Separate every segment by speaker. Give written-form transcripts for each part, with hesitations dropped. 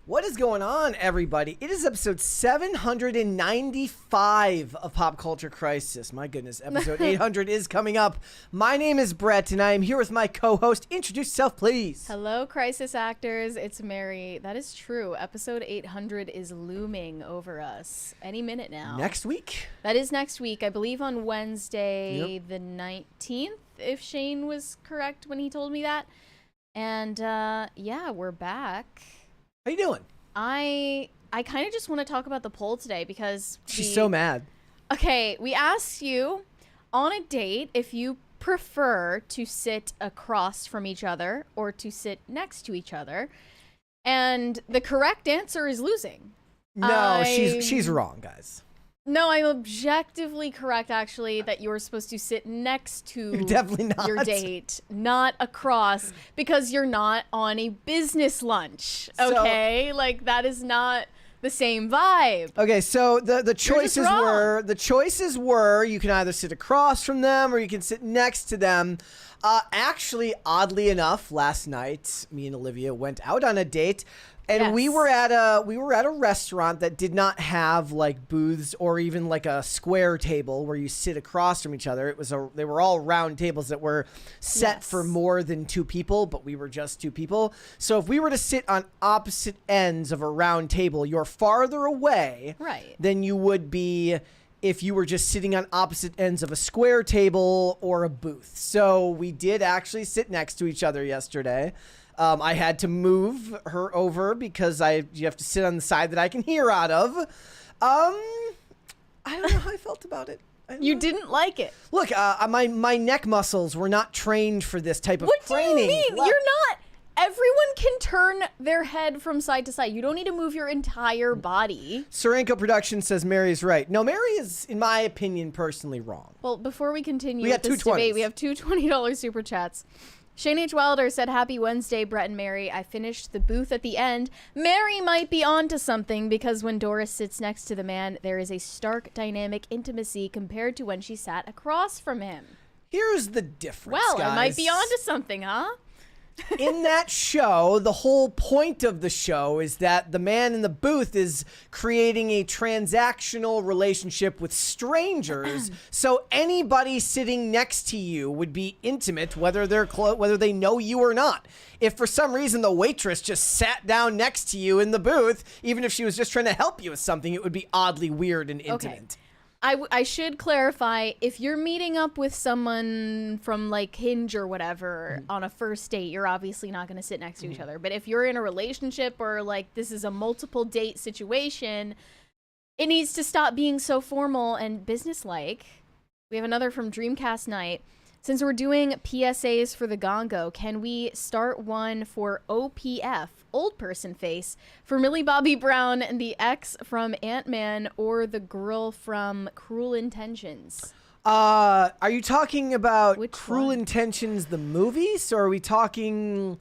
Speaker 1: What is going on, everybody? It is episode 795 of Pop Culture Crisis. My goodness, episode 800 is coming up. My name is Brett, and I am here with my co-host. Introduce yourself, please.
Speaker 2: Hello, Crisis actors. It's Mary. That is true. Episode 800 is looming over us any minute now.
Speaker 1: Next week.
Speaker 2: That is next week. I believe on Wednesday, the 19th, if Shane was correct when he told me that. And, yeah, we're back.
Speaker 1: How you doing?
Speaker 2: I kind of just want to talk about the poll today because
Speaker 1: she's so mad.
Speaker 2: Okay, we asked you on a date if you prefer to sit across from each other or to sit next to each other, and the correct answer is losing.
Speaker 1: No, she's wrong, guys.
Speaker 2: No, I'm objectively correct, actually, that you're supposed to sit next to
Speaker 1: definitely not.
Speaker 2: Your date, not across, because you're not on a business lunch, okay? Like, that is not the same vibe.
Speaker 1: Okay, so the choices were you can either sit across from them or you can sit next to them. Actually, oddly enough, last night, me and Olivia went out on a date. And
Speaker 2: yes.
Speaker 1: we were at a restaurant that did not have like booths or even like a square table where you sit across from each other. They were all round tables that were set for more than two people, but we were just two people. So if we were to sit on opposite ends of a round table, you're farther away than you would be if you were just sitting on opposite ends of a square table or a booth. So we did actually sit next to each other yesterday. I had to move her over because you have to sit on the side that I can hear out of. I don't know how I felt about it.
Speaker 2: You didn't like it.
Speaker 1: Look, my neck muscles were not trained for this type of training.
Speaker 2: What do you mean? You're not. Everyone can turn their head from side to side. You don't need to move your entire body.
Speaker 1: Serenko Production says Mary is right. No, Mary is, in my opinion, personally wrong.
Speaker 2: Well, before we continue with this debate, we have two $20 super chats. Shane H. Wilder said, "Happy Wednesday, Brett and Mary. I finished the booth at the end. Mary might be onto something because when Doris sits next to the man, there is a stark dynamic intimacy compared to when she sat across from him."
Speaker 1: Here's the difference,
Speaker 2: Well,
Speaker 1: guys.
Speaker 2: I might be onto something, huh?
Speaker 1: In that show, the whole point of the show is that the man in the booth is creating a transactional relationship with strangers. So anybody sitting next to you would be intimate, whether they know you or not. If for some reason the waitress just sat down next to you in the booth, even if she was just trying to help you with something, it would be oddly weird and intimate.
Speaker 2: Okay. I should clarify, if you're meeting up with someone from like Hinge or whatever on a first date, you're obviously not going to sit next to each other. But if you're in a relationship or like this is a multiple date situation, it needs to stop being so formal and businesslike. We have another from Dreamcast Night. Since we're doing PSAs for the Gongo, can we start one for OPF, Old Person Face, for Millie Bobby Brown and the ex from Ant-Man or the girl from Cruel Intentions?
Speaker 1: Are you talking about
Speaker 2: Which
Speaker 1: Cruel
Speaker 2: one?
Speaker 1: Intentions, the movies, or are we talking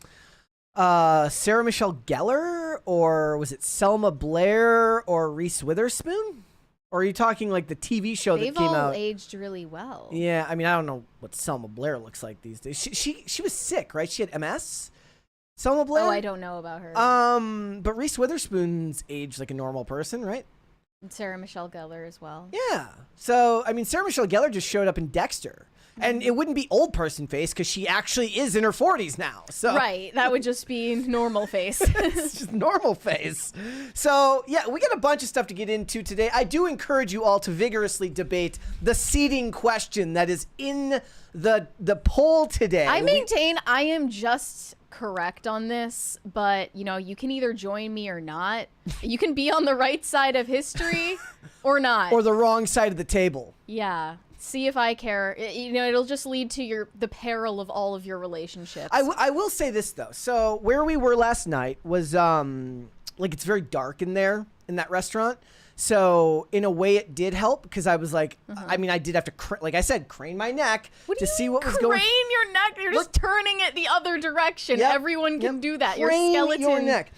Speaker 1: Sarah Michelle Gellar, or was it Selma Blair or Reese Witherspoon? Or are you talking like the TV show that came out?
Speaker 2: They've all aged really well.
Speaker 1: Yeah, I mean, I don't know what Selma Blair looks like these days. She was sick, right? She had MS? Selma Blair?
Speaker 2: Oh, I don't know about her.
Speaker 1: But Reese Witherspoon's aged like a normal person, right?
Speaker 2: And Sarah Michelle Gellar as well.
Speaker 1: Yeah. So, I mean, Sarah Michelle Gellar just showed up in Dexter. And it wouldn't be old person face because she actually is in her 40s now. So
Speaker 2: Right. That would just be normal face.
Speaker 1: It's just normal face. So, yeah, we got a bunch of stuff to get into today. I do encourage you all to vigorously debate the seating question that is in the poll today.
Speaker 2: I maintain I am just correct on this, but you know, you can either join me or not. You can be on the right side of history or not.
Speaker 1: Or the wrong side of the table.
Speaker 2: Yeah. See if I care. You know, it'll just lead to the peril of all of your relationships.
Speaker 1: I will say this though. So where we were last night was like it's very dark in there in that restaurant. So in a way it did help because I was like, I mean, I did have to, like I said, crane my neck to see what was going on.
Speaker 2: Crane your neck? You're just turning it the other direction.
Speaker 1: Yep,
Speaker 2: Everyone can do that. Your
Speaker 1: crane
Speaker 2: skeleton.
Speaker 1: your neck.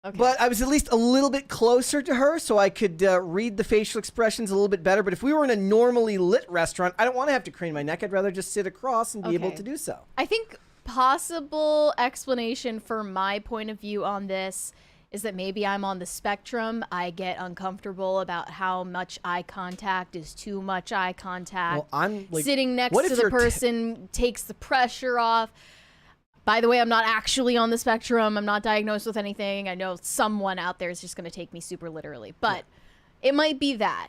Speaker 1: Okay. But I was at least a little bit closer to her, so I could read the facial expressions a little bit better. But if we were in a normally lit restaurant, I don't want to have to crane my neck. I'd rather just sit across and be able to do so.
Speaker 2: I think possible explanation for my point of view on this is that maybe I'm on the spectrum. I get uncomfortable about how much eye contact is too much eye contact.
Speaker 1: Well, I'm like,
Speaker 2: sitting next to the person takes the pressure off. By the way, I'm not actually on the spectrum. I'm not diagnosed with anything. I know someone out there is just going to take me super literally. But it might be that.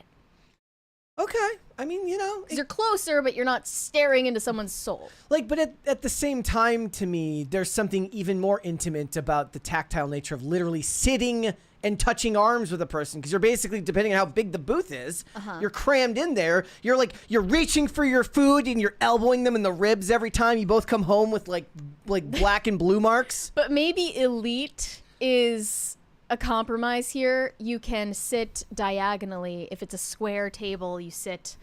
Speaker 1: Okay. I mean, you know.
Speaker 2: You're closer, but you're not staring into someone's soul.
Speaker 1: Like, but at the same time, to me, there's something even more intimate about the tactile nature of literally sitting and touching arms with a person, because you're basically, depending on how big the booth is, you're crammed in there. You're reaching for your food and you're elbowing them in the ribs every time. You both come home with like black and blue marks.
Speaker 2: But maybe elite is a compromise here. You can sit diagonally. If it's a square table, you sit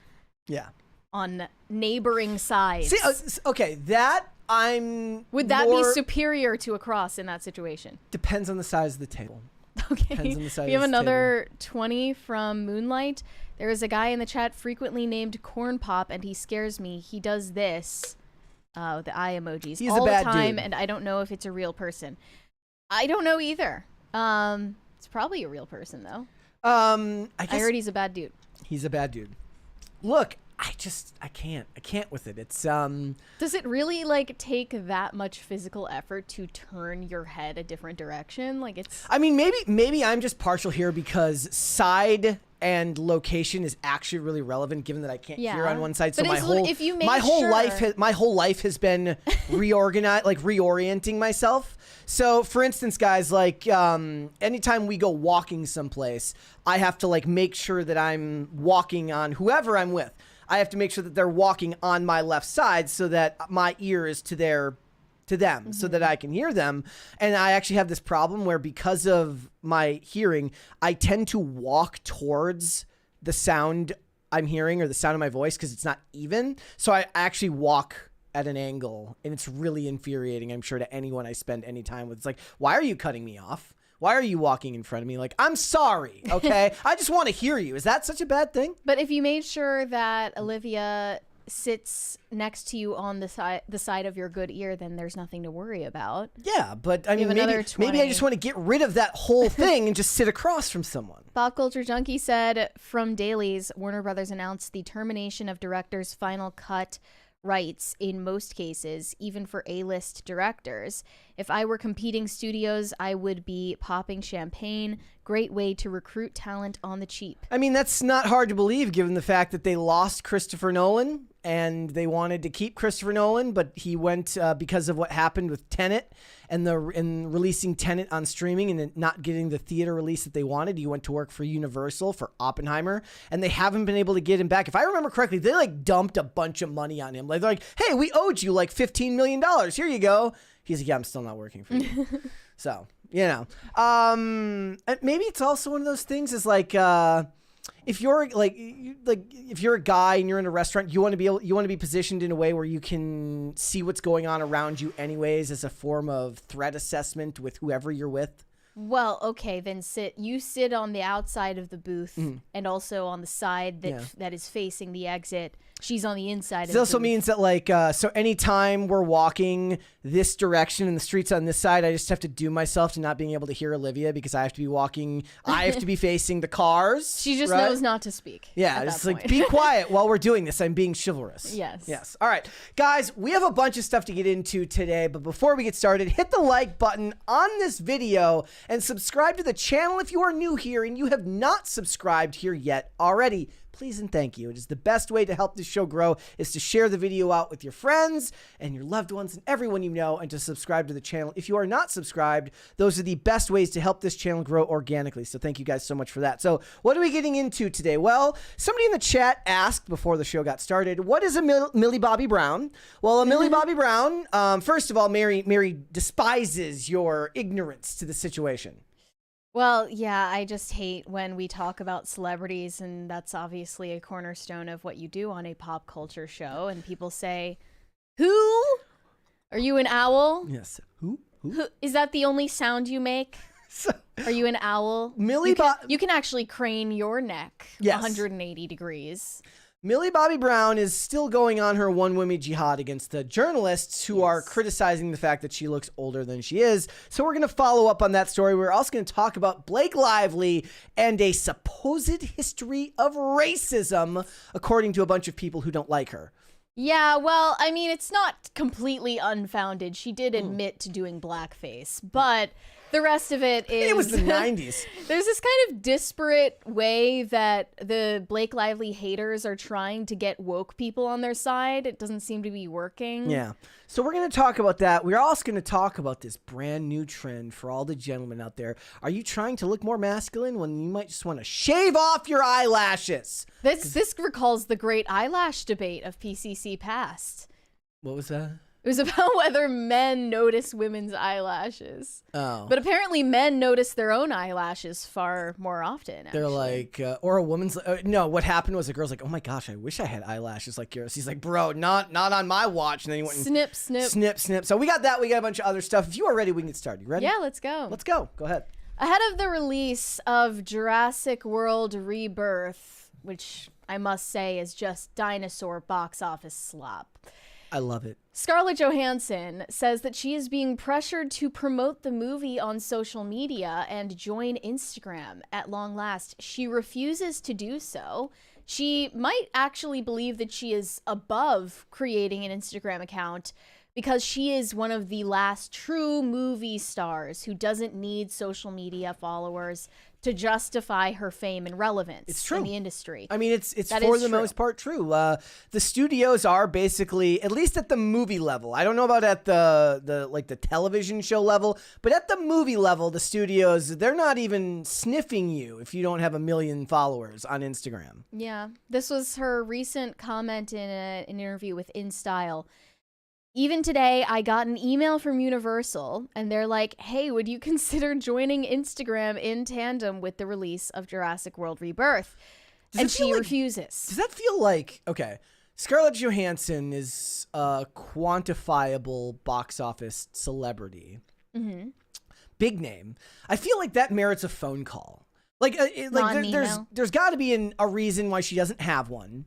Speaker 2: on neighboring sides.
Speaker 1: See, okay, that
Speaker 2: would that be superior to a cross in that situation?
Speaker 1: Depends on the size of the table.
Speaker 2: Okay. We have another 20 from Moonlight. There is a guy in the chat frequently named Corn Pop, and he scares me. He does this, the eye emojis,
Speaker 1: He's
Speaker 2: all
Speaker 1: a bad
Speaker 2: the time,
Speaker 1: dude.
Speaker 2: and I don't know if it's a real person. I don't know either. It's probably a real person though. I heard he's a bad dude.
Speaker 1: He's a bad dude. Look, I can't with it. It's
Speaker 2: Does it really like take that much physical effort to turn your head a different direction? Like it's
Speaker 1: I mean, maybe I'm just partial here because side and location is actually really relevant, given that I can't hear on one side. So
Speaker 2: but
Speaker 1: my whole life has been reorienting myself. So for instance, guys, like anytime we go walking someplace, I have to like make sure that I'm walking on whoever I'm with. I have to make sure that they're walking on my left side so that my ear is to them so that I can hear them. And I actually have this problem where because of my hearing, I tend to walk towards the sound I'm hearing or the sound of my voice because it's not even. So I actually walk at an angle, and it's really infuriating, I'm sure, to anyone I spend any time with. It's like, why are you cutting me off? Why are you walking in front of me? Like, I'm sorry, okay? I just want to hear you. Is that such a bad thing?
Speaker 2: But if you made sure that Olivia sits next to you on the side of your good ear, then there's nothing to worry about.
Speaker 1: Yeah, but I mean, maybe I just want to get rid of that whole thing and just sit across from someone.
Speaker 2: Pop Culture Junkie said, from dailies, Warner Brothers announced the termination of directors' final cut rights in most cases, even for A-list directors. If I were competing studios, I would be popping champagne. Great way to recruit talent on the cheap.
Speaker 1: I mean, that's not hard to believe given the fact that they lost Christopher Nolan and they wanted to keep Christopher Nolan, but he went because of what happened with Tenet and releasing Tenet on streaming and not getting the theater release that they wanted. He went to work for Universal for Oppenheimer, and they haven't been able to get him back. If I remember correctly, they like dumped a bunch of money on him. Like they're like, hey, we owed you like $15 million. Here you go. He's like, yeah, I'm still not working for you. So, you know, maybe it's also one of those things is like, if you're if you're a guy and you're in a restaurant, you want to be positioned in a way where you can see what's going on around you anyways as a form of threat assessment with whoever you're with.
Speaker 2: Well, okay, then you sit on the outside of the booth and also on the side that is facing the exit. She's on the inside of the booth.
Speaker 1: This also means that like so anytime we're walking this direction and the street's on this side, I just have to do myself to not being able to hear Olivia because I have to be facing the cars.
Speaker 2: She just knows not to speak.
Speaker 1: Yeah, it's like be quiet while we're doing this. I'm being chivalrous.
Speaker 2: Yes.
Speaker 1: All right, guys, we have a bunch of stuff to get into today, but before we get started, hit the like button on this video and subscribe to the channel if you are new here and you have not subscribed here yet already. please and thank you. It is the best way to help this show grow is to share the video out with your friends and your loved ones and everyone you know, and to subscribe to the channel. If you are not subscribed, those are the best ways to help this channel grow organically. So thank you guys so much for that. So what are we getting into today? Well, somebody in the chat asked before the show got started, what is a Millie Bobby Brown? Well, a Millie Bobby Brown, first of all, Mary despises your ignorance to the situation.
Speaker 2: Well, yeah, I just hate when we talk about celebrities, and that's obviously a cornerstone of what you do on a pop culture show, and people say, who? Are you an owl?
Speaker 1: Yes. Who?
Speaker 2: Is that the only sound you make? Are you an owl? You can actually crane your neck 180 degrees.
Speaker 1: Millie Bobby Brown is still going on her one-woman jihad against the journalists who are criticizing the fact that she looks older than she is. So we're going to follow up on that story. We're also going to talk about Blake Lively and a supposed history of racism, according to a bunch of people who don't like her.
Speaker 2: Yeah, well, I mean, it's not completely unfounded. She did admit to doing blackface, but the rest of it is...
Speaker 1: It was the 90s.
Speaker 2: There's this kind of disparate way that the Blake Lively haters are trying to get woke people on their side. It doesn't seem to be working.
Speaker 1: Yeah. So we're going to talk about that. We're also going to talk about this brand new trend for all the gentlemen out there. Are you trying to look more masculine when you might just want to shave off your eyelashes?
Speaker 2: This recalls the great eyelash debate of PCC past.
Speaker 1: What was that?
Speaker 2: It was about whether men notice women's eyelashes.
Speaker 1: Oh.
Speaker 2: But apparently men notice their own eyelashes far more often, actually.
Speaker 1: They're like, or a woman's, no, what happened was a girl's like, oh my gosh, I wish I had eyelashes like yours. He's like, bro, not on my watch. And then he went and
Speaker 2: snip, snip.
Speaker 1: Snip, snip. So we got that. We got a bunch of other stuff. If you are ready, we can get started. You ready?
Speaker 2: Yeah, let's go.
Speaker 1: Let's go. Go ahead.
Speaker 2: Ahead of the release of Jurassic World Rebirth, which I must say is just dinosaur box office slop.
Speaker 1: I love it.
Speaker 2: Scarlett Johansson says that she is being pressured to promote the movie on social media and join Instagram at long last. She refuses to do so. She might actually believe that she is above creating an Instagram account because she is one of the last true movie stars who doesn't need social media followers to justify her fame and relevance in the industry.
Speaker 1: I mean, it's for the most part true. The studios are basically, at least at the movie level. I don't know about at the television show level, but at the movie level, the studios, they're not even sniffing you if you don't have 1 million followers on Instagram.
Speaker 2: Yeah, this was her recent comment in an interview with InStyle. Even today, I got an email from Universal, and they're like, hey, would you consider joining Instagram in tandem with the release of Jurassic World Rebirth? And she refuses.
Speaker 1: Does that feel like, okay, Scarlett Johansson is a quantifiable box office celebrity. Mm-hmm. Big name. I feel like that merits a phone call. There's got to be a reason why she doesn't have one.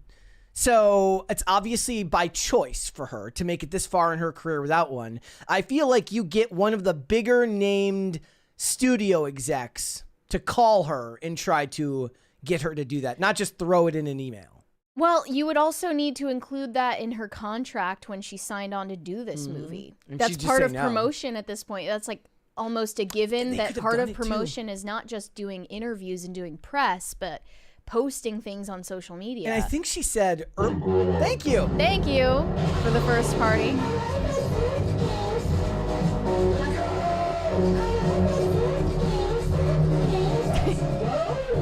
Speaker 1: So it's obviously by choice for her to make it this far in her career without one. I feel like you get one of the bigger named studio execs to call her and try to get her to do that, not just throw it in an email.
Speaker 2: Well, you would also need to include that in her contract when she signed on to do this movie.
Speaker 1: And
Speaker 2: that's part of promotion at this point. That's like almost a given that part of promotion is not just doing interviews and doing press, but posting things on social media.
Speaker 1: And I think she said, thank you.
Speaker 2: Thank you for the first party.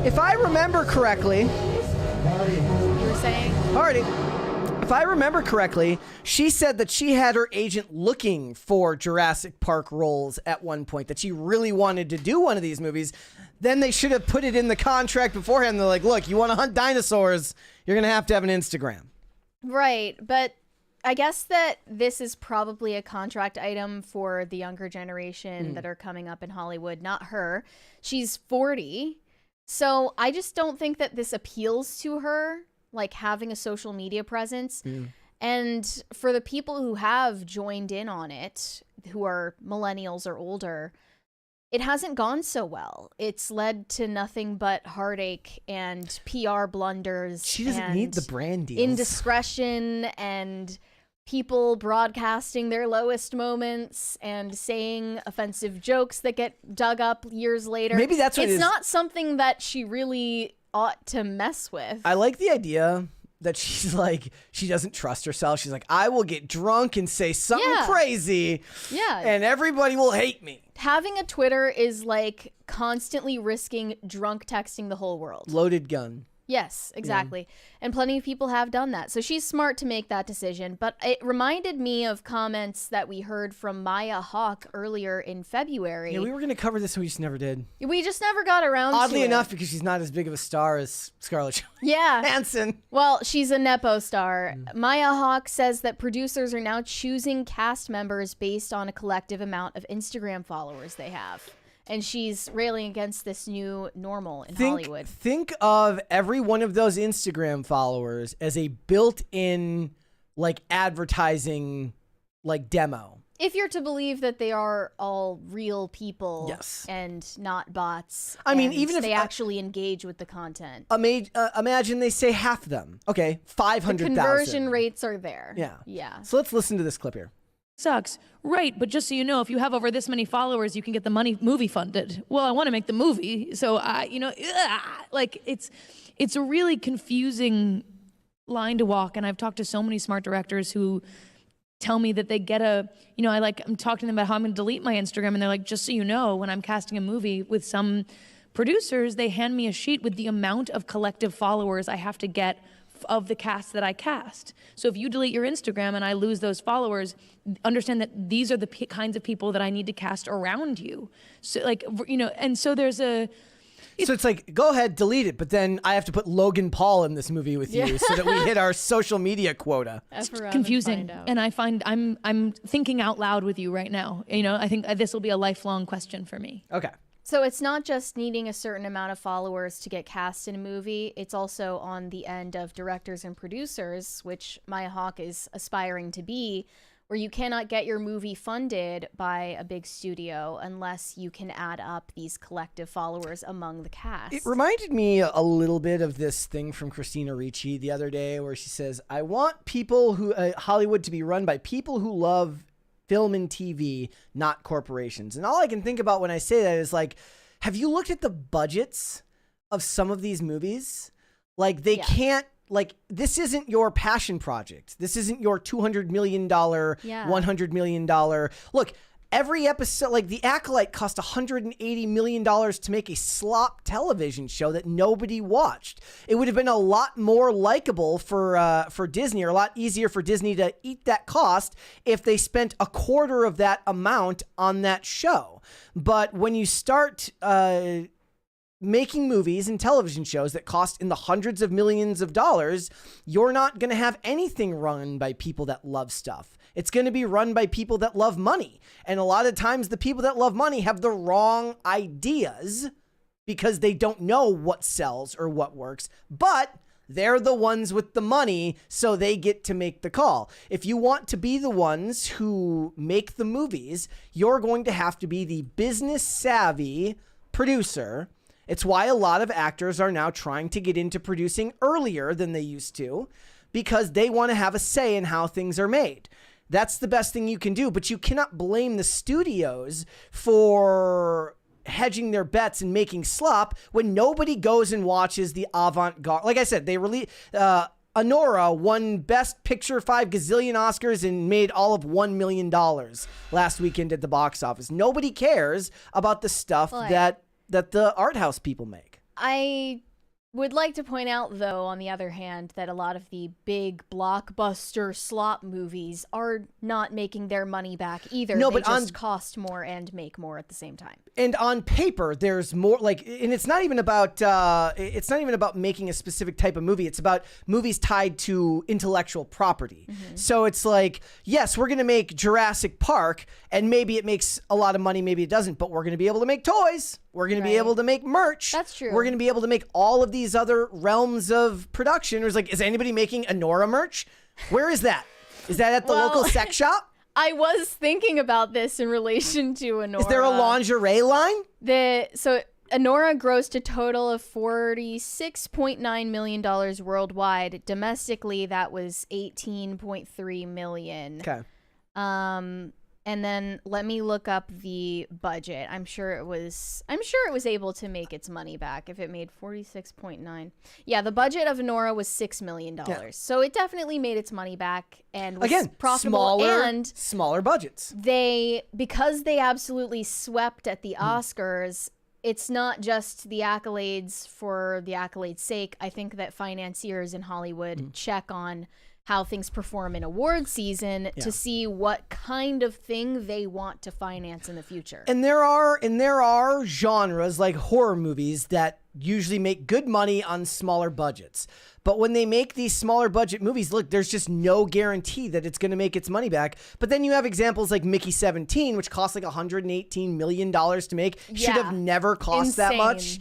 Speaker 1: If I remember correctly,
Speaker 2: you were saying?
Speaker 1: Party. If I remember correctly, she said that she had her agent looking for Jurassic Park roles at one point, that she really wanted to do one of these movies. Then they should have put it in the contract beforehand. They're like, look, you want to hunt dinosaurs, you're going to have an Instagram.
Speaker 2: Right, but I guess that this is probably a contract item for the younger generation that are coming up in Hollywood, not her. She's 40, so I just don't think that this appeals to her, like having a social media presence. And for the people who have joined in on it, who are millennials or older, it hasn't gone so well. It's led to nothing but heartache and PR blunders.
Speaker 1: She doesn't need the brand deals.
Speaker 2: Indiscretion and people broadcasting their lowest moments and saying offensive jokes that get dug up years later.
Speaker 1: Maybe that's what
Speaker 2: it's not something that she really ought to mess with.
Speaker 1: I like the idea that she's like, she doesn't trust herself. She's like, I will get drunk and say something crazy.
Speaker 2: Yeah.
Speaker 1: And everybody will hate me.
Speaker 2: Having a Twitter is like constantly risking drunk texting the whole world.
Speaker 1: Loaded gun.
Speaker 2: Yes, exactly. And plenty of people have done that. So she's smart to make that decision. But it reminded me of comments that we heard from Maya Hawke earlier in February.
Speaker 1: Yeah, we were going to cover this and we just never did.
Speaker 2: We just never got around to it.
Speaker 1: Oddly enough, because she's not as big of a star as Scarlett Johansson.
Speaker 2: Well, she's a Nepo star. Maya Hawke says that producers are now choosing cast members based on a collective amount of Instagram followers they have. And she's railing against this new normal in Hollywood.
Speaker 1: Think of every one of those Instagram followers as a built-in, like, advertising, like, demo.
Speaker 2: If you're to believe that they are all real people,
Speaker 1: yes,
Speaker 2: and not bots.
Speaker 1: I mean, even if
Speaker 2: they actually engage with the content.
Speaker 1: Imagine they say half of them. Okay, 500,000.
Speaker 2: The conversion rates are there.
Speaker 1: Yeah. So let's listen to this clip here.
Speaker 3: Sucks. Right, but just so you know, if you have over this many followers, you can get the movie funded. Well, I want to make the movie, so like it's a really confusing line to walk. And I've talked to so many smart directors who tell me that they get I'm talking to them about how I'm going to delete my Instagram, and they're like, just so you know, when I'm casting a movie with some producers, they hand me a sheet with the amount of collective followers I have to get of the cast that I cast. So if you delete your Instagram and I lose those followers, understand that these are the kinds of people that I need to cast around you. So and so there's a...
Speaker 1: So it's like, go ahead, delete it, but then I have to put Logan Paul in this movie with you so that we hit our social media quota.
Speaker 3: It's confusing, and I find I'm thinking out loud with you right now. I think this will be a lifelong question for me.
Speaker 1: Okay.
Speaker 2: So it's not just needing a certain amount of followers to get cast in a movie. It's also on the end of directors and producers, which Maya Hawke is aspiring to be, where you cannot get your movie funded by a big studio unless you can add up these collective followers among the cast.
Speaker 1: It reminded me a little bit of this thing from Christina Ricci the other day where she says, I want people who Hollywood to be run by people who love film and TV, not corporations. And all I can think about when I say that is like, have you looked at the budgets of some of these movies? Like they can't, like, this isn't your passion project. This isn't your $200 million, $100 million. Look, every episode, like The Acolyte cost $180 million to make a slop television show that nobody watched. It would have been a lot more likable for Disney, or a lot easier for Disney to eat that cost if they spent a quarter of that amount on that show. But when you start making movies and television shows that cost in the hundreds of millions of dollars, you're not going to have anything run by people that love stuff. It's going to be run by people that love money. And a lot of times the people that love money have the wrong ideas because they don't know what sells or what works, but they're the ones with the money, so they get to make the call. If you want to be the ones who make the movies, you're going to have to be the business savvy producer. It's why a lot of actors are now trying to get into producing earlier than they used to, because they want to have a say in how things are made. That's the best thing you can do, but you cannot blame the studios for hedging their bets and making slop when nobody goes and watches the avant-garde. Like I said, they released... Anora won Best Picture 5 gazillion Oscars and made all of $1 million last weekend at the box office. Nobody cares about the stuff that the art house people make.
Speaker 2: I would like to point out, though, on the other hand, that a lot of the big blockbuster slop movies are not making their money back either.
Speaker 1: No,
Speaker 2: they
Speaker 1: but
Speaker 2: just cost more and make more at the same time.
Speaker 1: And on paper, there's more, like, and it's not even about making a specific type of movie. It's about movies tied to intellectual property. Mm-hmm. So it's like, yes, we're going to make Jurassic Park, and maybe it makes a lot of money, maybe it doesn't, but we're going to be able to make toys. We're going to be able to make merch.
Speaker 2: That's true.
Speaker 1: We're going to be able to make all of these other realms of production. It was like, is anybody making Anora merch? Where is that? Is that at the local sex shop?
Speaker 2: I was thinking about this in relation to Anora.
Speaker 1: Is there a lingerie line?
Speaker 2: So Anora grossed a total of $46.9 million worldwide. Domestically, that was $18.3 million.
Speaker 1: Okay.
Speaker 2: And then let me look up the budget. I'm sure it was able to make its money back if it made 46.9. Yeah, the budget of Nora was $6 million. Yeah. So it definitely made its money back and was profitable.
Speaker 1: Smaller budgets.
Speaker 2: Because they absolutely swept at the Oscars, it's not just the accolades for the accolades' sake. I think that financiers in Hollywood check on how things perform in award season to see what kind of thing they want to finance in the future.
Speaker 1: And there are genres like horror movies that usually make good money on smaller budgets. But when they make these smaller budget movies, look, there's just no guarantee that it's going to make its money back. But then you have examples like Mickey 17, which cost like $118 million to make. Should have never cost that much.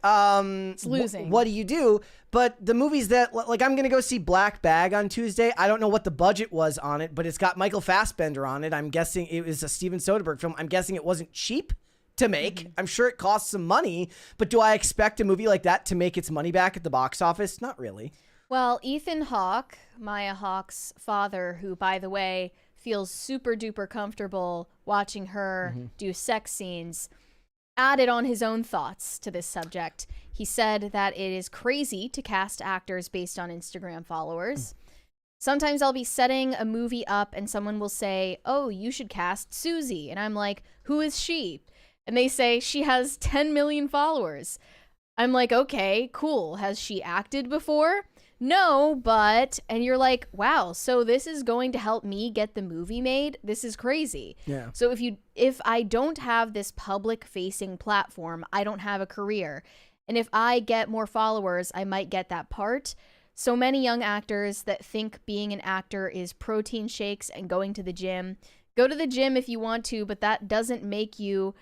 Speaker 2: It's losing.
Speaker 1: What do you do? But the movies that, like, I'm going to go see Black Bag on Tuesday. I don't know what the budget was on it, but it's got Michael Fassbender on it. I'm guessing it was a Steven Soderbergh film. I'm guessing it wasn't cheap to make. I'm sure it cost some money, but do I expect a movie like that to make its money back at the box office? Not really.
Speaker 2: Well, Ethan Hawke, Maya Hawke's father, who, by the way, feels super duper comfortable watching her do sex scenes, added on his own thoughts to this subject. He said that it is crazy to cast actors based on Instagram followers. Sometimes I'll be setting a movie up and someone will say, "Oh, you should cast Susie." And I'm like, "Who is she?" And they say, "She has 10 million followers." I'm like, "Okay, cool. Has she acted before?" "No, but," and you're like, wow, so this is going to help me get the movie made? This is crazy.
Speaker 1: Yeah.
Speaker 2: So if I don't have this public facing platform, I don't have a career. And if I get more followers, I might get that part. So many young actors that think being an actor is protein shakes and going to the gym. Go to the gym if you want to, but that doesn't make you.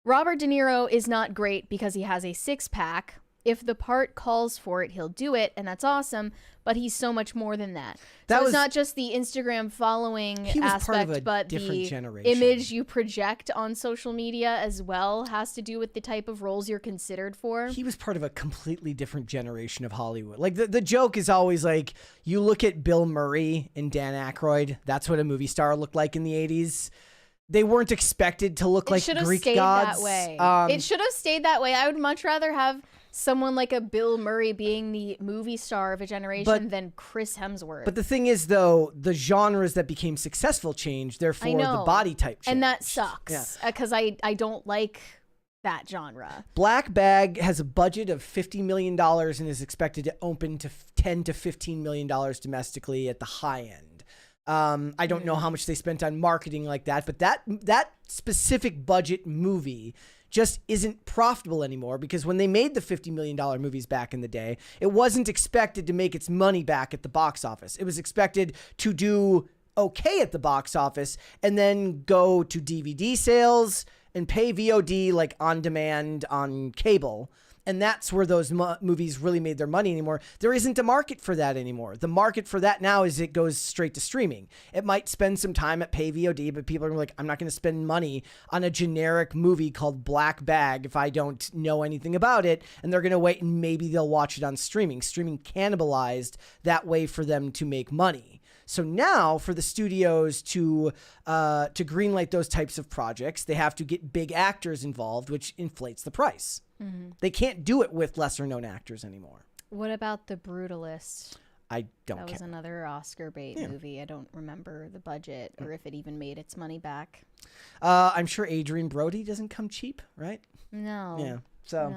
Speaker 2: Robert De Niro is not great because he has a six-pack. If the part calls for it, he'll do it, and that's awesome, but he's so much more than that. So it's not just the Instagram following aspect, but the image you project on social media as well has to do with the type of roles you're considered for.
Speaker 1: He was part of a completely different generation of Hollywood. Like, the joke is always like, you look at Bill Murray and Dan Aykroyd, that's what a movie star looked like in the 80s. They weren't expected to look like Greek gods.
Speaker 2: It should have stayed that way. I would much rather have someone like a Bill Murray being the movie star of a generation than Chris Hemsworth.
Speaker 1: But the thing is, though, the genres that became successful changed, therefore the body type changed.
Speaker 2: And that sucks because I don't like that genre.
Speaker 1: Black Bag has a budget of $50 million and is expected to open to $10 to $15 million domestically at the high end. I don't know how much they spent on marketing like that, but that specific budget movie just isn't profitable anymore, because when they made the $50 million movies back in the day, it wasn't expected to make its money back at the box office. It was expected to do okay at the box office and then go to DVD sales and pay VOD like on demand on cable. And that's where those movies really made their money anymore. There isn't a market for that anymore. The market for that now is it goes straight to streaming. It might spend some time at pay VOD, but people are like, I'm not going to spend money on a generic movie called Black Bag if I don't know anything about it. And they're going to wait and maybe they'll watch it on streaming. Streaming cannibalized that way for them to make money. So now for the studios to greenlight those types of projects, they have to get big actors involved, which inflates the price. Mm-hmm. They can't do it with lesser known actors anymore.
Speaker 2: What about The Brutalist?
Speaker 1: I don't care.
Speaker 2: That was another Oscar bait movie. I don't remember the budget or if it even made its money back.
Speaker 1: I'm sure Adrian Brody doesn't come cheap, right?
Speaker 2: No.
Speaker 1: Yeah. So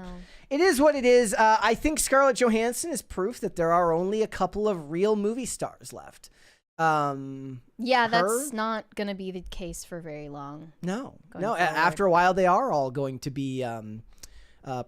Speaker 1: it is what it is. I think Scarlett Johansson is proof that there are only a couple of real movie stars left.
Speaker 2: That's not going to be the case for very long.
Speaker 1: No. After a while, they are all going to be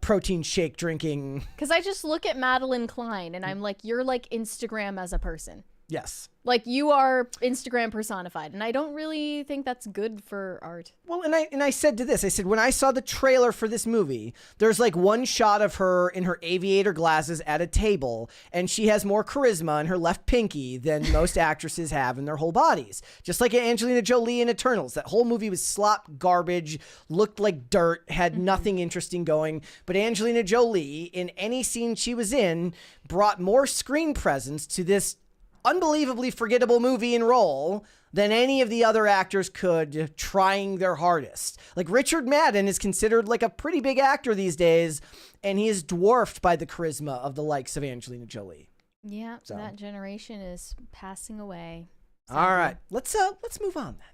Speaker 1: protein shake drinking.
Speaker 2: Because I just look at Madeline Klein and I'm like, you're like Instagram as a person.
Speaker 1: Yes.
Speaker 2: Like, you are Instagram personified, and I don't really think that's good for art.
Speaker 1: Well, and I said to this, I said, when I saw the trailer for this movie, there's like one shot of her in her aviator glasses at a table, and she has more charisma in her left pinky than most actresses have in their whole bodies. Just like Angelina Jolie in Eternals. That whole movie was slop garbage, looked like dirt, had nothing interesting going. But Angelina Jolie, in any scene she was in, brought more screen presence to this unbelievably forgettable movie and role than any of the other actors could, trying their hardest. Like, Richard Madden is considered like a pretty big actor these days, and he is dwarfed by the charisma of the likes of Angelina Jolie.
Speaker 2: Yeah, so that generation is passing away.
Speaker 1: All right, let's move on then.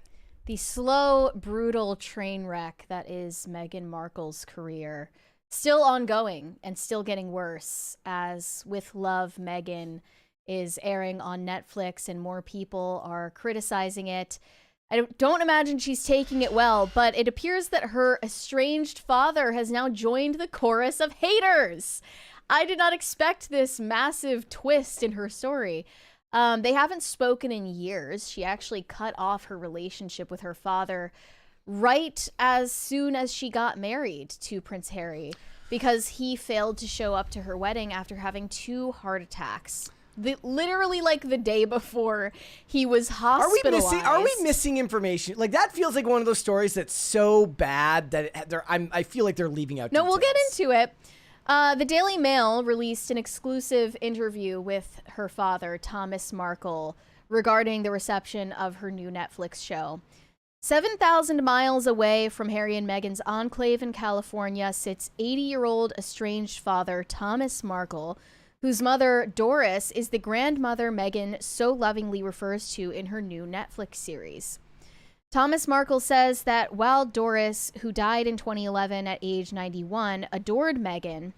Speaker 2: The slow, brutal train wreck that is Meghan Markle's career, still ongoing and still getting worse, as With Love, Meghan is airing on Netflix and more people are criticizing it. I don't imagine she's taking it well, but it appears that her estranged father has now joined the chorus of haters. I did not expect this massive twist in her story. They haven't spoken in years. She actually cut off her relationship with her father right as soon as she got married to Prince Harry because he failed to show up to her wedding after having 2 heart attacks. Literally like the day before he was hospitalized.
Speaker 1: Are we missing information? Like, that feels like one of those stories that's so bad that I feel like they're leaving out details.
Speaker 2: We'll get into it. The Daily Mail released an exclusive interview with her father, Thomas Markle, regarding the reception of her new Netflix show. 7,000 miles away from Harry and Meghan's enclave in California sits 80-year-old estranged father Thomas Markle, whose mother, Doris, is the grandmother Meghan so lovingly refers to in her new Netflix series. Thomas Markle says that while Doris, who died in 2011 at age 91, adored Meghan,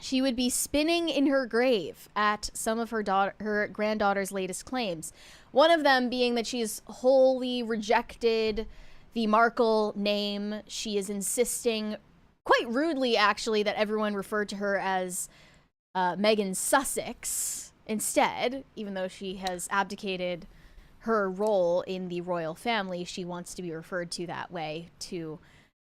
Speaker 2: she would be spinning in her grave at some of her granddaughter's latest claims. One of them being that she's wholly rejected the Markle name. She is insisting, quite rudely actually, that everyone referred to her as Meghan Sussex instead, even though she has abdicated her role in the royal family. She wants to be referred to that way to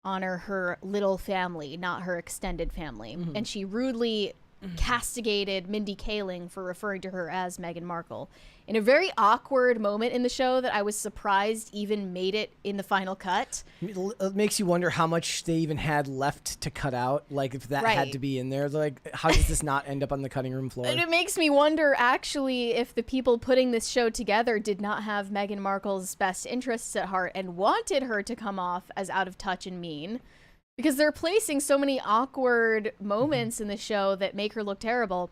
Speaker 2: honor her little family, not her extended family. And she rudely castigated Mindy Kaling for referring to her as Meghan Markle in a very awkward moment in the show that I was surprised even made it in the final cut.
Speaker 1: It makes you wonder how much they even had left to cut out. Like, if that had to be in there, like, how does this not end up on the cutting room floor?
Speaker 2: And it makes me wonder, actually, if the people putting this show together did not have Meghan Markle's best interests at heart and wanted her to come off as out of touch and mean. Because they're placing so many awkward moments in the show that make her look terrible.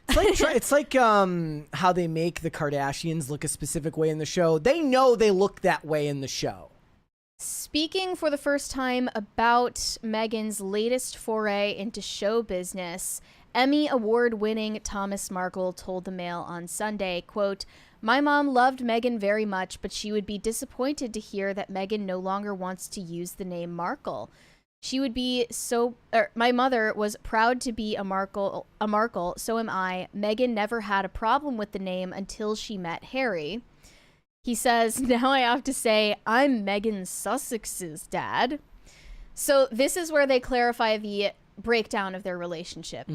Speaker 1: It's like how they make the Kardashians look a specific way in the show. They know they look that way in the show.
Speaker 2: Speaking for the first time about Meghan's latest foray into show business, Emmy award-winning Thomas Markle told the Mail on Sunday, quote, "My mom loved Meghan very much, but she would be disappointed to hear that Meghan no longer wants to use the name Markle. She would be my mother was proud to be a Markle, so am I. Meghan never had a problem with the name until she met Harry." He says, "Now I have to say, I'm Meghan Sussex's dad." So this is where they clarify the breakdown of their relationship.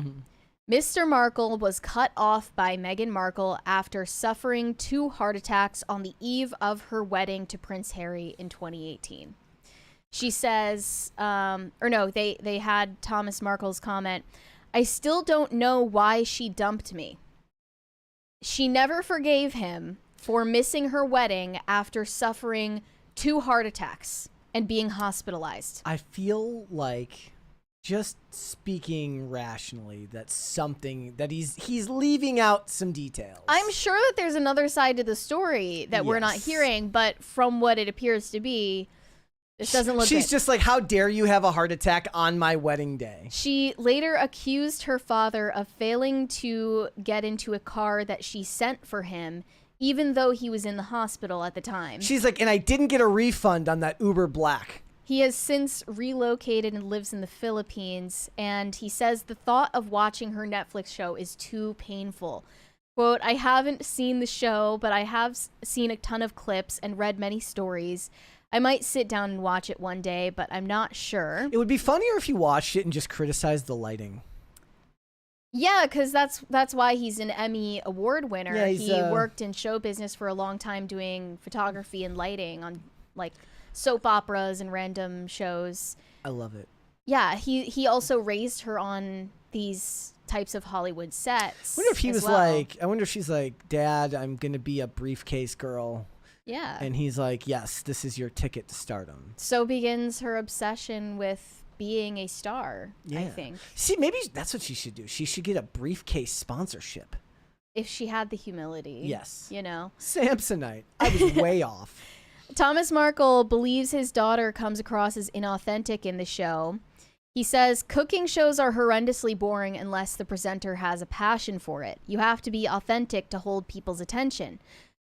Speaker 2: Mr. Markle was cut off by Meghan Markle after suffering 2 heart attacks on the eve of her wedding to Prince Harry in 2018. She says, they had Thomas Markle's comment, "I still don't know why she dumped me. She never forgave him for missing her wedding after suffering 2 heart attacks and being hospitalized."
Speaker 1: I feel like, just speaking rationally, that's something that he's leaving out some details.
Speaker 2: I'm sure that there's another side to the story that we're not hearing, but from what it appears to be, this doesn't look
Speaker 1: She's
Speaker 2: good.
Speaker 1: just like, how dare you have a heart attack on my wedding day?
Speaker 2: She later accused her father of failing to get into a car that she sent for him, even though he was in the hospital at the time.
Speaker 1: She's like, and I didn't get a refund on that Uber Black.
Speaker 2: He has since relocated and lives in the Philippines, and he says the thought of watching her Netflix show is too painful. Quote, "I haven't seen the show, but I have seen a ton of clips and read many stories. I might sit down and watch it one day, but I'm not sure."
Speaker 1: It would be funnier if you watched it and just criticized the lighting.
Speaker 2: Yeah, because that's why he's an Emmy award winner.
Speaker 1: Yeah,
Speaker 2: he worked in show business for a long time doing photography and lighting on, like, soap operas and random shows.
Speaker 1: I love it.
Speaker 2: Yeah, he also raised her on these types of Hollywood sets.
Speaker 1: I wonder if he
Speaker 2: as
Speaker 1: was
Speaker 2: well.
Speaker 1: like, I wonder if she's like, Dad, I'm going to be a briefcase girl.
Speaker 2: Yeah.
Speaker 1: And he's like, yes, this is your ticket to stardom.
Speaker 2: So begins her obsession with being a star, I think.
Speaker 1: See, maybe that's what she should do. She should get a briefcase sponsorship.
Speaker 2: If she had the humility.
Speaker 1: Yes.
Speaker 2: You know?
Speaker 1: Samsonite. I was way off.
Speaker 2: Thomas Markle believes his daughter comes across as inauthentic in the show. He says, cooking shows are horrendously boring unless the presenter has a passion for it. You have to be authentic to hold people's attention.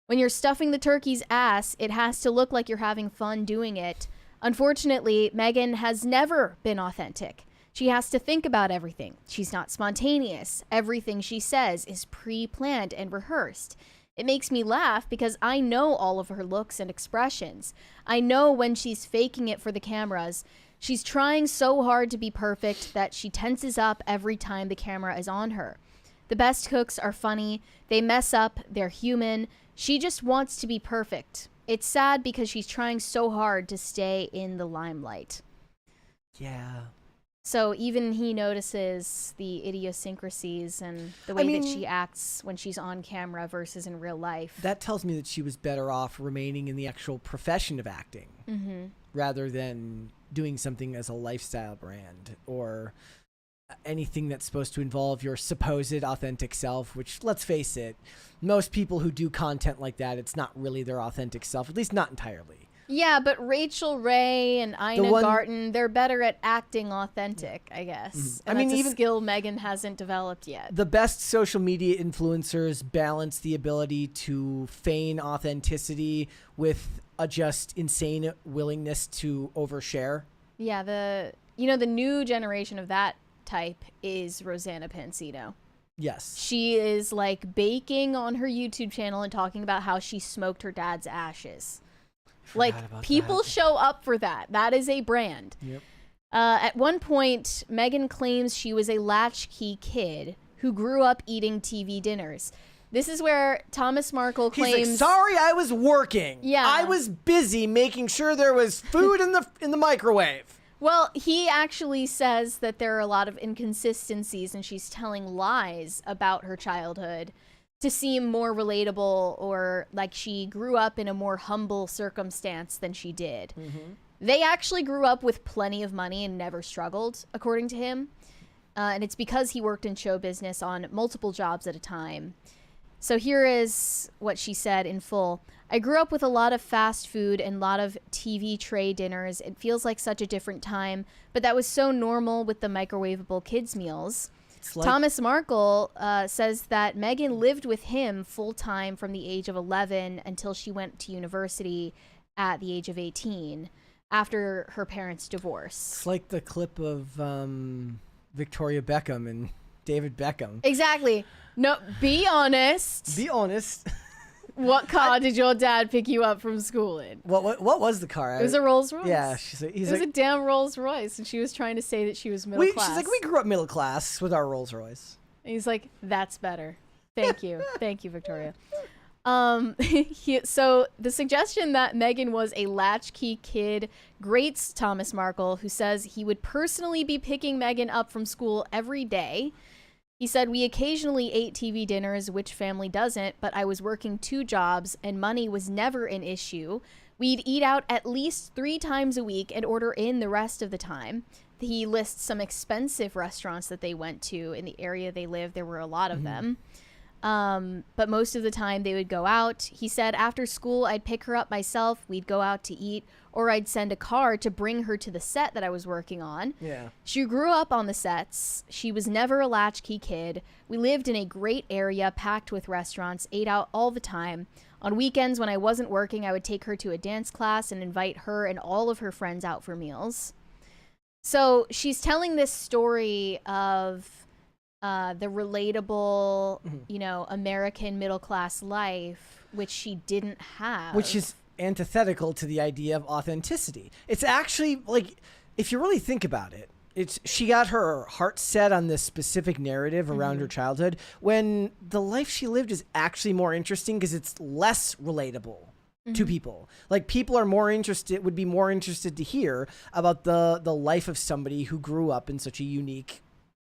Speaker 2: When you're stuffing the turkey's ass, it has to look like you're having fun doing it. Unfortunately, Meghan has never been authentic. She has to think about everything. She's not spontaneous. Everything she says is pre-planned and rehearsed. It makes me laugh because I know all of her looks and expressions. I know when she's faking it for the cameras. She's trying so hard to be perfect that she tenses up every time the camera is on her. The best cooks are funny. They mess up. They're human. She just wants to be perfect. It's sad because she's trying so hard to stay in the limelight.
Speaker 1: Yeah.
Speaker 2: So even he notices the idiosyncrasies and the way that she acts when she's on camera versus in real life.
Speaker 1: That tells me that she was better off remaining in the actual profession of acting rather than doing something as a lifestyle brand or anything that's supposed to involve your supposed authentic self, which, let's face it, most people who do content like that, it's not really their authentic self, at least not entirely.
Speaker 2: Yeah, but Rachel Ray and Ina Garten, they're better at acting authentic, I guess. And that's a skill Meghan hasn't developed yet.
Speaker 1: The best social media influencers balance the ability to feign authenticity with a just insane willingness to overshare.
Speaker 2: Yeah, the new generation of that type is Rosanna Pansino.
Speaker 1: Yes.
Speaker 2: She is like baking on her YouTube channel and talking about how she smoked her dad's ashes. Like, people show up for that. That is a brand.
Speaker 1: Yep.
Speaker 2: At one point, Meghan claims she was a latchkey kid who grew up eating TV dinners. This is where Thomas Markle claims...
Speaker 1: He's like, sorry, I was working.
Speaker 2: Yeah.
Speaker 1: I was busy making sure there was food in the microwave.
Speaker 2: Well, he actually says that there are a lot of inconsistencies and she's telling lies about her childhood to seem more relatable or like she grew up in a more humble circumstance than she did. They actually grew up with plenty of money and never struggled, according to him. And it's because he worked in show business on multiple jobs at a time. So here is what she said in full. I grew up with a lot of fast food and a lot of TV tray dinners. It feels like such a different time, but that was so normal with the microwavable kids' meals. Like Thomas Markle says that Meghan lived with him full-time from the age of 11 until she went to university at the age of 18 after her parents' divorce.
Speaker 1: It's like the clip of Victoria Beckham and David Beckham.
Speaker 2: Exactly. No, be honest.
Speaker 1: Be honest.
Speaker 2: What car did your dad pick you up from school in?
Speaker 1: What was the car?
Speaker 2: It was a Rolls Royce.
Speaker 1: Yeah,
Speaker 2: it was a damn Rolls Royce, and she was trying to say that she was middle class.
Speaker 1: She's like, we grew up middle class with our Rolls Royce.
Speaker 2: And he's like, that's better. Thank you, thank you, Victoria. So the suggestion that Meghan was a latchkey kid grates Thomas Markle, who says he would personally be picking Meghan up from school every day. He said, we occasionally ate TV dinners, which family doesn't, but I was working 2 jobs and money was never an issue. We'd eat out at least 3 times a week and order in the rest of the time. He lists some expensive restaurants that they went to in the area they lived. There were a lot of them. But most of the time they would go out. He said after school, I'd pick her up myself. We'd go out to eat, or I'd send a car to bring her to the set that I was working on.
Speaker 1: Yeah.
Speaker 2: She grew up on the sets. She was never a latchkey kid. We lived in a great area packed with restaurants, ate out all the time. On weekends when I wasn't working, I would take her to a dance class and invite her and all of her friends out for meals. So she's telling this story of the relatable, American middle-class life, which she didn't have.
Speaker 1: Which is antithetical to the idea of authenticity. It's actually, like, if you really think about it, she got her heart set on this specific narrative around her childhood when the life she lived is actually more interesting because it's less relatable to people. Like, people are would be more interested to hear about the life of somebody who grew up in such a unique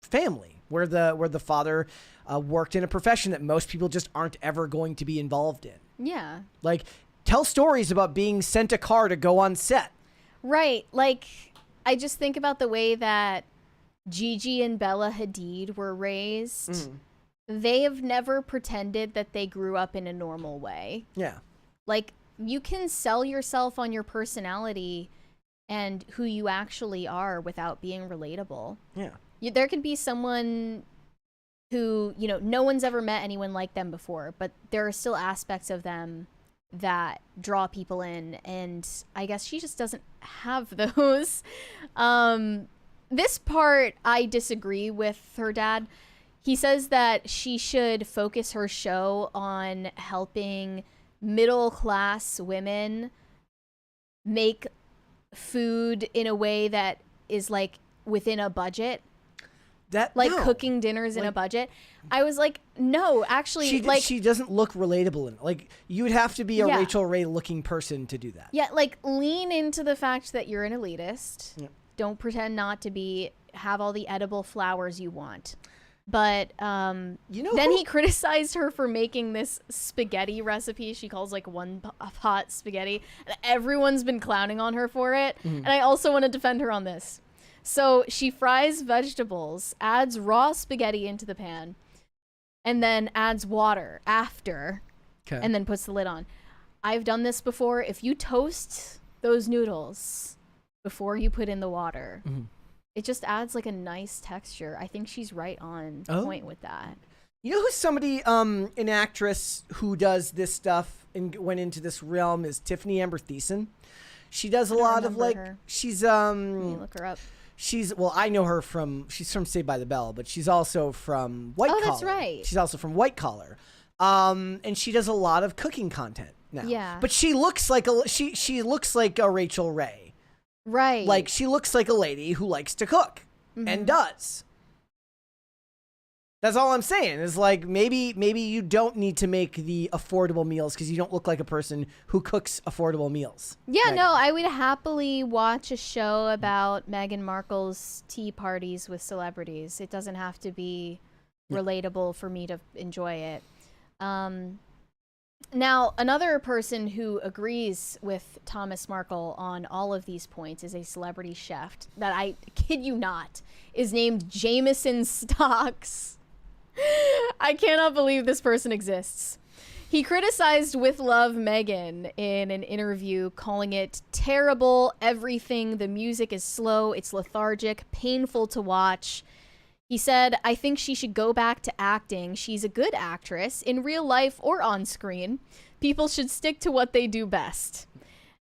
Speaker 1: family where the father worked in a profession that most people just aren't ever going to be involved in.
Speaker 2: Yeah.
Speaker 1: Like, tell stories about being sent a car to go on set.
Speaker 2: Right. Like, I just think about the way that Gigi and Bella Hadid were raised. They have never pretended that they grew up in a normal way.
Speaker 1: Yeah.
Speaker 2: Like, you can sell yourself on your personality and who you actually are without being relatable.
Speaker 1: Yeah.
Speaker 2: There can be someone who, you know, no one's ever met anyone like them before, but there are still aspects of them that draw people in, and I guess she just doesn't have those. This part, I disagree with her dad. He says that she should focus her show on helping middle-class women make food in a way that is, like, within a budget. Cooking dinners in a budget. I was like, no, actually,
Speaker 1: she doesn't look relatable. You would have to be a Rachel Ray looking person to do that.
Speaker 2: Yeah, like, lean into the fact that you're an elitist.
Speaker 1: Yep.
Speaker 2: Don't pretend not to be. Have all the edible flowers you want. But then he criticized her for making this spaghetti recipe. She calls like one pot spaghetti. And everyone's been clowning on her for it. And I also want to defend her on this. So she fries vegetables, adds raw spaghetti into the pan, and then adds water after, and then puts the lid on. I've done this before. If you toast those noodles before you put in the water, it just adds like a nice texture. I think she's right on point with that.
Speaker 1: You know who's somebody, an actress who does this stuff and went into this realm is Tiffany Amber Thiessen. She does a lot of like,
Speaker 2: her.
Speaker 1: She's,
Speaker 2: Let me look her up.
Speaker 1: I know her she's from Saved by the Bell, but she's also from White Collar.
Speaker 2: Oh, that's right.
Speaker 1: She's also from White Collar. And she does a lot of cooking content now.
Speaker 2: Yeah.
Speaker 1: But she looks like she looks like a Rachel Ray.
Speaker 2: Right.
Speaker 1: Like, she looks like a lady who likes to cook and does. That's all I'm saying is like, maybe you don't need to make the affordable meals because you don't look like a person who cooks affordable meals.
Speaker 2: Yeah,
Speaker 1: Meghan.
Speaker 2: no, I would happily watch a show about Meghan Markle's tea parties with celebrities. It doesn't have to be relatable for me to enjoy it. Now, another person who agrees with Thomas Markle on all of these points is a celebrity chef that, I kid you not, is named Jameson Stocks. I cannot believe this person exists. He criticized With Love Meghan in an interview, calling it terrible, everything. The music is slow, it's lethargic, painful to watch. He said, I think she should go back to acting. She's a good actress, in real life or on screen. People should stick to what they do best.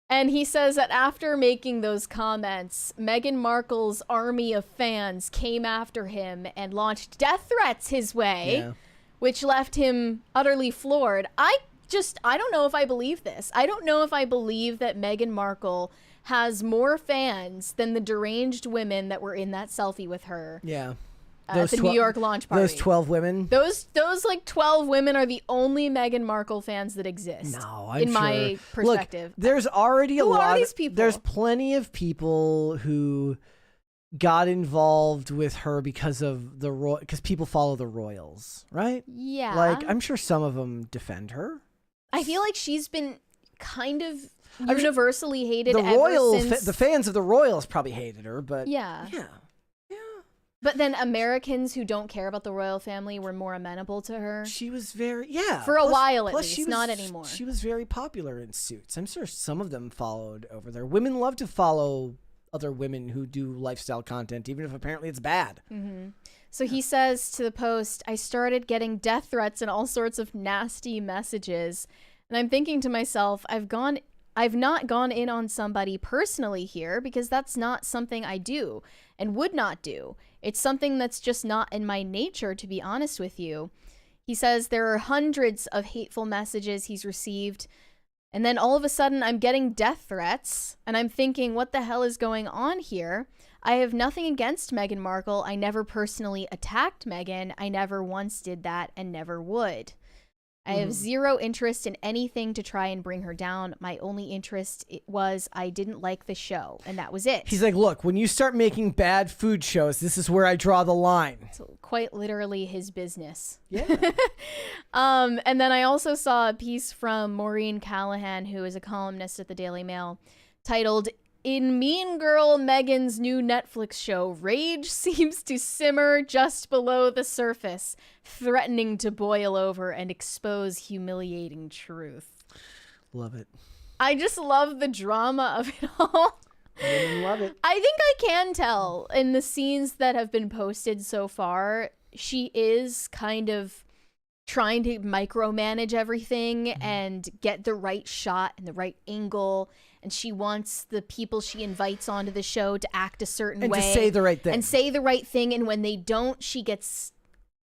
Speaker 2: And he says that after making those comments, Meghan Markle's army of fans came after him and launched death threats his way, which left him utterly floored. I don't know if I believe this. I don't know if I believe that Meghan Markle has more fans than the deranged women that were in that selfie with her.
Speaker 1: Yeah.
Speaker 2: At the New York launch party.
Speaker 1: Those 12 women?
Speaker 2: Those like 12 women are the only Meghan Markle fans that exist.
Speaker 1: No, I'm
Speaker 2: in
Speaker 1: sure.
Speaker 2: my perspective.
Speaker 1: Look, there's already a
Speaker 2: Who
Speaker 1: lot
Speaker 2: are these people?
Speaker 1: There's plenty of people who got involved with her because of because people follow the royals, right?
Speaker 2: Yeah.
Speaker 1: Like, I'm sure some of them defend her.
Speaker 2: I feel like she's been kind of universally hated
Speaker 1: The fans of the royals probably hated her, but
Speaker 2: yeah.
Speaker 1: Yeah.
Speaker 2: But then Americans who don't care about the royal family were more amenable to her.
Speaker 1: She was very,
Speaker 2: For a while at least, not anymore.
Speaker 1: She was very popular in Suits. I'm sure some of them followed over there. Women love to follow other women who do lifestyle content, even if apparently it's bad.
Speaker 2: Mm-hmm. So he says to the Post, I started getting death threats and all sorts of nasty messages. And I'm thinking to myself, I've not gone in on somebody personally here because that's not something I do and would not do. It's something that's just not in my nature, to be honest with you. He says there are hundreds of hateful messages he's received. And then all of a sudden I'm getting death threats and I'm thinking, what the hell is going on here? I have nothing against Meghan Markle. I never personally attacked Meghan. I never once did that and never would. I have zero interest in anything to try and bring her down. My only interest was I didn't like the show, and that was it.
Speaker 1: He's like, look, when you start making bad food shows, this is where I draw the line.
Speaker 2: It's quite literally his business.
Speaker 1: Yeah.
Speaker 2: And then I also saw a piece from Maureen Callahan, who is a columnist at the Daily Mail, titled, "In Mean Girl Meghan's new Netflix show, rage seems to simmer just below the surface, threatening to boil over and expose humiliating truth."
Speaker 1: Love it.
Speaker 2: I just love the drama of it all.
Speaker 1: I love it.
Speaker 2: I think I can tell in the scenes that have been posted so far, she is kind of trying to micromanage everything and get the right shot and the right angle. And she wants the people she invites onto the show to act a certain way.
Speaker 1: And to say the right thing.
Speaker 2: And say the right thing. And when they don't, she gets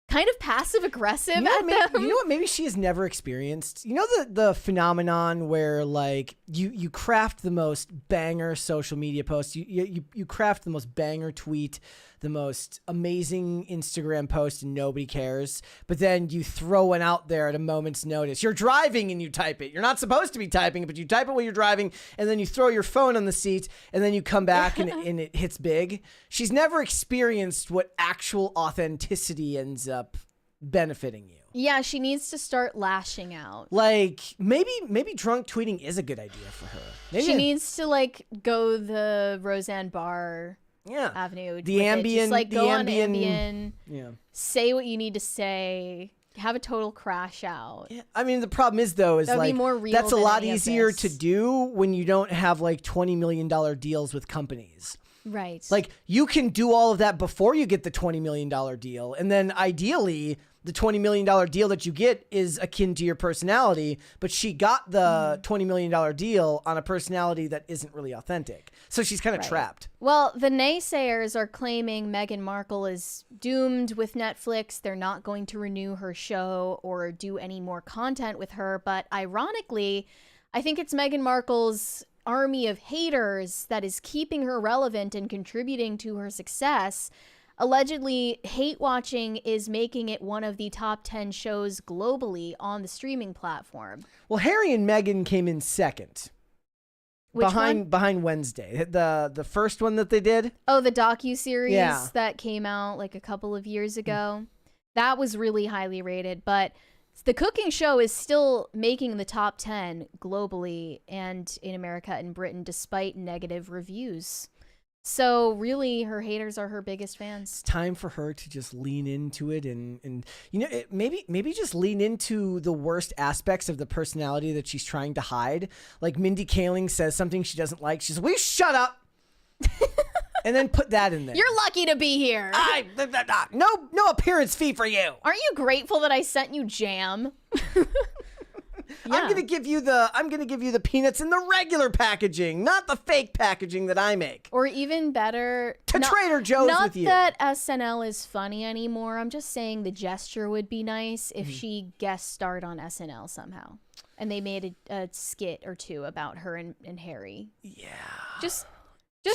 Speaker 2: kind of passive aggressive at them.
Speaker 1: You know what maybe she has never experienced? You know the phenomenon where like you craft the most banger social media post, you craft the most banger tweet, the most amazing Instagram post, and nobody cares. But then you throw one out there at a moment's notice. You're driving and you type it. You're not supposed to be typing it, but you type it while you're driving, and then you throw your phone on the seat, and then you come back and it hits big. She's never experienced what actual authenticity ends up benefiting you.
Speaker 2: Yeah, she needs to start lashing out.
Speaker 1: Like maybe drunk tweeting is a good idea for her. Maybe
Speaker 2: She needs to like go the Roseanne Barr avenue.
Speaker 1: The Ambien,
Speaker 2: just like go on
Speaker 1: Ambien.
Speaker 2: Ambien,
Speaker 1: Yeah.
Speaker 2: say what you need to say, have a total crash out.
Speaker 1: Yeah. I mean, the problem is though, is
Speaker 2: That would be
Speaker 1: like
Speaker 2: more real
Speaker 1: that's a
Speaker 2: than
Speaker 1: lot
Speaker 2: any of
Speaker 1: easier
Speaker 2: this.
Speaker 1: to do when you don't have like $20 million deals with companies.
Speaker 2: Right.
Speaker 1: Like you can do all of that before you get the $20 million deal. And then ideally the $20 million deal that you get is akin to your personality, but she got the $20 million deal on a personality that isn't really authentic. So she's kind of trapped.
Speaker 2: Well, the naysayers are claiming Meghan Markle is doomed with Netflix. They're not going to renew her show or do any more content with her. But ironically, I think it's Meghan Markle's army of haters that is keeping her relevant and contributing to her success. Allegedly, hate watching is making it one of the top 10 shows globally on the streaming platform.
Speaker 1: Well, Harry and Meghan came in second.
Speaker 2: Which one?
Speaker 1: Behind Wednesday. The first one that they did.
Speaker 2: Oh, the docuseries
Speaker 1: Yeah.
Speaker 2: that came out like a couple of years ago. That was really highly rated, but the cooking show is still making the top 10 globally and in America and Britain despite negative reviews. So really, her haters are her biggest fans.
Speaker 1: It's time for her to just lean into it and you know, maybe just lean into the worst aspects of the personality that she's trying to hide. Like Mindy Kaling says something she doesn't like. She's like, "Will you shut up?" And then put that in there.
Speaker 2: You're lucky to be here.
Speaker 1: No appearance fee for you.
Speaker 2: Aren't you grateful that I sent you jam?
Speaker 1: I'm gonna give you the peanuts in the regular packaging, not the fake packaging that I make.
Speaker 2: Or even better,
Speaker 1: To Trader Joe's with you.
Speaker 2: Not that SNL is funny anymore. I'm just saying the gesture would be nice if she guest starred on SNL somehow. And they made a skit or two about her and Harry.
Speaker 1: Yeah.
Speaker 2: Just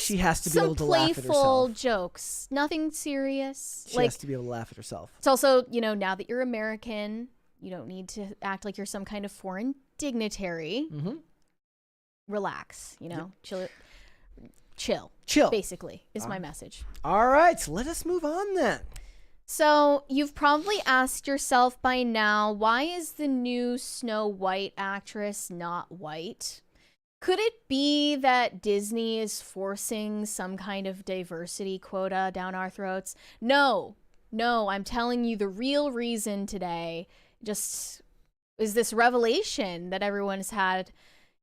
Speaker 1: She has to be
Speaker 2: some
Speaker 1: able to laugh at
Speaker 2: playful
Speaker 1: herself.
Speaker 2: jokes. Nothing serious.
Speaker 1: She has to be able to laugh at herself.
Speaker 2: It's also, now that you're American, you don't need to act like you're some kind of foreign dignitary.
Speaker 1: Mm-hmm.
Speaker 2: Relax, chill.
Speaker 1: Chill.
Speaker 2: Basically, is my message.
Speaker 1: All right, so let us move on then.
Speaker 2: So you've probably asked yourself by now, why is the new Snow White actress not white? Could it be that Disney is forcing some kind of diversity quota down our throats? No, I'm telling you the real reason today just is this revelation that everyone's had.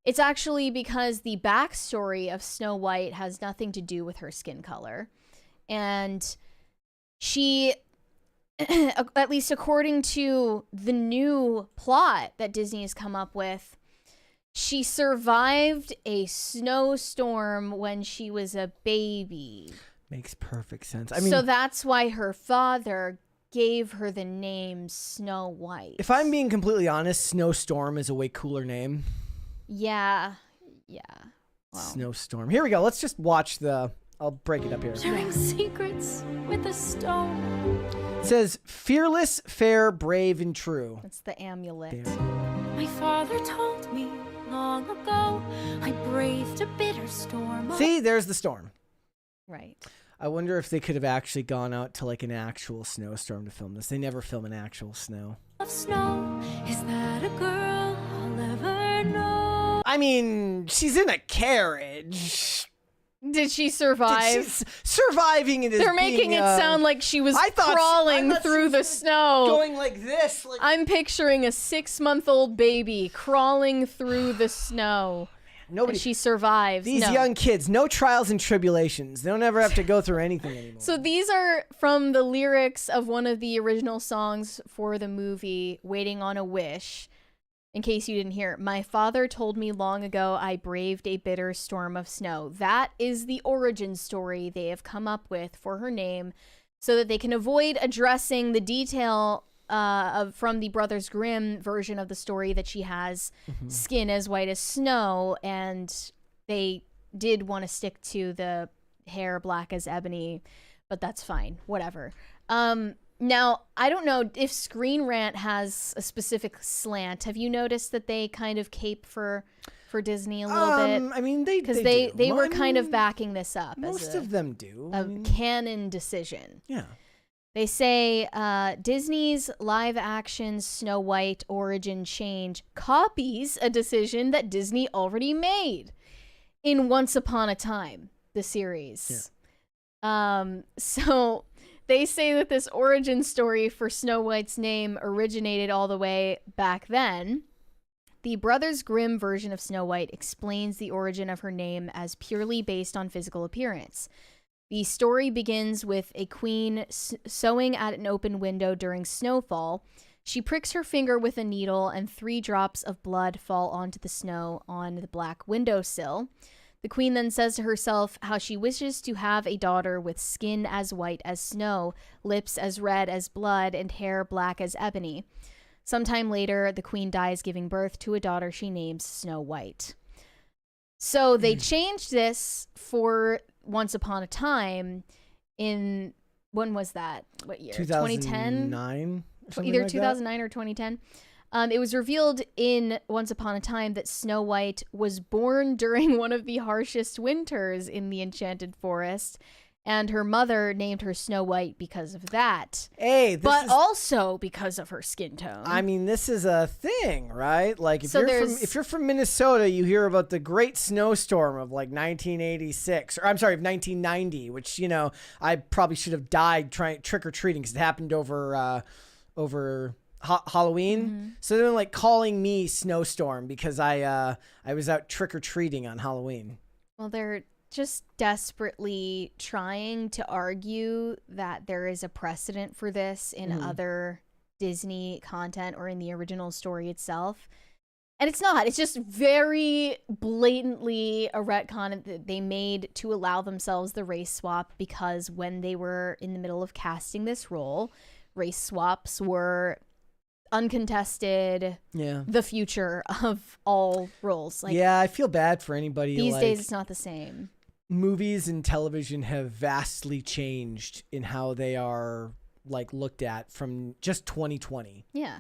Speaker 2: It's actually because the backstory of Snow White has nothing to do with her skin color. And she, at least according to the new plot that Disney has come up with, she survived a snowstorm when she was a baby.
Speaker 1: Makes perfect sense. I mean,
Speaker 2: so that's why her father gave her the name Snow White.
Speaker 1: if I'm being completely honest, Snowstorm is a way cooler name.
Speaker 2: Yeah. Well.
Speaker 1: Snowstorm. Here we go. Let's just watch the I'll break it up here.
Speaker 4: Sharing secrets with a stone.
Speaker 1: It says, fearless, fair, brave, and true.
Speaker 2: That's the amulet.
Speaker 1: There.
Speaker 4: My father told me long ago I braved a bitter storm.
Speaker 1: See, there's the storm.
Speaker 2: Right.
Speaker 1: I wonder if they could have actually gone out to like an actual snowstorm to film this. They never film an actual snow.
Speaker 4: Of snow. Is that a girl I'll ever know?
Speaker 1: I mean, she's in a carriage.
Speaker 2: Did she survive?
Speaker 1: She's surviving it.
Speaker 2: They're making it sound like she was crawling through the snow.
Speaker 1: Going like this. Like...
Speaker 2: I'm picturing a 6-month-old baby crawling through the snow.
Speaker 1: Nobody.
Speaker 2: And she survives.
Speaker 1: These young kids, no trials and tribulations. They don't ever have to go through anything anymore.
Speaker 2: So these are from the lyrics of one of the original songs for the movie, Waiting on a Wish. In case you didn't hear, my father told me long ago I braved a bitter storm of snow. That is the origin story they have come up with for her name so that they can avoid addressing the detail from the Brothers Grimm version of the story that she has skin as white as snow, and they did want to stick to the hair black as ebony, but that's fine. Whatever. Now, I don't know if Screen Rant has a specific slant. Have you noticed that they kind of cape for Disney a little bit?
Speaker 1: I mean, because
Speaker 2: they were kind of backing this up.
Speaker 1: Most of them do.
Speaker 2: A canon decision.
Speaker 1: Yeah.
Speaker 2: They say Disney's live-action Snow White origin change copies a decision that Disney already made in Once Upon a Time, the series. Yeah. So they say that this origin story for Snow White's name originated all the way back then. The Brothers Grimm version of Snow White explains the origin of her name as purely based on physical appearance. The story begins with a queen sewing at an open window during snowfall. She pricks her finger with a needle and 3 drops of blood fall onto the snow on the black windowsill. The queen then says to herself how she wishes to have a daughter with skin as white as snow, lips as red as blood, and hair black as ebony. Sometime later, the queen dies giving birth to a daughter she names Snow White. So they changed this for Once Upon a Time in, when was that? What year?
Speaker 1: 2010?
Speaker 2: Either 2009 or 2010. It was revealed in Once Upon a Time that Snow White was born during one of the harshest winters in the Enchanted Forest, and her mother named her Snow White because of that.
Speaker 1: Hey,
Speaker 2: also because of her skin tone.
Speaker 1: I mean, this is a thing, right? Like, if
Speaker 2: if
Speaker 1: you're from Minnesota, you hear about the great snowstorm of like 1986, or I'm sorry, of 1990, which, you know, I probably should have died trying trick or treating because it happened over Halloween. So they're like calling me Snowstorm because I was out trick or treating on Halloween.
Speaker 2: Well, they're just desperately trying to argue that there is a precedent for this in other Disney content or in the original story itself. And it's not. It's just very blatantly a retcon that they made to allow themselves the race swap, because when they were in the middle of casting this role, race swaps were uncontested, the future of all roles. Like,
Speaker 1: yeah, I feel bad for anybody.
Speaker 2: These days, it's not the same.
Speaker 1: Movies and television have vastly changed in how they are like looked at from just 2020.
Speaker 2: Yeah.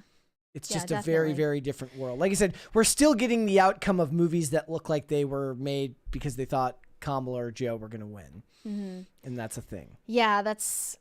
Speaker 1: It's just a very, very different world. Like I said, we're still getting the outcome of movies that look like they were made because they thought Kamala or Joe were going to win. And that's a thing.
Speaker 2: Yeah,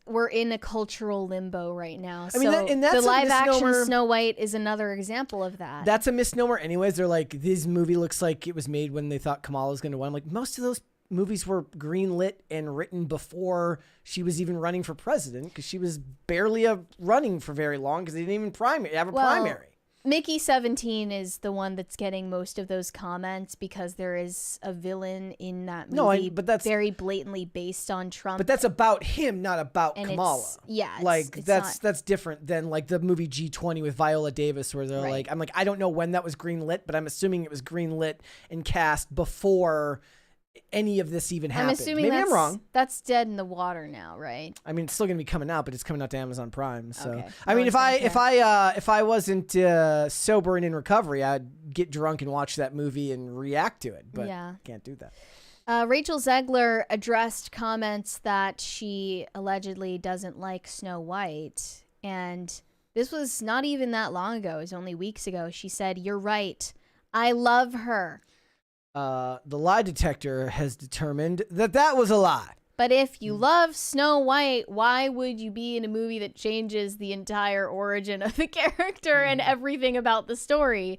Speaker 2: we're in a cultural limbo right now.
Speaker 1: I mean, and that's
Speaker 2: the live action Snow White is another example of that.
Speaker 1: That's a misnomer anyways. They're like, this movie looks like it was made when they thought Kamala was going to win. I'm like, most of those movies were greenlit and written before she was even running for president, because she was barely running for very long because they didn't even have a primary.
Speaker 2: Mickey 17 is the one that's getting most of those comments because there is a villain in that movie,
Speaker 1: but that's
Speaker 2: very blatantly based on Trump.
Speaker 1: But that's about him, not about Kamala. That's different than like the movie G20 with Viola Davis, where they're like, I'm like, I don't know when that was greenlit, but I'm assuming it was greenlit and cast before any of this even happened.
Speaker 2: I'm assuming
Speaker 1: Maybe I'm wrong.
Speaker 2: That's dead in the water now, right?
Speaker 1: I mean, it's still gonna be coming out, but it's coming out to Amazon Prime. So
Speaker 2: okay.
Speaker 1: I mean, if I wasn't sober and in recovery, I'd get drunk and watch that movie and react to it. But can't do that.
Speaker 2: Rachel Zegler addressed comments that she allegedly doesn't like Snow White. And this was not even that long ago. It was only weeks ago. She said, "You're right. I love her."
Speaker 1: The lie detector has determined that that was a lie.
Speaker 2: But if you love Snow White, why would you be in a movie that changes the entire origin of the character and everything about the story?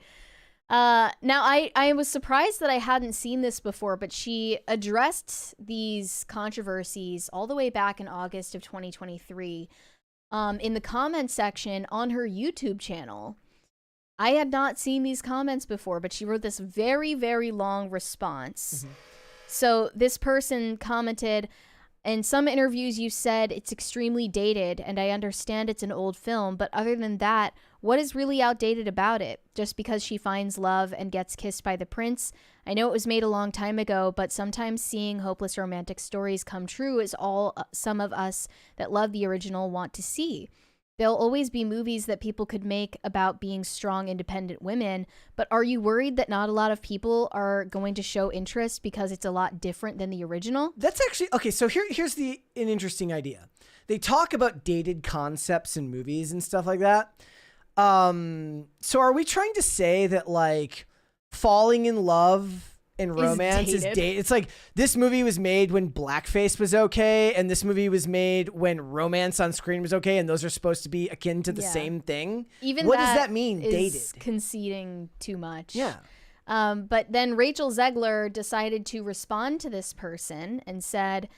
Speaker 2: Now, I was surprised that I hadn't seen this before, but she addressed these controversies all the way back in August of 2023 in the comment section on her YouTube channel. I had not seen these comments before, but she wrote this very, very long response. So this person commented, "In some interviews you said it's extremely dated, and I understand it's an old film, but other than that, what is really outdated about it? Just because she finds love and gets kissed by the prince? I know it was made a long time ago, but sometimes seeing hopeless romantic stories come true is all some of us that love the original want to see. There'll always be movies that people could make about being strong, independent women, but are you worried that not a lot of people are going to show interest because it's a lot different than the original?"
Speaker 1: That's actually okay. So here's an interesting idea. They talk about dated concepts in movies and stuff like that. So are we trying to say that like falling in love and romance is dated? It's like this movie was made when blackface was okay, and this movie was made when romance on screen was okay, and those are supposed to be akin to the same thing.
Speaker 2: Even
Speaker 1: what does that mean?
Speaker 2: Is
Speaker 1: dated?
Speaker 2: Conceding too much.
Speaker 1: Yeah.
Speaker 2: But then Rachel Zegler decided to respond to this person and said,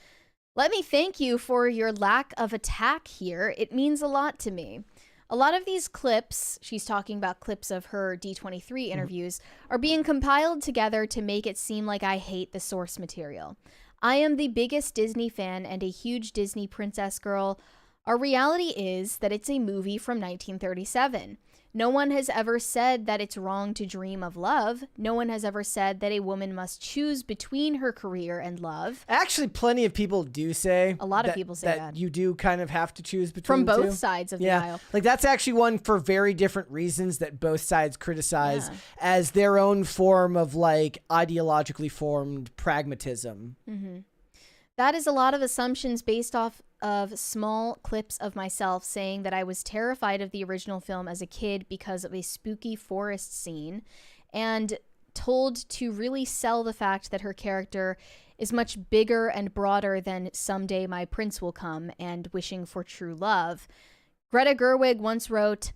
Speaker 2: "Let me thank you for your lack of attack here. It means a lot to me. A lot of these clips," she's talking about clips of her D23 interviews, "are being compiled together to make it seem like I hate the source material. I am the biggest Disney fan and a huge Disney princess girl. Our reality is that it's a movie from 1937. No one has ever said that it's wrong to dream of love. No one has ever said that a woman must choose between her career and love."
Speaker 1: Actually, plenty of people do say.
Speaker 2: A lot of people say that.
Speaker 1: You do kind of have to choose between
Speaker 2: From
Speaker 1: the two.
Speaker 2: both sides of the aisle.
Speaker 1: Like that's actually one for very different reasons that both sides criticize as their own form of like ideologically formed pragmatism.
Speaker 2: That is a lot of assumptions based off of small clips of myself saying that I was terrified of the original film as a kid because of a spooky forest scene, and told to really sell the fact that her character is much bigger and broader than "someday my prince will come" and wishing for true love. Greta Gerwig once wrote,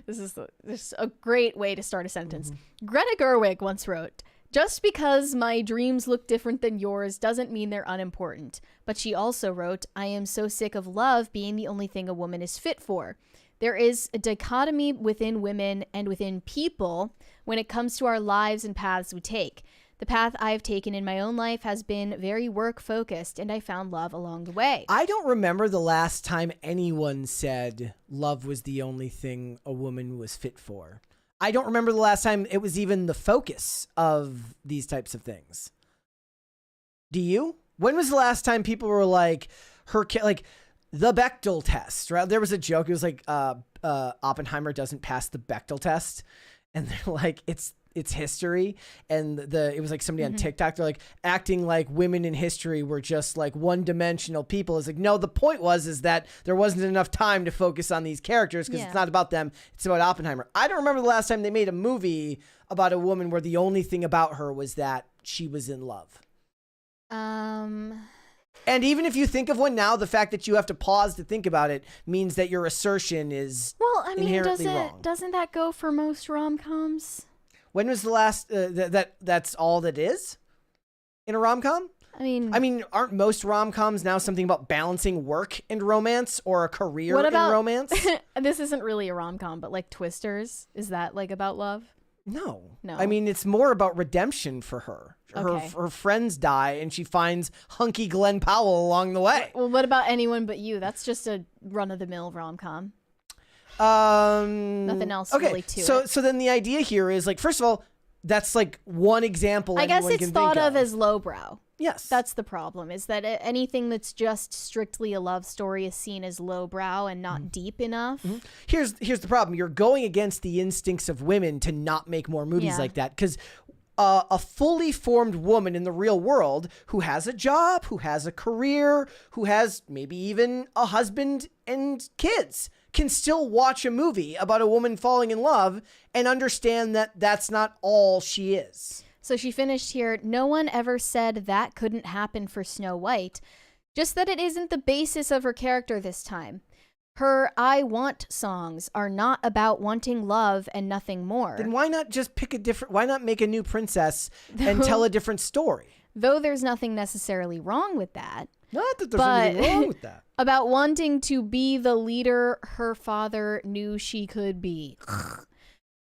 Speaker 2: this is a great way to start a sentence. Greta Gerwig once wrote, "Just because my dreams look different than yours doesn't mean they're unimportant." But she also wrote, "I am so sick of love being the only thing a woman is fit for. There is a dichotomy within women and within people when it comes to our lives and paths we take. The path I've taken in my own life has been very work-focused, and I found love along the way."
Speaker 1: I don't remember the last time anyone said love was the only thing a woman was fit for. I don't remember the last time it was even the focus of these types of things. Do you? When was the last time people were like, like the Bechdel test, right? There was a joke. It was like, Oppenheimer doesn't pass the Bechdel test. And they're like, it's history. And it was like somebody on TikTok, they're like acting like women in history were just like one-dimensional people. It's like, no, the point is that there wasn't enough time to focus on these characters because it's not about them. It's about Oppenheimer. I don't remember the last time they made a movie about a woman where the only thing about her was that she was in love. And even if you think of one now, the fact that you have to pause to think about it means that your assertion is inherently wrong.
Speaker 2: Doesn't that go for most rom-coms?
Speaker 1: When was the last that's all that is in a rom-com? I mean, aren't most rom-coms now something about balancing work and romance or a career in romance?
Speaker 2: This isn't really a rom-com, but like Twisters, is that like about love?
Speaker 1: No. I mean, it's more about redemption for her. Her friends die and she finds hunky Glenn Powell along the way.
Speaker 2: Well, what about Anyone But You? That's just a run-of-the-mill rom-com. Nothing else really to it.
Speaker 1: So then the idea here is like, first of all, that's like one example.
Speaker 2: I guess it's thought of as lowbrow.
Speaker 1: Yes.
Speaker 2: That's the problem, is that anything that's just strictly a love story is seen as lowbrow and not deep enough.
Speaker 1: Here's the problem. You're going against the instincts of women to not make more movies like that, because a fully formed woman in the real world who has a job, who has a career, who has maybe even a husband and kids can still watch a movie about a woman falling in love and understand that that's not all she is.
Speaker 2: So she finished here, no one ever said that couldn't happen for Snow White, just that it isn't the basis of her character this time. Her I Want songs are not about wanting love and nothing more.
Speaker 1: Then why not just why not make a new princess and tell a different story?
Speaker 2: Though there's nothing necessarily wrong with that.
Speaker 1: Not that there's anything wrong with that.
Speaker 2: About wanting to be the leader her father knew she could be.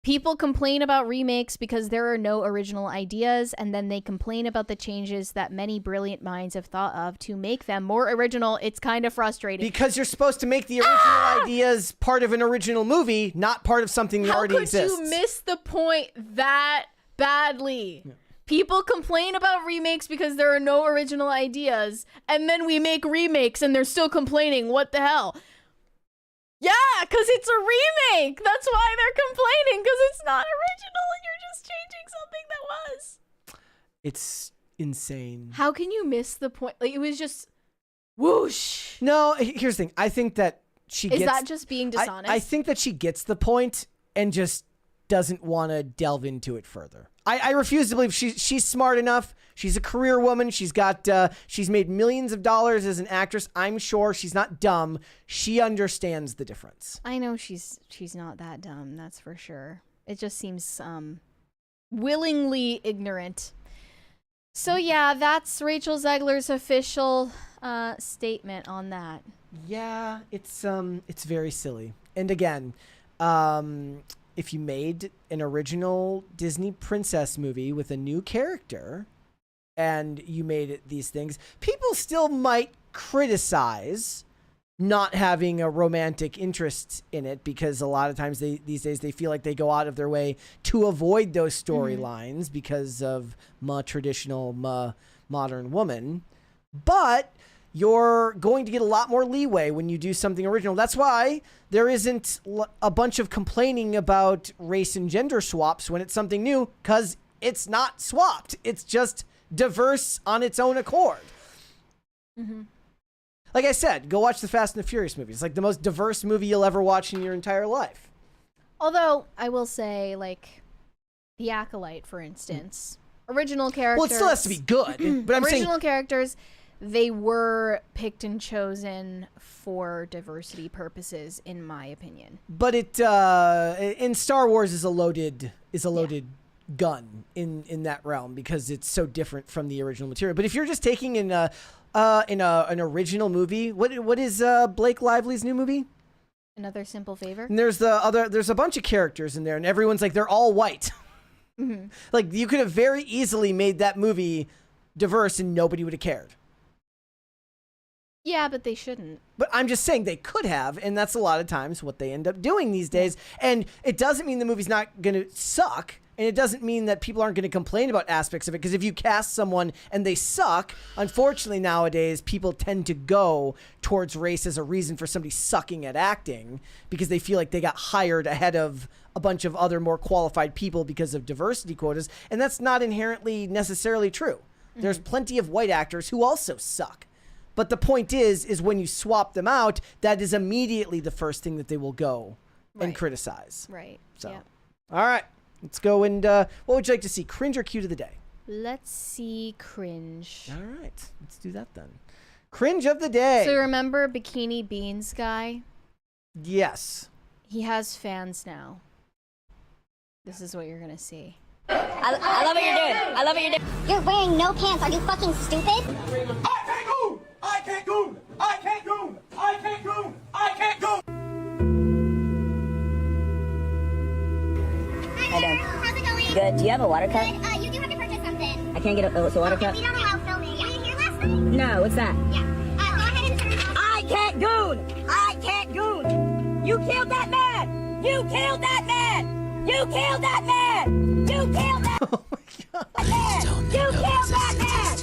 Speaker 2: People complain about remakes because there are no original ideas, and then they complain about the changes that many brilliant minds have thought of to make them more original. It's kind of frustrating.
Speaker 1: Because you're supposed to make the original ideas part of an original movie, not part of something that already exists.
Speaker 2: How could you miss the point that badly? Yeah. People complain about remakes because there are no original ideas, and then we make remakes and they're still complaining. What the hell? Yeah, because it's a remake. That's why they're complaining, because it's not original and you're just changing something that was.
Speaker 1: It's insane.
Speaker 2: How can you miss the point? Like, it was just whoosh.
Speaker 1: No, here's the thing. I think that she gets...
Speaker 2: Is that just being dishonest?
Speaker 1: I think that she gets the point and just doesn't want to delve into it further. I refuse to believe she's smart enough. She's a career woman. She's made millions of dollars as an actress. I'm sure she's not dumb. She understands the difference.
Speaker 2: I know she's not that dumb. That's for sure. It just seems willingly ignorant. So yeah, that's Rachel Zegler's official statement on that.
Speaker 1: Yeah, it's very silly. And again, if you made an original Disney princess movie with a new character and you made it these things, people still might criticize not having a romantic interest in it, because a lot of times these days they feel like they go out of their way to avoid those storylines because of traditional modern woman. But you're going to get a lot more leeway when you do something original. That's why there isn't a bunch of complaining about race and gender swaps when it's something new, because it's not swapped. It's just diverse on its own accord. Mm-hmm. Like I said, go watch the Fast and the Furious movies. It's like the most diverse movie you'll ever watch in your entire life.
Speaker 2: Although, I will say, like, The Acolyte, for instance, original characters...
Speaker 1: Well, it still has to be good, but I'm saying...
Speaker 2: Original characters... They were picked and chosen for diversity purposes, in my opinion.
Speaker 1: But it in Star Wars is a loaded gun in that realm, because it's so different from the original material. But if you're just taking in an original movie, what is Blake Lively's new movie?
Speaker 2: Another Simple Favor.
Speaker 1: And there's a bunch of characters in there, and everyone's like, they're all white. Mm-hmm. Like, you could have very easily made that movie diverse and nobody would have cared.
Speaker 2: Yeah, but they shouldn't.
Speaker 1: But I'm just saying they could have, and that's a lot of times what they end up doing these days. And it doesn't mean the movie's not going to suck, and it doesn't mean that people aren't going to complain about aspects of it, because if you cast someone and they suck, unfortunately nowadays people tend to go towards race as a reason for somebody sucking at acting, because they feel like they got hired ahead of a bunch of other more qualified people because of diversity quotas, and that's not inherently necessarily true. Mm-hmm. There's plenty of white actors who also suck. But the point is when you swap them out, that is immediately the first thing that they will go and criticize.
Speaker 2: Right.
Speaker 1: So,
Speaker 2: yeah.
Speaker 1: All right, let's go. And what would you like to see? Cringe or cute of the day?
Speaker 2: Let's see cringe.
Speaker 1: All right, let's do that then. Cringe of the day.
Speaker 2: So remember Bikini Beans guy?
Speaker 1: Yes.
Speaker 2: He has fans now. This is what you're going to see.
Speaker 5: I love what you're doing. I love what you're doing.
Speaker 6: You're wearing no pants. Are you fucking stupid?
Speaker 7: I can't goon! I can't goon! I can't goon! I can't goon!
Speaker 5: Hi, Dan.
Speaker 6: How's it going?
Speaker 5: Good. Do you have a water cup?
Speaker 6: Good. You do have to purchase something.
Speaker 5: I can't get a water cup?
Speaker 6: We don't allow filming. Were you here last night?
Speaker 5: No, what's that?
Speaker 6: Yeah. Go ahead and turn it off.
Speaker 5: I can't goon! I can't goon! You killed that man! You killed that man! You killed that man! You killed that
Speaker 1: Oh my God.
Speaker 5: man! You killed that man!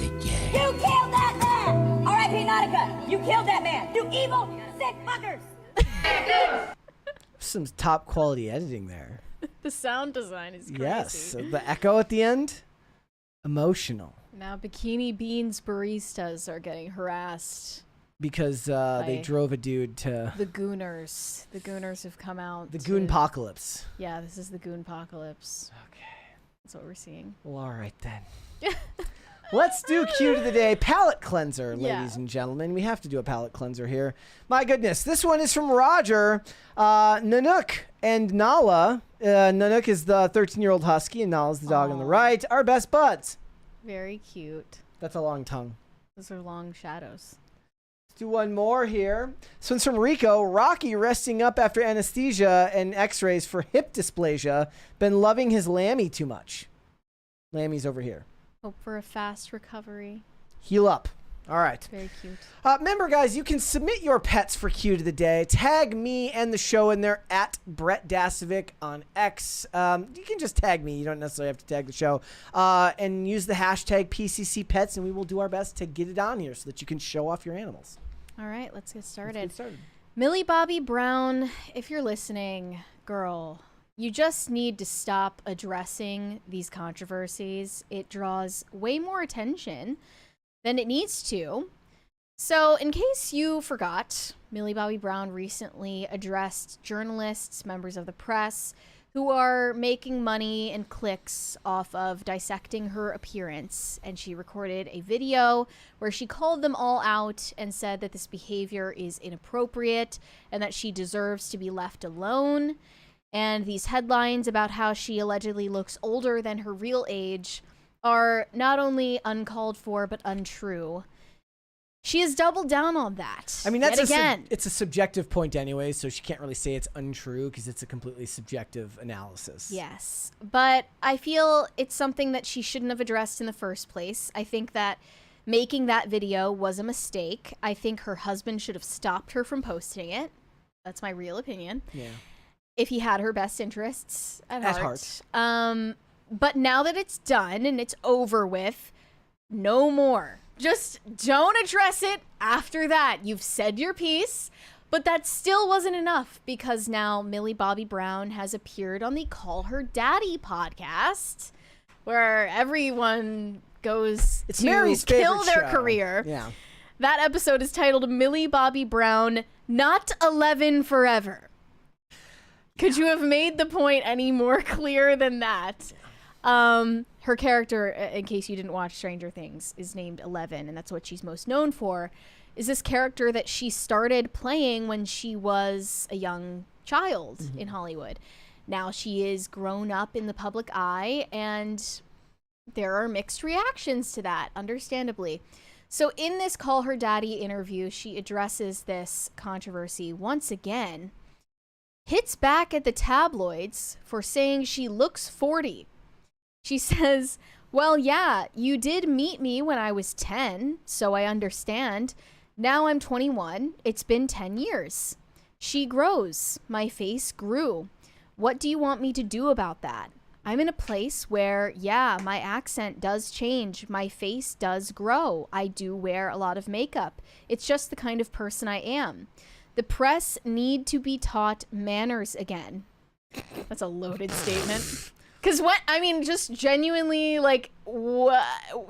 Speaker 5: You killed that man! R.I.P. Nautica, you killed that man! You evil, sick fuckers!
Speaker 1: Some top quality editing there.
Speaker 2: The sound design is crazy.
Speaker 1: Yes. The echo at the end. Emotional.
Speaker 2: Now Bikini Beans baristas are getting harassed.
Speaker 1: Because they drove a dude to...
Speaker 2: The Gooners. The Gooners have come out.
Speaker 1: The Goonpocalypse.
Speaker 2: Yeah, this is the Goonpocalypse.
Speaker 1: Okay.
Speaker 2: That's what we're seeing.
Speaker 1: Well, all right then. Let's do Cute of the Day. Palette cleanser, ladies and gentlemen. We have to do a palette cleanser here. My goodness. This one is from Roger. Nanook and Nala. Nanook is the 13-year-old husky, and Nala's the dog on the right. Our best buds.
Speaker 2: Very cute.
Speaker 1: That's a long tongue.
Speaker 2: Those are long shadows.
Speaker 1: Let's do one more here. This one's from Rico. Rocky resting up after anesthesia and x-rays for hip dysplasia. Been loving his Lammy too much. Lammy's over here.
Speaker 2: Hope for a fast recovery.
Speaker 1: Heal up. All right.
Speaker 2: Very cute.
Speaker 1: Remember, guys, you can submit your pets for Cute of the Day. Tag me and the show in there at Brett Dasovic on X. You can just tag me. You don't necessarily have to tag the show. And use the hashtag PCC Pets, and we will do our best to get it on here so that you can show off your animals.
Speaker 2: All right, let's get started.
Speaker 1: Let's get started.
Speaker 2: Millie Bobby Brown, if you're listening, girl, you just need to stop addressing these controversies. It draws way more attention than it needs to. So, in case you forgot, Millie Bobby Brown recently addressed journalists, members of the press, who are making money and clicks off of dissecting her appearance. And she recorded a video where she called them all out and said that this behavior is inappropriate and that she deserves to be left alone. And these headlines about how she allegedly looks older than her real age are not only uncalled for, but untrue. She has doubled down on that.
Speaker 1: I mean, that's
Speaker 2: again.
Speaker 1: It's a subjective point anyway, so she can't really say it's untrue because it's a completely subjective analysis.
Speaker 2: Yes, but I feel it's something that she shouldn't have addressed in the first place. I think that making that video was a mistake. I think her husband should have stopped her from posting it. That's my real opinion.
Speaker 1: Yeah.
Speaker 2: If he had her best interests at heart.
Speaker 1: heart.
Speaker 2: But now that it's done and it's over with, no more. Just don't address it after that. You've said your piece, but that still wasn't enough because now Millie Bobby Brown has appeared on the Call Her Daddy podcast where everyone goes
Speaker 1: It's
Speaker 2: to
Speaker 1: Mary's
Speaker 2: kill
Speaker 1: favorite
Speaker 2: their
Speaker 1: show.
Speaker 2: career.
Speaker 1: Yeah.
Speaker 2: That episode is titled Millie Bobby Brown, Not 11 Forever. Could you have made the point any more clear than that? Her character, in case you didn't watch Stranger Things, is named 11, and that's what she's most known for, is this character that she started playing when she was a young child in Hollywood. Now she is grown up in the public eye, and there are mixed reactions to that, understandably. So in this Call Her Daddy interview, she addresses this controversy once again, hits back at the tabloids for saying she looks 40. She says, well, yeah, you did meet me when I was 10, so I understand. Now I'm 21. It's been 10 years. She grows. My face grew. What do you want me to do about that? I'm in a place where, yeah, my accent does change. My face does grow. I do wear a lot of makeup. It's just the kind of person I am. The press need to be taught manners again. That's a loaded statement. Because just genuinely, like, what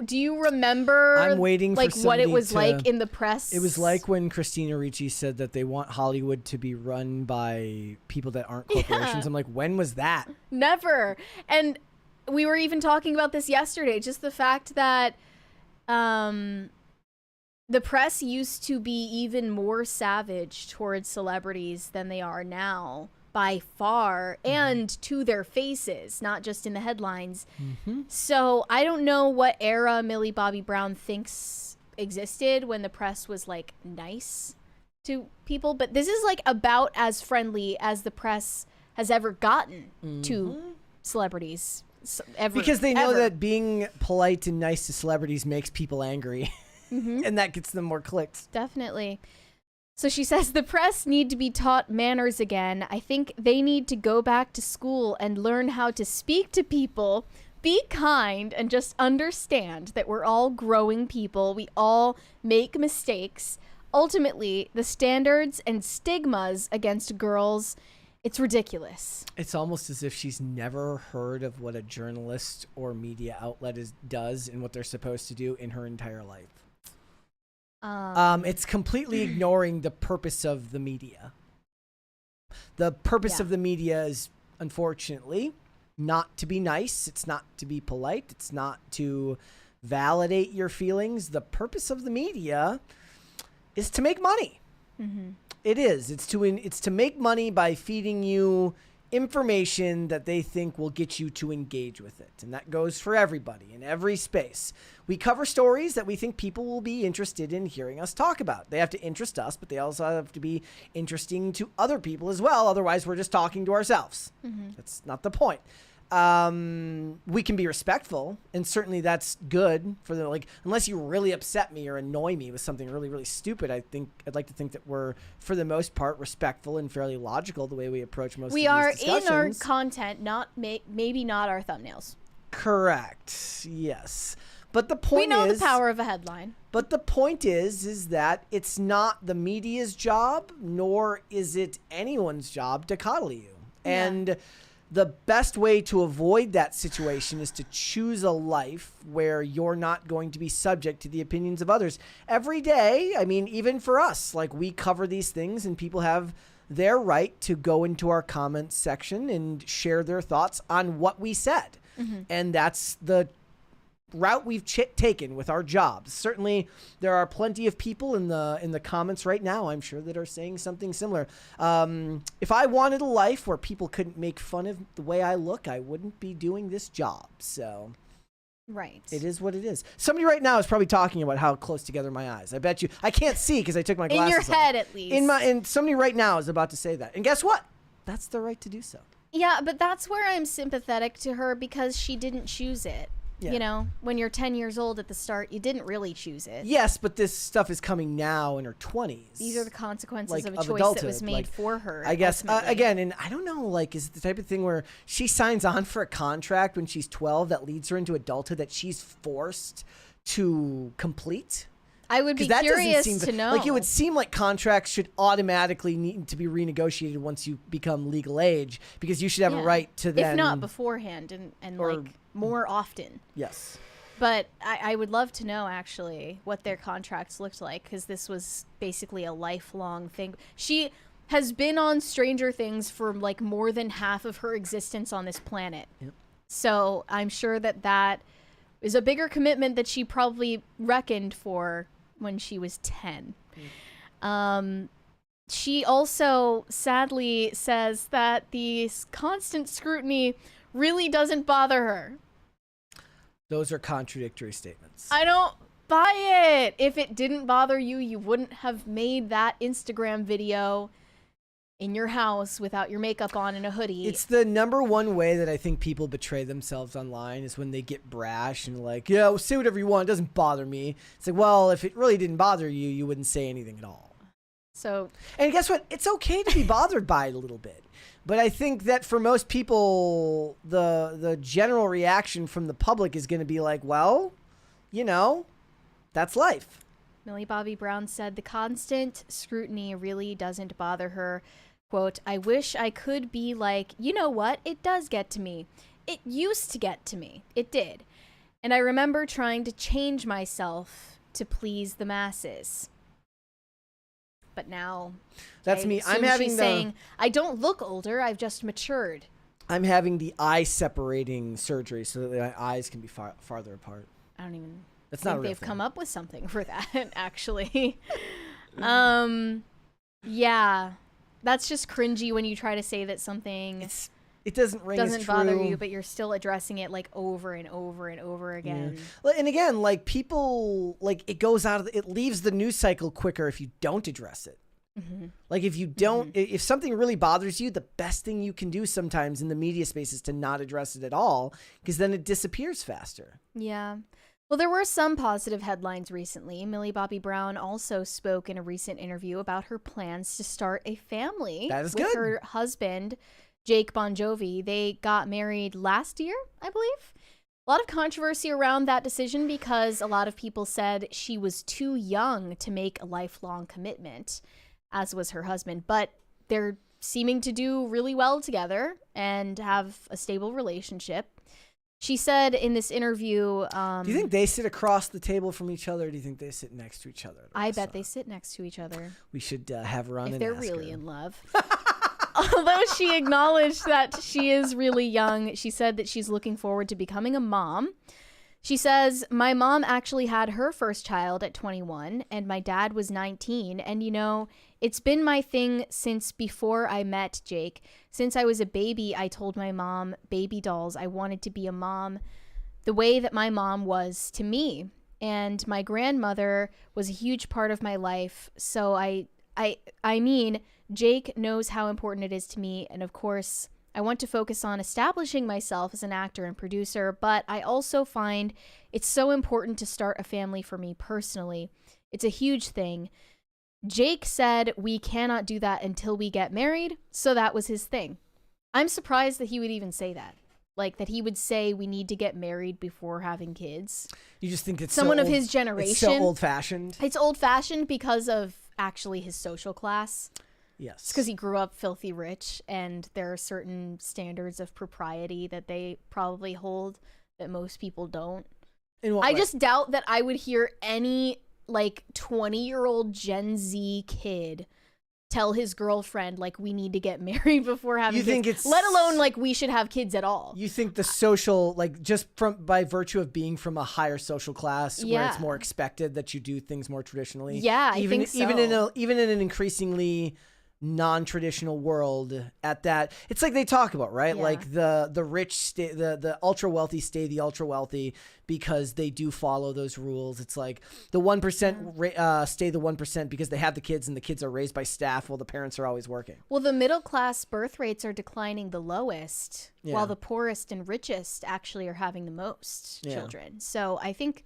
Speaker 2: do you remember?
Speaker 1: I'm waiting for
Speaker 2: like what it
Speaker 1: somebody
Speaker 2: was
Speaker 1: to-
Speaker 2: like in the press.
Speaker 1: It was like when Christina Ricci said that they want Hollywood to be run by people that aren't corporations.
Speaker 2: Yeah.
Speaker 1: I'm like, when was that?
Speaker 2: Never. And we were even talking about this yesterday. Just the fact that the press used to be even more savage towards celebrities than they are now. By far, and to their faces, not just in the headlines. So I don't know what era Millie Bobby Brown thinks existed when the press was like nice to people, but this is like about as friendly as the press has ever gotten to celebrities.
Speaker 1: Because they know that being polite and nice to celebrities makes people angry, and that gets them more clicks.
Speaker 2: Definitely. So she says the press need to be taught manners again. I think they need to go back to school and learn how to speak to people, be kind, and just understand that we're all growing people. We all make mistakes. Ultimately, the standards and stigmas against girls It's ridiculous.
Speaker 1: It's almost as if she's never heard of what a journalist or media outlet does and what they're supposed to do in her entire life. It's completely ignoring the purpose of the media. The purpose of the media is, unfortunately, not to be nice. It's not to be polite. It's not to validate your feelings. The purpose of the media is to make money. Mm-hmm. It is. It's to make money by feeding you information that they think will get you to engage with it. And that goes for everybody in every space. We cover stories that we think people will be interested in hearing us talk about. They have to interest us, but they also have to be interesting to other people as well. Otherwise, we're just talking to ourselves. Mm-hmm. That's not the point. We can be respectful, and certainly that's good for the, like, unless you really upset me or annoy me with something really, really stupid. I'd like to think that we're, for the most part, respectful and fairly logical the way we approach most of these discussions.
Speaker 2: We are in our content, not maybe not our thumbnails.
Speaker 1: Correct. Yes. But the point is,
Speaker 2: we know the power of a headline.
Speaker 1: But the point is that it's not the media's job, nor is it anyone's job to coddle you. Yeah. And the best way to avoid that situation is to choose a life where you're not going to be subject to the opinions of others. Every day, I mean, even for us, like, we cover these things and people have their right to go into our comments section and share their thoughts on what we said. Mm-hmm. And that's the route we've taken with our jobs. Certainly there are plenty of people in the comments right now, I'm sure, that are saying something similar. If I wanted a life where people couldn't make fun of the way I look, I wouldn't be doing this job. So
Speaker 2: right,
Speaker 1: it is what it is. Somebody right now is probably talking about how close together my eyes. I bet you. I can't see because I took my glasses off.
Speaker 2: In your head, at least.
Speaker 1: And somebody right now is about to say that. And guess what? That's their right to do so.
Speaker 2: Yeah, but that's where I'm sympathetic to her, because she didn't choose it. Yeah. You know, when you're 10 years old at the start, you didn't really choose it.
Speaker 1: Yes, but this stuff is coming now in her 20s.
Speaker 2: These are the consequences of a choice
Speaker 1: adulthood.
Speaker 2: that was made for her.
Speaker 1: I guess, again, and I don't know, like, is it the type of thing where she signs on for a contract when she's 12 that leads her into adulthood that she's forced to complete?
Speaker 2: I would be curious to know.
Speaker 1: Like, it would seem like contracts should automatically need to be renegotiated once you become legal age, because you should have a right to then...
Speaker 2: If not beforehand and like more often.
Speaker 1: Yes.
Speaker 2: But I would love to know, actually, what their contracts looked like, because this was basically a lifelong thing. She has been on Stranger Things for like more than half of her existence on this planet. Yep. So I'm sure that is a bigger commitment that she probably reckoned for when she was 10. She also sadly says that the constant scrutiny really doesn't bother her.
Speaker 1: Those are contradictory statements.
Speaker 2: I don't buy it. If it didn't bother you, you wouldn't have made that Instagram video in your house without your makeup on and a hoodie.
Speaker 1: It's the number one way that I think people betray themselves online, is when they get brash and like, yeah, well, say whatever you want. It doesn't bother me. It's like, well, if it really didn't bother you, you wouldn't say anything at all.
Speaker 2: So,
Speaker 1: and guess what? It's okay to be bothered by it a little bit. But I think that for most people, the general reaction from the public is going to be like, well, you know, that's life.
Speaker 2: Millie Bobby Brown said the constant scrutiny really doesn't bother her. Quote, I wish I could be like, you know what? It does get to me. It used to get to me. It did. And I remember trying to change myself to please the masses. But now,
Speaker 1: that's me. I'm having
Speaker 2: saying, I don't look older. I've just matured.
Speaker 1: I'm having the eye separating surgery so that my eyes can be farther apart.
Speaker 2: I don't even
Speaker 1: That's not a real
Speaker 2: they've
Speaker 1: thing.
Speaker 2: come up with something for that, actually. Yeah, that's just cringy when you try to say that something
Speaker 1: it doesn't ring as
Speaker 2: doesn't
Speaker 1: true.
Speaker 2: bother you, but you're still addressing it like over and over and over again.
Speaker 1: Yeah. And again, like, people, like, it goes out of it leaves the news cycle quicker if you don't address it. Mm-hmm. Like, if you don't, if something really bothers you, the best thing you can do sometimes in the media space is to not address it at all, because then it disappears faster.
Speaker 2: Yeah. Well, there were some positive headlines recently. Millie Bobby Brown also spoke in a recent interview about her plans to start a family with her husband, Jake Bon Jovi. They got married last year, I believe. A lot of controversy around that decision because a lot of people said she was too young to make a lifelong commitment, as was her husband. But they're seeming to do really well together and have a stable relationship. She said in this interview...
Speaker 1: do you think they sit across the table from each other, or do you think they sit next to each other?
Speaker 2: I bet they sit next to each other.
Speaker 1: We should have her on
Speaker 2: if
Speaker 1: and
Speaker 2: they're
Speaker 1: ask
Speaker 2: really
Speaker 1: her.
Speaker 2: in love. Although she acknowledged that she is really young, she said that she's looking forward to becoming a mom. She says, my mom actually had her first child at 21 and my dad was 19. And, you know, it's been my thing since before I met Jake. Since I was a baby, I told my mom, baby dolls, I wanted to be a mom the way that my mom was to me. And my grandmother was a huge part of my life. So I mean, Jake knows how important it is to me. And of course, I want to focus on establishing myself as an actor and producer, but I also find it's so important to start a family for me personally. It's a huge thing. Jake said we cannot do that until we get married, so that was his thing. I'm surprised that he would even say that. Like, that he would say we need to get married before having kids.
Speaker 1: You just think it's
Speaker 2: someone
Speaker 1: so
Speaker 2: of his generation.
Speaker 1: It's so old-fashioned.
Speaker 2: It's old-fashioned because of actually his social class.
Speaker 1: Yes.
Speaker 2: It's because he grew up filthy rich, and there are certain standards of propriety that they probably hold that most people don't.
Speaker 1: In what
Speaker 2: I
Speaker 1: way?
Speaker 2: just doubt that I would hear any, like, 20-year-old Gen Z kid tell his girlfriend, like, we need to get married before having kids.
Speaker 1: Think it's...
Speaker 2: Let alone, like, we should have kids at all.
Speaker 1: You think the social, like, just by virtue of being from a higher social class where it's more expected that you do things more traditionally.
Speaker 2: Yeah, I think so.
Speaker 1: Even in an increasingly non-traditional world at that, it's like they talk about, right?
Speaker 2: Yeah.
Speaker 1: Like the rich stay, the ultra wealthy stay the ultra wealthy because they do follow those rules. It's like the 1% stay the 1% because they have the kids and the kids are raised by staff while the parents are always working.
Speaker 2: Well, the middle class birth rates are declining the lowest,
Speaker 1: Yeah.
Speaker 2: while the poorest and richest actually are having the most children. So I think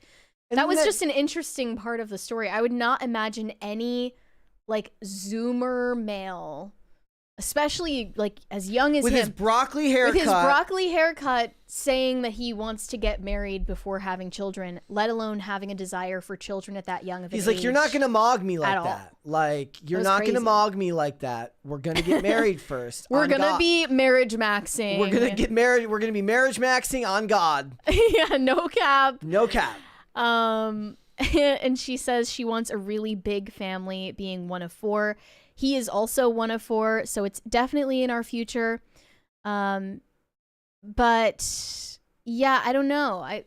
Speaker 1: And
Speaker 2: that was just an interesting part of the story. I would not imagine any, like, Zoomer male, especially, like, as young as
Speaker 1: with
Speaker 2: him,
Speaker 1: his broccoli haircut.
Speaker 2: with his broccoli haircut, saying that he wants to get married before having children, let alone having a desire for children at that young of an
Speaker 1: He's like,
Speaker 2: age.
Speaker 1: you're not gonna mog me like
Speaker 2: at all.
Speaker 1: that. Like, you're
Speaker 2: was
Speaker 1: not gonna
Speaker 2: crazy.
Speaker 1: mog me like that. We're gonna get married first.
Speaker 2: We're
Speaker 1: on
Speaker 2: gonna
Speaker 1: God.
Speaker 2: be marriage maxing.
Speaker 1: We're gonna get married. We're gonna be marriage maxing on God.
Speaker 2: yeah, no cap.
Speaker 1: No cap.
Speaker 2: And she says she wants a really big family, being one of 4. He is also one of 4, so it's definitely in our future. But yeah, I don't know. I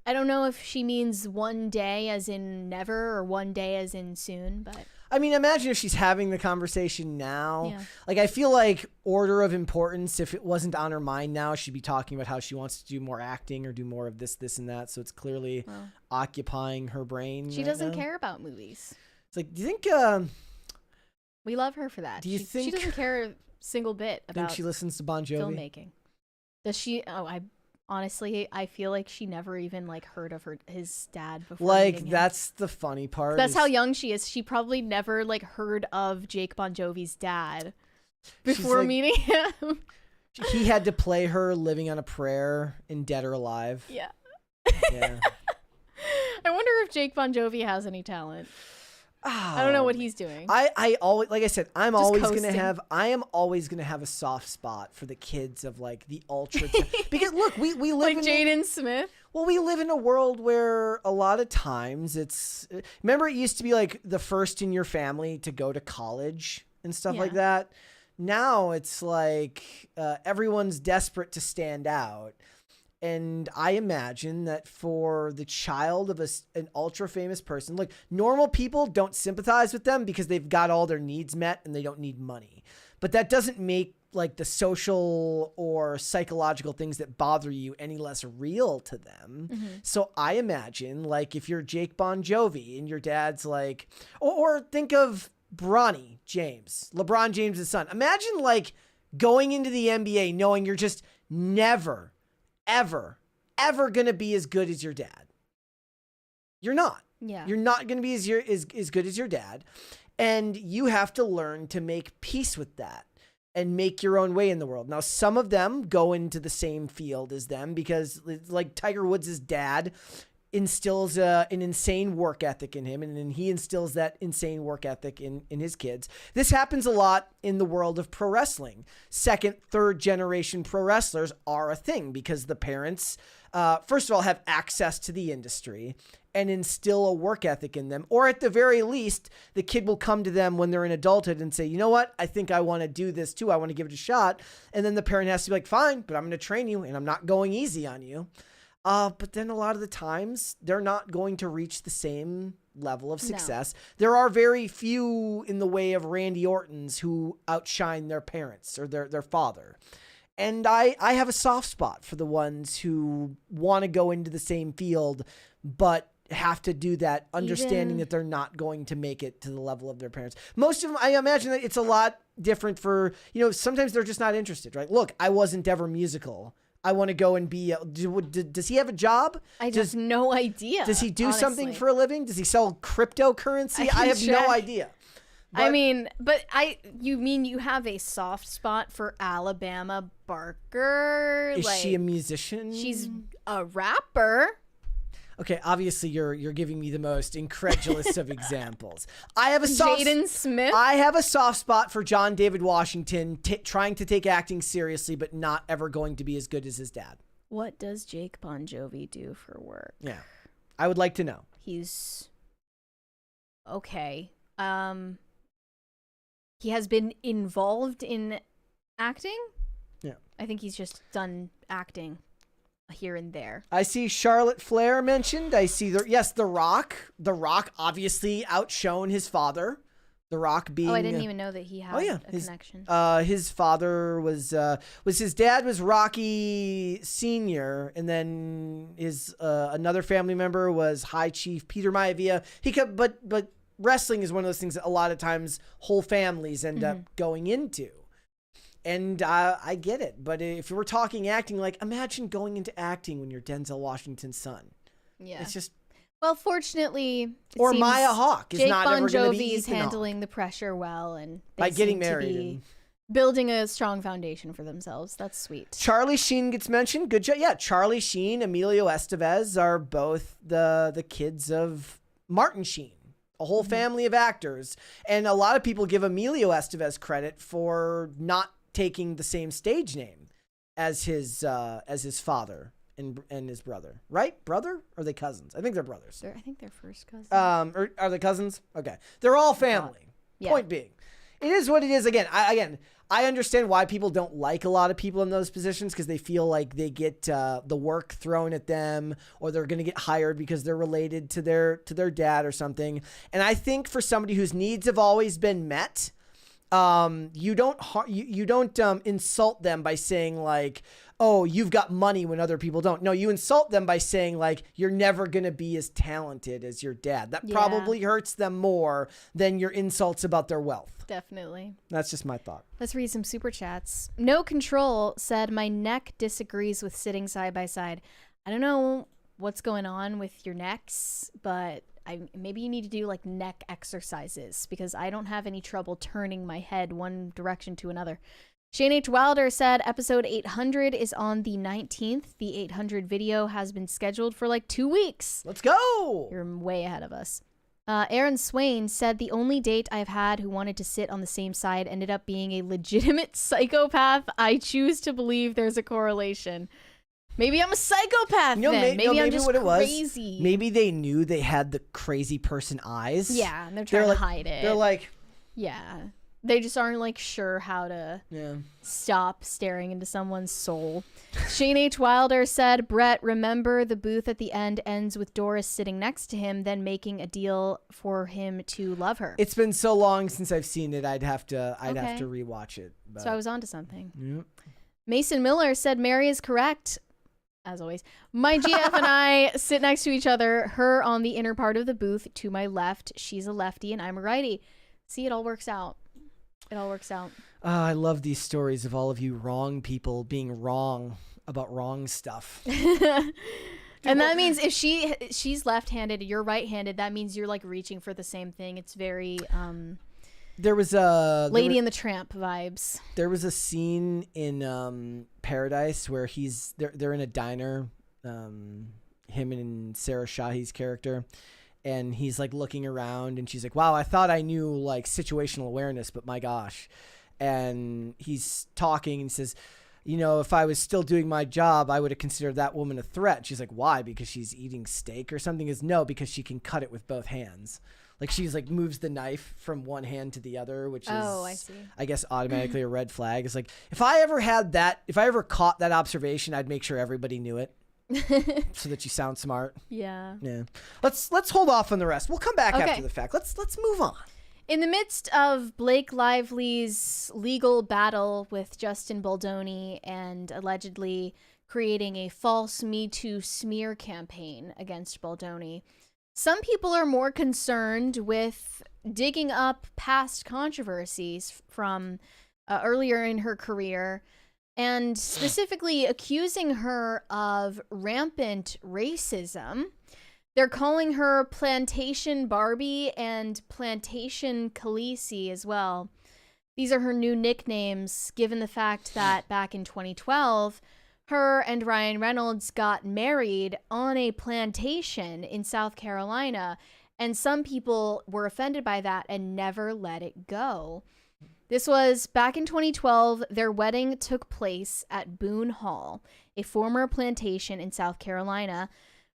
Speaker 2: don't know if she means one day as in never or one day as in soon, but
Speaker 1: I mean, imagine if she's having the conversation now.
Speaker 2: Yeah.
Speaker 1: Like, I feel like order of importance, if it wasn't on her mind now, she'd be talking about how she wants to do more acting or do more of this, and that. So it's clearly occupying her brain.
Speaker 2: she
Speaker 1: right
Speaker 2: doesn't
Speaker 1: now.
Speaker 2: care about movies.
Speaker 1: It's like, do you think?
Speaker 2: We love her for that.
Speaker 1: Do you
Speaker 2: she
Speaker 1: think-
Speaker 2: doesn't care a single bit
Speaker 1: Think
Speaker 2: about
Speaker 1: she listens to Bon Jovi?
Speaker 2: filmmaking? Does she? Oh, honestly, I feel like she never even, like, heard of his dad before.
Speaker 1: Like,
Speaker 2: meeting him.
Speaker 1: that's the funny part.
Speaker 2: That's
Speaker 1: is
Speaker 2: how young she is. She probably never, like, heard of Jake Bon Jovi's dad before
Speaker 1: like-
Speaker 2: meeting him.
Speaker 1: he had to play her living on a prayer in Dead or Alive.
Speaker 2: Yeah.
Speaker 1: Yeah.
Speaker 2: I wonder if Jake Bon Jovi has any talent. I don't know what he's doing.
Speaker 1: I always, like I said, I am always
Speaker 2: coasting.
Speaker 1: gonna have a soft spot for the kids of, like, the ultra. Because look, we live
Speaker 2: like
Speaker 1: in
Speaker 2: Jaden Smith.
Speaker 1: Well, we live in a world where a lot of times it's. Remember, it used to be like the first in your family to go to college and stuff like that. Now it's like everyone's desperate to stand out. And I imagine that for the child of an ultra famous person, like, normal people don't sympathize with them because they've got all their needs met and they don't need money. But that doesn't make, like, the social or psychological things that bother you any less real to them.
Speaker 2: Mm-hmm.
Speaker 1: So I imagine, like, if you're Jake Bon Jovi and your dad's like, or think of Bronny James, LeBron James' son. Imagine, like, going into the NBA knowing you're just never, ever gonna be as good as your dad. You're not.
Speaker 2: Yeah.
Speaker 1: You're not gonna be as good as your dad. And you have to learn to make peace with that and make your own way in the world. Now, some of them go into the same field as them because, like, Tiger Woods' dad instills an insane work ethic in him, and then he instills that insane work ethic in his kids. This happens a lot in the world of pro wrestling. Second, third generation pro wrestlers are a thing because the parents, first of all, have access to the industry and instill a work ethic in them. Or at the very least, the kid will come to them when they're in adulthood and say, you know what? I think I want to do this too. I want to give it a shot. And then the parent has to be like, fine, but I'm going to train you and I'm not going easy on you. But then a lot of the times they're not going to reach the same level of success. No. There are very few in the way of Randy Ortons who outshine their parents or their father. And I have a soft spot for the ones who want to go into the same field, but have to do that understanding that they're not going to make it to the level of their parents. Most of them, I imagine that it's a lot different for, sometimes they're just not interested, right? Look, I wasn't ever musical. I want to go and be, does he have a job?
Speaker 2: I have no idea.
Speaker 1: Does he do something for a living? Does he sell cryptocurrency? I have no idea.
Speaker 2: But, you mean you have a soft spot for Alabama Barker?
Speaker 1: Is she a musician?
Speaker 2: She's a rapper.
Speaker 1: Okay, obviously you're giving me the most incredulous of examples.
Speaker 2: Jaden Smith.
Speaker 1: I have a soft spot for John David Washington trying to take acting seriously, but not ever going to be as good as his dad.
Speaker 2: What does Jake Bon Jovi do for work?
Speaker 1: Yeah, I would like to know.
Speaker 2: He's okay. He has been involved in acting.
Speaker 1: Yeah,
Speaker 2: I think he's just done acting here and there.
Speaker 1: I see Charlotte Flair mentioned. I see The Rock. The Rock obviously outshone his father. The Rock being.
Speaker 2: Oh, I didn't even know that he had a connection.
Speaker 1: His father was his dad was Rocky Sr., and then his another family member was High Chief Peter Maivia. But wrestling is one of those things that a lot of times whole families end up going into. And I get it. But if we're talking acting, like, imagine going into acting when you're Denzel Washington's son.
Speaker 2: Yeah.
Speaker 1: It's just.
Speaker 2: Well, fortunately.
Speaker 1: Or Maya Hawke is not ever going to be
Speaker 2: Jake Bon Jovi's handling the pressure well. And
Speaker 1: by getting married.
Speaker 2: Building a strong foundation for themselves. That's sweet.
Speaker 1: Charlie Sheen gets mentioned. Good job. Yeah, Charlie Sheen, Emilio Estevez are both the kids of Martin Sheen. A whole family of actors. And a lot of people give Emilio Estevez credit for not taking the same stage name as his father and his brother, right? Brother? Or are they cousins? I think they're brothers.
Speaker 2: I think they're first cousins.
Speaker 1: Or are they cousins? Okay, they're all family.
Speaker 2: Yeah.
Speaker 1: Point being, it is what it is. Again, I understand why people don't like a lot of people in those positions because they feel like they get the work thrown at them, or they're going to get hired because they're related to their dad or something. And I think for somebody whose needs have always been met. You don't insult them by saying like, oh, you've got money when other people don't. No, you insult them by saying like, you're never going to be as talented as your dad. That probably hurts them more than your insults about their wealth.
Speaker 2: Definitely.
Speaker 1: That's just my thought.
Speaker 2: Let's read some super chats. No Control said, my neck disagrees with sitting side by side. I don't know what's going on with your necks, but maybe you need to do like neck exercises because I don't have any trouble turning my head one direction to another. Shane H. Wilder said episode 800 is on the 19th. The 800 video has been scheduled for like 2 weeks.
Speaker 1: Let's go.
Speaker 2: You're way ahead of us. Aaron Swain said the only date I've had who wanted to sit on the same side ended up being a legitimate psychopath. I choose to believe there's a correlation. Maybe I'm a psychopath then. Maybe I'm just crazy.
Speaker 1: Maybe they knew they had the crazy person eyes.
Speaker 2: Yeah, and they're trying to hide it.
Speaker 1: They're like...
Speaker 2: Yeah. They just aren't like sure how to stop staring into someone's soul. Shane H. Wilder said, Brett, remember the booth at the end ends with Doris sitting next to him, then making a deal for him to love her.
Speaker 1: It's been so long since I've seen it. I'd have to rewatch it. But.
Speaker 2: So I was onto something.
Speaker 1: Yep.
Speaker 2: Mason Miller said, Mary is correct. As always, my GF and I sit next to each other, her on the inner part of the booth to my left. She's a lefty and I'm a righty. See, it all works out. It all works out.
Speaker 1: I love these stories of all of you wrong people being wrong about wrong stuff.
Speaker 2: And that means if she's left-handed, you're right-handed, that means you're like reaching for the same thing. It's very
Speaker 1: there was a
Speaker 2: Lady and the Tramp vibes.
Speaker 1: There was a scene in Paradise where they're in a diner. him and Sarah Shahi's character. And he's like looking around and she's like, wow, I thought I knew like situational awareness, but my gosh. And he's talking and says, you know, if I was still doing my job, I would have considered that woman a threat. She's like, why? Because she's eating steak or something? Is no, because she can cut it with both hands. Like she's like moves the knife from one hand to the other, which is,
Speaker 2: I see.
Speaker 1: I guess, automatically a red flag. It's like, if I ever caught that observation, I'd make sure everybody knew it. So that you sound smart.
Speaker 2: Yeah.
Speaker 1: Let's hold off on the rest. We'll come back
Speaker 2: Okay.
Speaker 1: after the fact. Let's move on.
Speaker 2: In the midst of Blake Lively's legal battle with Justin Baldoni and allegedly creating a false Me Too smear campaign against Baldoni, some people are more concerned with digging up past controversies from earlier in her career and specifically accusing her of rampant racism. They're calling her Plantation Barbie and Plantation Khaleesi as well. These are her new nicknames, given the fact that back in 2012, her and Ryan Reynolds got married on a plantation in South Carolina, and some people were offended by that and never let it go. This was back in 2012. Their wedding took place at Boone Hall, a former plantation in South Carolina.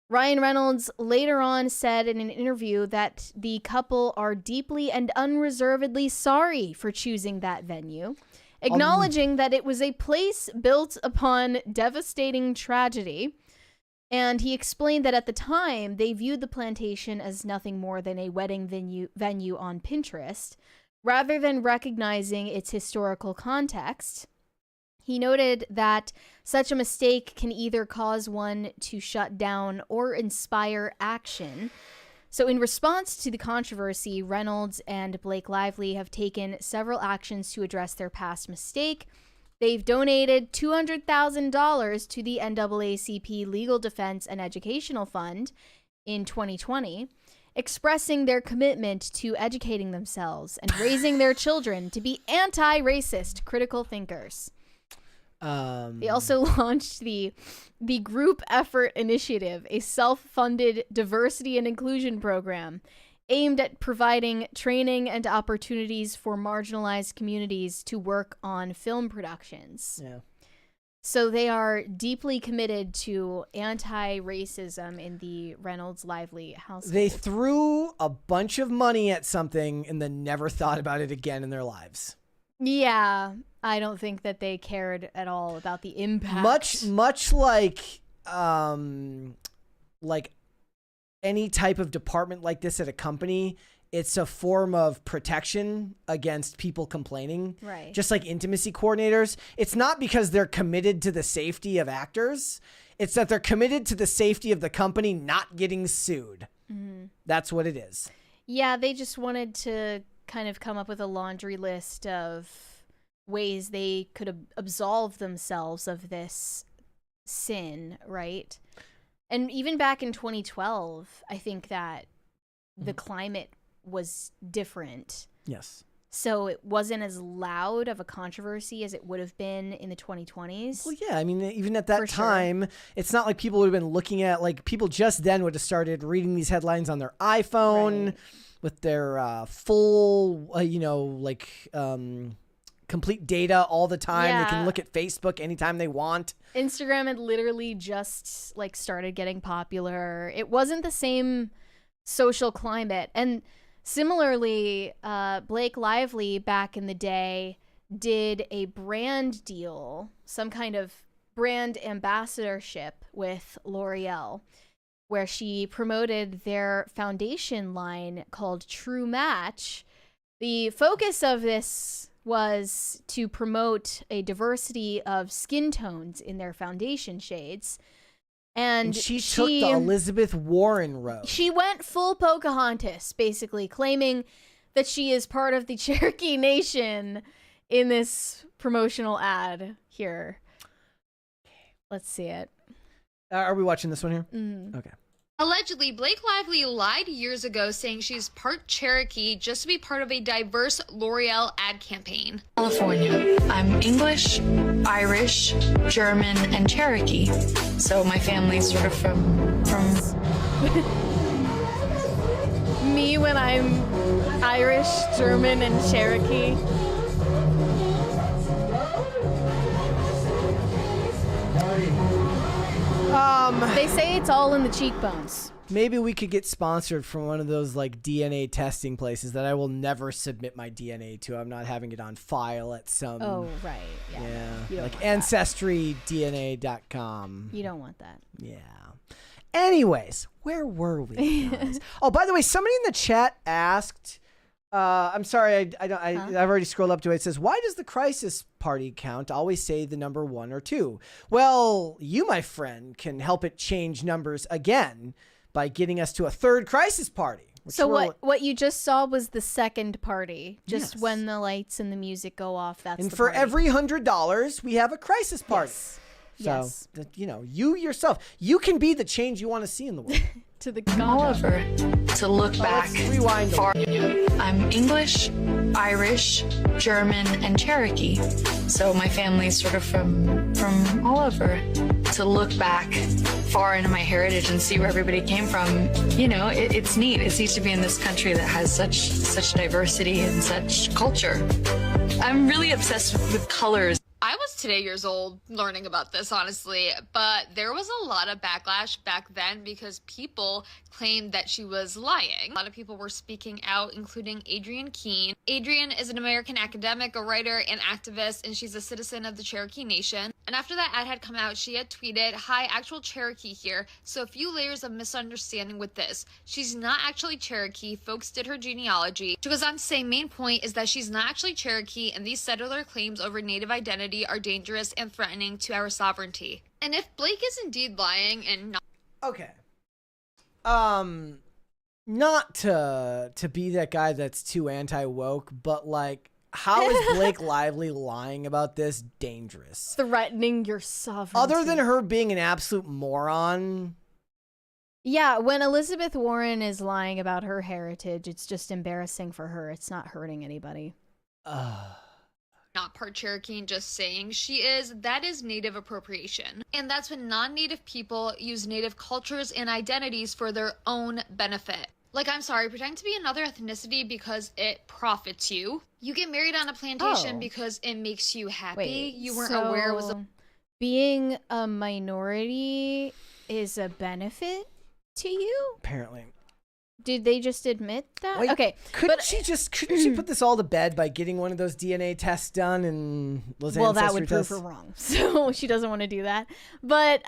Speaker 2: Ryan Reynolds later on said in an interview that the couple are deeply and unreservedly sorry for choosing that venue, acknowledging that it was a place built upon devastating tragedy. And he explained that at the time, they viewed the plantation as nothing more than a wedding venue on Pinterest, rather than recognizing its historical context. He noted that such a mistake can either cause one to shut down or inspire action. So in response to the controversy, Reynolds and Blake Lively have taken several actions to address their past mistake. They've donated $200,000 to the NAACP Legal Defense and Educational Fund in 2020, expressing their commitment to educating themselves and raising their children to be anti-racist critical thinkers. They also launched the Group Effort Initiative, a self-funded diversity and inclusion program aimed at providing training and opportunities for marginalized communities to work on film productions.
Speaker 1: Yeah.
Speaker 2: So they are deeply committed to anti-racism in the Reynolds-Lively household.
Speaker 1: They threw a bunch of money at something and then never thought about it again in their lives.
Speaker 2: Yeah, I don't think that they cared at all about the impact.
Speaker 1: Much like any type of department like this at a company, it's a form of protection against people complaining.
Speaker 2: Right.
Speaker 1: Just like intimacy coordinators. It's not because they're committed to the safety of actors. It's that they're committed to the safety of the company not getting sued. Mm-hmm. That's what it is.
Speaker 2: Yeah, they just wanted to kind of come up with a laundry list of ways they could absolve themselves of this sin, right? And even back in 2012, I think that the climate was different.
Speaker 1: Yes.
Speaker 2: So it wasn't as loud of a controversy as it would have been in the 2020s.
Speaker 1: Well, yeah. I mean, even at that time, it's not like people would have been looking at, like, people just then would have started reading these headlines on their iPhone with their full, complete data all the time.
Speaker 2: Yeah.
Speaker 1: They can look at Facebook anytime they want.
Speaker 2: Instagram had literally just started getting popular. It wasn't the same social climate. And similarly, Blake Lively back in the day did a brand deal, some kind of brand ambassadorship with L'Oreal, where she promoted their foundation line called True Match. The focus of this was to promote a diversity of skin tones in their foundation shades. And
Speaker 1: she took the Elizabeth Warren road.
Speaker 2: She went full Pocahontas, basically, claiming that she is part of the Cherokee Nation in this promotional ad here. Let's see it.
Speaker 1: Are we watching this one here?
Speaker 2: Mm.
Speaker 1: Okay.
Speaker 8: Allegedly, Blake Lively lied years ago saying she's part Cherokee just to be part of a diverse L'Oreal ad campaign.
Speaker 9: California. I'm English, Irish, German, and Cherokee. So my family's sort of from
Speaker 2: Me when I'm Irish, German, and Cherokee. They say it's all in the cheekbones.
Speaker 1: Maybe we could get sponsored from one of those like DNA testing places that I will never submit my DNA to. I'm not having it on file at some.
Speaker 2: Oh, right. Yeah. You don't
Speaker 1: Like
Speaker 2: want that.
Speaker 1: ancestrydna.com.
Speaker 2: You don't want that.
Speaker 1: Yeah. Anyways, where were we, guys? Oh, by the way, somebody in the chat asked. I'm sorry, I've already scrolled up to it. It says, why does the crisis party count always say the number 1 or 2? Well, you, my friend, can help it change numbers again by getting us to a 3rd crisis party.
Speaker 2: So what you just saw was the 2nd party. Just when the lights and the music go off, that's
Speaker 1: and
Speaker 2: the
Speaker 1: for
Speaker 2: party.
Speaker 1: every $100, we have a crisis party.
Speaker 2: Yes.
Speaker 1: So, you yourself, you can be the change you want to see in the world.
Speaker 2: To the
Speaker 9: Oliver to look back.
Speaker 1: Let's rewind a
Speaker 9: far. I'm English, Irish, German, and Cherokee. So my family's sort of from all over. To look back far into my heritage and see where everybody came from, it's neat. It's neat to be in this country that has such diversity and such culture. I'm really obsessed with colors.
Speaker 8: I was today years old learning about this, honestly, but there was a lot of backlash back then because people claimed that she was lying. A lot of people were speaking out, including Adrienne Keene. Adrienne is an American academic, a writer, and activist, and she's a citizen of the Cherokee Nation. And after that ad had come out, she had tweeted, "Hi, actual Cherokee here. So a few layers of misunderstanding with this. She's not actually Cherokee. Folks did her genealogy." She goes on to say, main point is that she's not actually Cherokee, and these settler claims over Native identity are dangerous and threatening to our sovereignty. And if Blake is indeed lying and not...
Speaker 1: Okay. Not to be that guy that's too anti-woke, but like, how is Blake Lively lying about this dangerous?
Speaker 2: Threatening your sovereignty.
Speaker 1: Other than her being an absolute moron.
Speaker 2: Yeah, when Elizabeth Warren is lying about her heritage, it's just embarrassing for her. It's not hurting anybody.
Speaker 8: Not part Cherokee and just saying she is, that is Native appropriation. And that's when non-Native people use Native cultures and identities for their own benefit. Like, I'm sorry, pretending to be another ethnicity because it profits you. You get married on a plantation because it makes you happy.
Speaker 2: Wait,
Speaker 8: you weren't aware it was a...
Speaker 2: Being a minority is a benefit to you?
Speaker 1: Apparently.
Speaker 2: Did they just admit that?
Speaker 1: Wait,
Speaker 2: okay.
Speaker 1: Couldn't she put this all to bed by getting one of those DNA tests done and those
Speaker 2: well, that
Speaker 1: ancestry
Speaker 2: would prove
Speaker 1: tests?
Speaker 2: her wrong. So she doesn't want to do that. But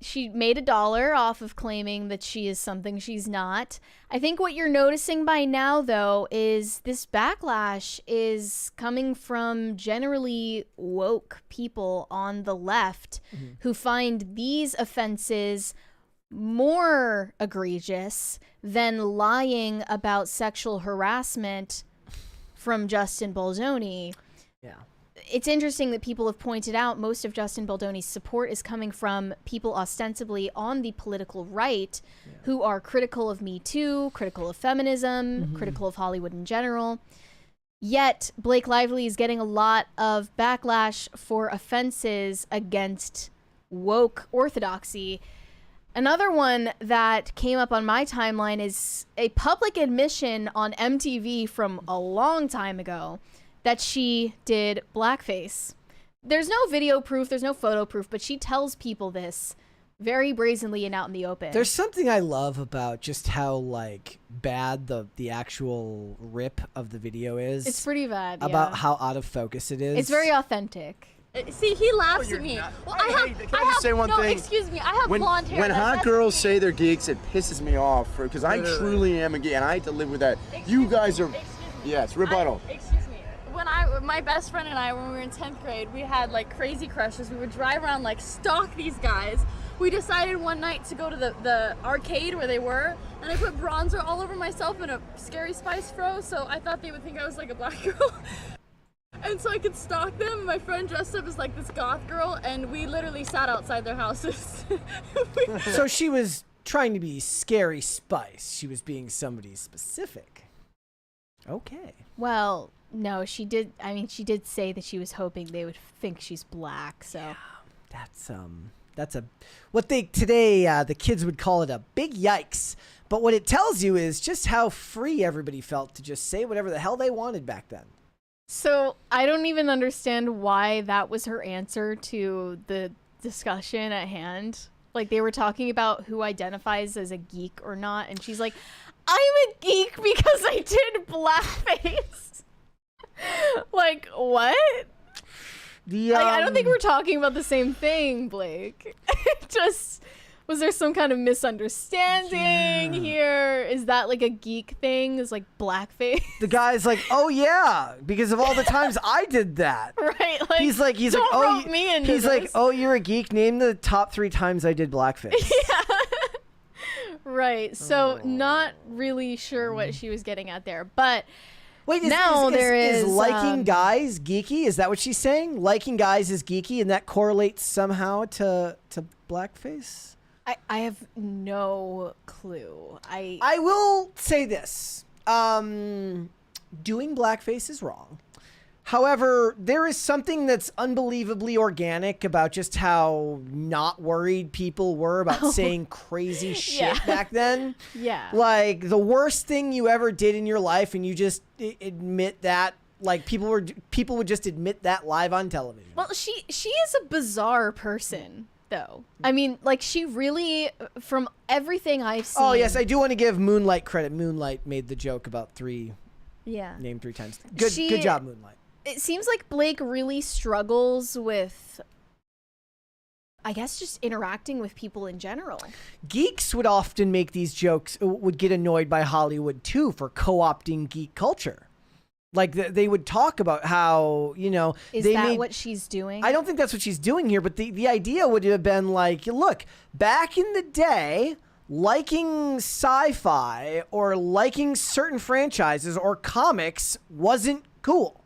Speaker 2: she made $1 off of claiming that she is something she's not. I think what you're noticing by now, though, is this backlash is coming from generally woke people on the left who find these offenses more egregious than lying about sexual harassment from Justin Baldoni.
Speaker 1: Yeah.
Speaker 2: It's interesting that people have pointed out most of Justin Baldoni's support is coming from people ostensibly on the political right who are critical of Me Too, critical of feminism, critical of Hollywood in general. Yet Blake Lively is getting a lot of backlash for offenses against woke orthodoxy. Another one that came up on my timeline is a public admission on MTV from a long time ago that she did blackface. There's no video proof, there's no photo proof, but she tells people this very brazenly and out in the open.
Speaker 1: There's something I love about just how like bad the actual rip of the video is.
Speaker 2: It's pretty bad.
Speaker 1: About
Speaker 2: yeah.
Speaker 1: how out of focus it is.
Speaker 2: It's very authentic.
Speaker 10: See, he laughs at me. Well,
Speaker 11: Can I just say one thing?
Speaker 10: Excuse me. I have blonde hair.
Speaker 11: When hot girls say they're geeks, it pisses me off because I truly am a geek and I have to live with that. You guys are, yes, rebuttal.
Speaker 10: Excuse me. When my best friend and I, when we were in 10th grade, we had like crazy crushes. We would drive around, like stalk these guys. We decided one night to go to the arcade where they were, and I put bronzer all over myself in a Scary Spice fro, so I thought they would think I was like a black girl. And so I could stalk them. My friend dressed up as like this goth girl, and we literally sat outside their houses.
Speaker 1: So she was trying to be Scary Spice. She was being somebody specific. Okay.
Speaker 2: Well, no, she did. I mean, she did say that she was hoping they would think she's black. So
Speaker 1: yeah, that's a what they today the kids would call it a big yikes. But what it tells you is just how free everybody felt to just say whatever the hell they wanted back then.
Speaker 2: So I don't even understand why that was her answer to the discussion at hand. Like, they were talking about who identifies as a geek or not, and she's like, I'm a geek because I did blackface. Like, what? I don't think we're talking about the same thing, Blake. Just, was there some kind of misunderstanding here? Is that like a geek thing? Is like blackface?
Speaker 1: The guy's like, oh yeah, because of all the times I did that.
Speaker 2: Right? Like,
Speaker 1: he's like,
Speaker 2: don't
Speaker 1: oh,
Speaker 2: rope me into
Speaker 1: he's
Speaker 2: this.
Speaker 1: like, oh, you're a geek. Name the top 3 times I did blackface.
Speaker 2: Yeah. Right. So not really sure what she was getting at there, but
Speaker 1: wait, is liking guys geeky? Is that what she's saying? Liking guys is geeky, and that correlates somehow to blackface?
Speaker 2: I have no clue.
Speaker 1: I will say this. Doing blackface is wrong. However, there is something that's unbelievably organic about just how not worried people were about saying crazy shit back then. Yeah. Like, the worst thing you ever did in your life, and you just admit that. Like, people would just admit that live on television.
Speaker 2: Well, she is a bizarre person, though. I mean, like, she really, from everything I've seen.
Speaker 1: Oh, yes, I do want to give Moonlight credit. Moonlight made the joke about named 3 times. Good job, Moonlight.
Speaker 2: It seems like Blake really struggles with, I guess, just interacting with people in general. Geeks
Speaker 1: would often make these jokes, would get annoyed by Hollywood, too, for co-opting geek culture. Like, they would talk about how,
Speaker 2: Is that what she's doing?
Speaker 1: I don't think that's what she's doing here, but the idea would have been like, look, back in the day, liking sci-fi or liking certain franchises or comics wasn't cool.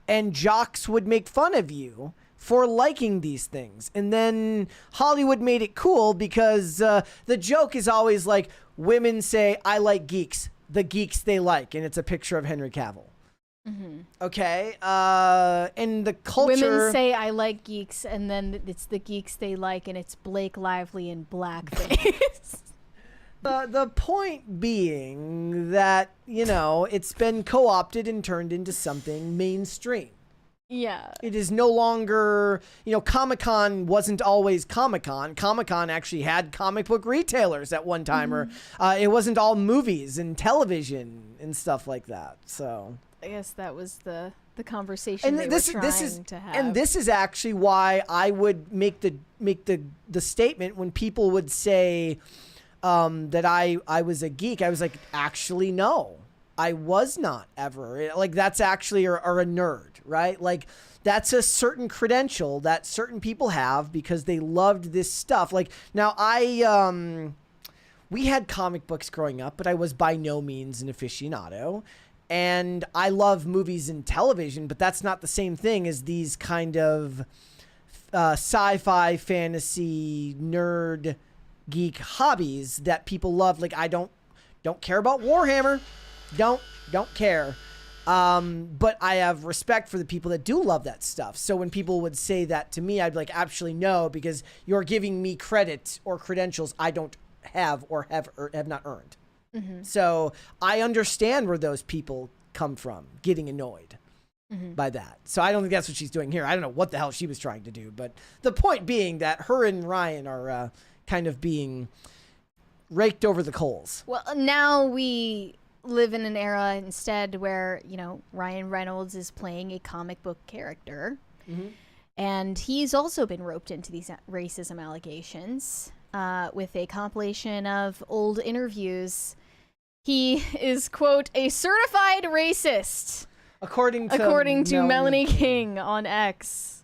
Speaker 1: And jocks would make fun of you for liking these things. And then Hollywood made it cool because the joke is always like, women say, I like geeks, the geeks they like. And it's a picture of Henry Cavill. Mm-hmm. Okay. And the culture.
Speaker 2: Women say, I like geeks, and then it's the geeks they like, and it's Blake Lively in blackface.
Speaker 1: The point being that, it's been co-opted and turned into something mainstream.
Speaker 2: Yeah.
Speaker 1: It is no longer, Comic-Con wasn't always Comic-Con. Comic-Con actually had comic book retailers at one time, or it wasn't all movies and television and stuff like that. So
Speaker 2: I guess that was the conversation they were trying to have.
Speaker 1: And this is actually why I would make the statement when people would say that I was a geek. I was like, actually, no, I was not ever. Like, that's actually or a nerd, right? Like, that's a certain credential that certain people have because they loved this stuff. Like, now we had comic books growing up, but I was by no means an aficionado. And I love movies and television, but that's not the same thing as these kind of sci-fi, fantasy, nerd, geek hobbies that people love. Like, I don't care about Warhammer. Don't care. But I have respect for the people that do love that stuff. So when people would say that to me, I'd be like, actually, no, because you're giving me credit or credentials I don't have or have not earned. Mm-hmm. So I understand where those people come from, getting annoyed by that. So I don't think that's what she's doing here. I don't know what the hell she was trying to do, but the point being that her and Ryan are kind of being raked over the coals.
Speaker 2: Well, now we live in an era instead where, Ryan Reynolds is playing a comic book character. Mm-hmm. And he's also been roped into these racism allegations with a compilation of old interviews. He is, quote, a certified racist.
Speaker 1: According to
Speaker 2: Melanie King on X.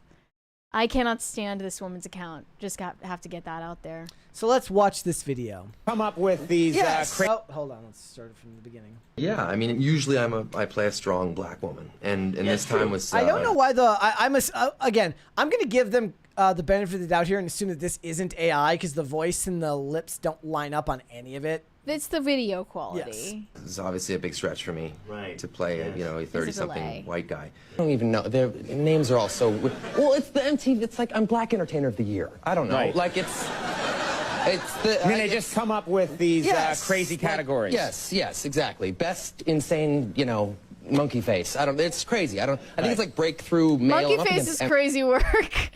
Speaker 2: I cannot stand this woman's account. Just have to get that out there.
Speaker 1: So let's watch this video.
Speaker 12: Come up with these.
Speaker 1: Oh, hold on. Let's start it from the beginning.
Speaker 13: Yeah, I mean, usually I play a strong black woman, and this time was.
Speaker 1: I don't know why again. I'm gonna give them the benefit of the doubt here and assume that this isn't AI because the voice and the lips don't line up on any of it.
Speaker 2: It's the video quality.
Speaker 13: This is obviously a big stretch for me to play a 30-something white guy.
Speaker 12: I don't even know. Their names are all so. Well, it's the MTV. It's like I'm Black Entertainer of the Year. I don't know. Like it's the. I mean, they just come up with these crazy categories. Yes, exactly. Best insane, monkey face. I don't. It's crazy. I think it's like breakthrough male.
Speaker 2: Monkey face is crazy work.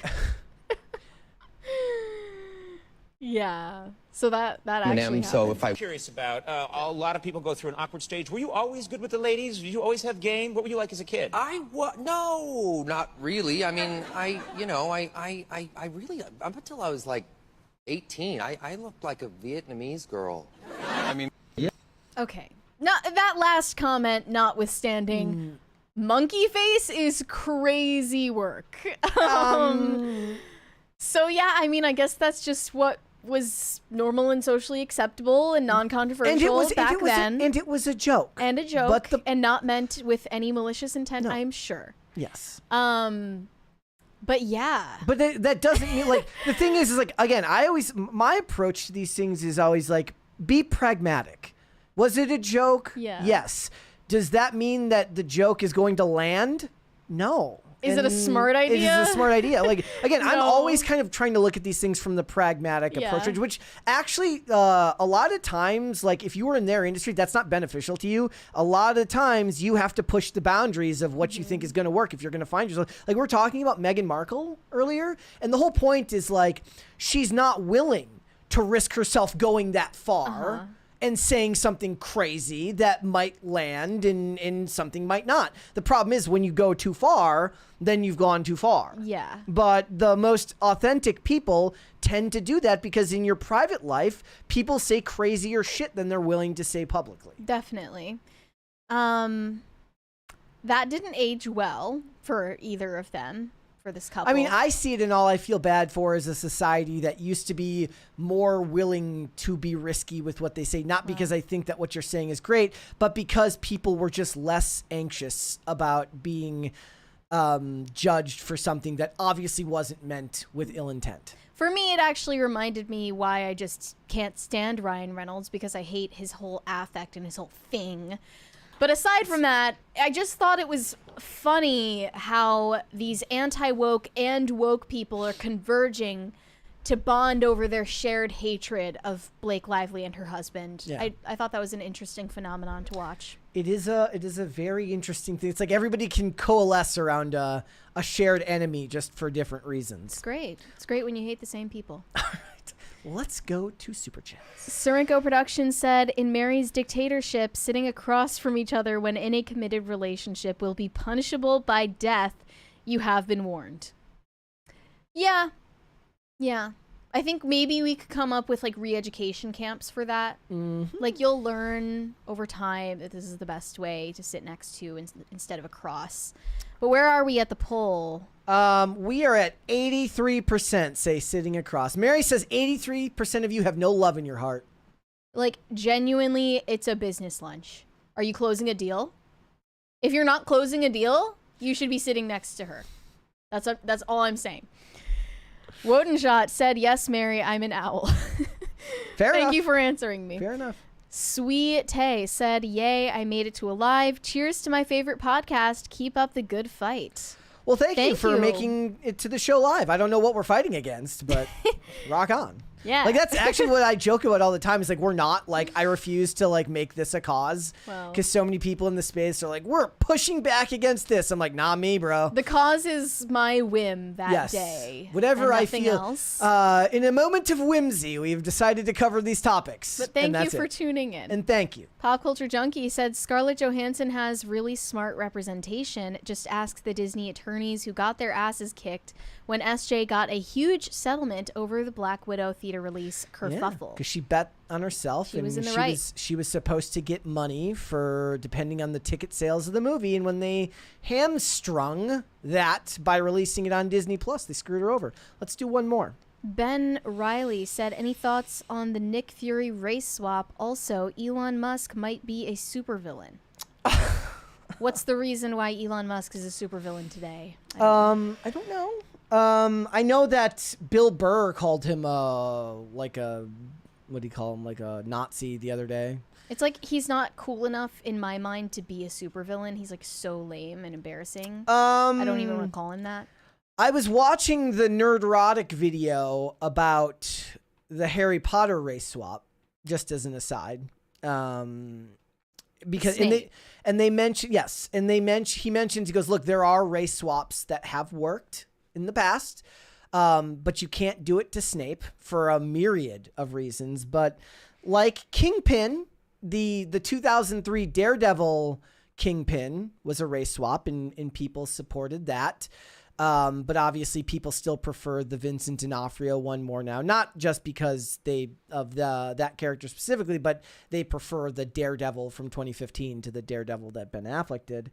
Speaker 2: Yeah. So that actually happened.
Speaker 12: So if
Speaker 14: I'm curious about, a lot of people go through an awkward stage. Were you always good with the ladies? Did you always have game? What were you like as a kid?
Speaker 13: No, not really. I mean, I really, up until I was like 18, I looked like a Vietnamese girl. I mean, yeah.
Speaker 2: Okay. Now, that last comment notwithstanding, monkey face is crazy work. So yeah, I mean, I guess that's just what was normal and socially acceptable and non-controversial back then.
Speaker 1: And it was a joke.
Speaker 2: And a joke, and not meant with any malicious intent, I'm sure.
Speaker 1: Yes.
Speaker 2: But yeah.
Speaker 1: But that doesn't mean, like, the thing is like, again, my approach to these things is always like, be pragmatic. Was it a joke?
Speaker 2: Yeah.
Speaker 1: Yes. Does that mean that the joke is going to land? No.
Speaker 2: Is it a smart idea?
Speaker 1: It is a smart idea. Like, again, I'm always kind of trying to look at these things from the pragmatic approach, which actually, a lot of times, like, if you were in their industry, that's not beneficial to you. A lot of times, you have to push the boundaries of what you think is going to work if you're going to find yourself. Like, we're talking about Meghan Markle earlier, and the whole point is, like, she's not willing to risk herself going that far. And saying something crazy that might land and something might not. The problem is when you go too far, then you've gone too far.
Speaker 2: Yeah.
Speaker 1: But the most authentic people tend to do that because in your private life, people say crazier shit than they're willing to say publicly.
Speaker 2: Definitely. That didn't age well for either of them. For this couple.
Speaker 1: I mean, I see it in all I feel bad for is a society that used to be more willing to be risky with what they say. Not because I think that what you're saying is great, but because people were just less anxious about being judged for something that obviously wasn't meant with ill intent.
Speaker 2: For me, it actually reminded me why I just can't stand Ryan Reynolds, because I hate his whole affect and his whole thing. But aside from that, I just thought it was funny how these anti-woke and woke people are converging to bond over their shared hatred of Blake Lively and her husband.
Speaker 1: Yeah.
Speaker 2: I thought that was an interesting phenomenon to watch.
Speaker 1: It is a very interesting thing. It's like everybody can coalesce around a shared enemy just for different reasons.
Speaker 2: It's great. It's great when you hate the same people.
Speaker 1: All right. Let's go to Super Chats.
Speaker 2: Surenko Productions said, in Mary's dictatorship, sitting across from each other when in a committed relationship will be punishable by death. You have been warned. Yeah. Yeah. I think maybe we could come up with like re-education camps for that. Like you'll learn over time that this is the best way to sit next to instead of across. But where are we at the poll?
Speaker 1: We are at 83% say sitting across. Mary says 83% of you have no love in your heart.
Speaker 2: Like genuinely, it's a business lunch. Are you closing a deal? If you're not closing a deal, you should be sitting next to her. That's all I'm saying. Wodenshot said, yes, Mary, I'm an owl.
Speaker 1: Fair enough.
Speaker 2: Thank you for answering me.
Speaker 1: Fair enough.
Speaker 2: Sweet Tay said, yay, I made it to Alive. Cheers to my favorite podcast. Keep up the good fight.
Speaker 1: Well, thank you for making it to the show live. I don't know what we're fighting against, but rock on.
Speaker 2: Yeah.
Speaker 1: Like, that's actually what I joke about all the time. Is like, we're not, like, I refuse to, like, make this a cause. Because so many people in the space are like, we're pushing back against this. I'm like, nah, me, bro.
Speaker 2: The cause is my whim that day.
Speaker 1: Whatever I feel.
Speaker 2: Else.
Speaker 1: In a moment of whimsy, we've decided to cover these topics.
Speaker 2: But thank you for tuning in.
Speaker 1: And thank you.
Speaker 2: Pop Culture Junkie said, Scarlett Johansson has really smart representation. Just ask the Disney attorneys who got their asses kicked when SJ got a huge settlement over the Black Widow theater theater release kerfuffle.
Speaker 1: Because she bet on herself.
Speaker 2: She was in the right.
Speaker 1: She was supposed to get money for depending on the ticket sales of the movie, and when they hamstrung that by releasing it on Disney Plus, they screwed her over. Let's do one more.
Speaker 2: Ben Riley said, any thoughts on the Nick Fury race swap? Also, Elon Musk might be a supervillain. What's the reason why Elon Musk is a supervillain today?
Speaker 1: I don't know. I know that Bill Burr called him what do you call him? Like a Nazi the other day.
Speaker 2: It's like he's not cool enough in my mind to be a supervillain. He's like so lame and embarrassing. I don't even want to call him that.
Speaker 1: I was watching the Nerdrotic video about the Harry Potter race swap, just as an aside. Because they mentioned he mentions, he goes, look, there are race swaps that have worked in the past, but you can't do it to Snape for a myriad of reasons. But like Kingpin, the 2003 Daredevil Kingpin was a race swap, and people supported that. But obviously people still prefer the Vincent D'Onofrio one more now, not just because that character specifically, but they prefer the Daredevil from 2015 to the Daredevil that Ben Affleck did.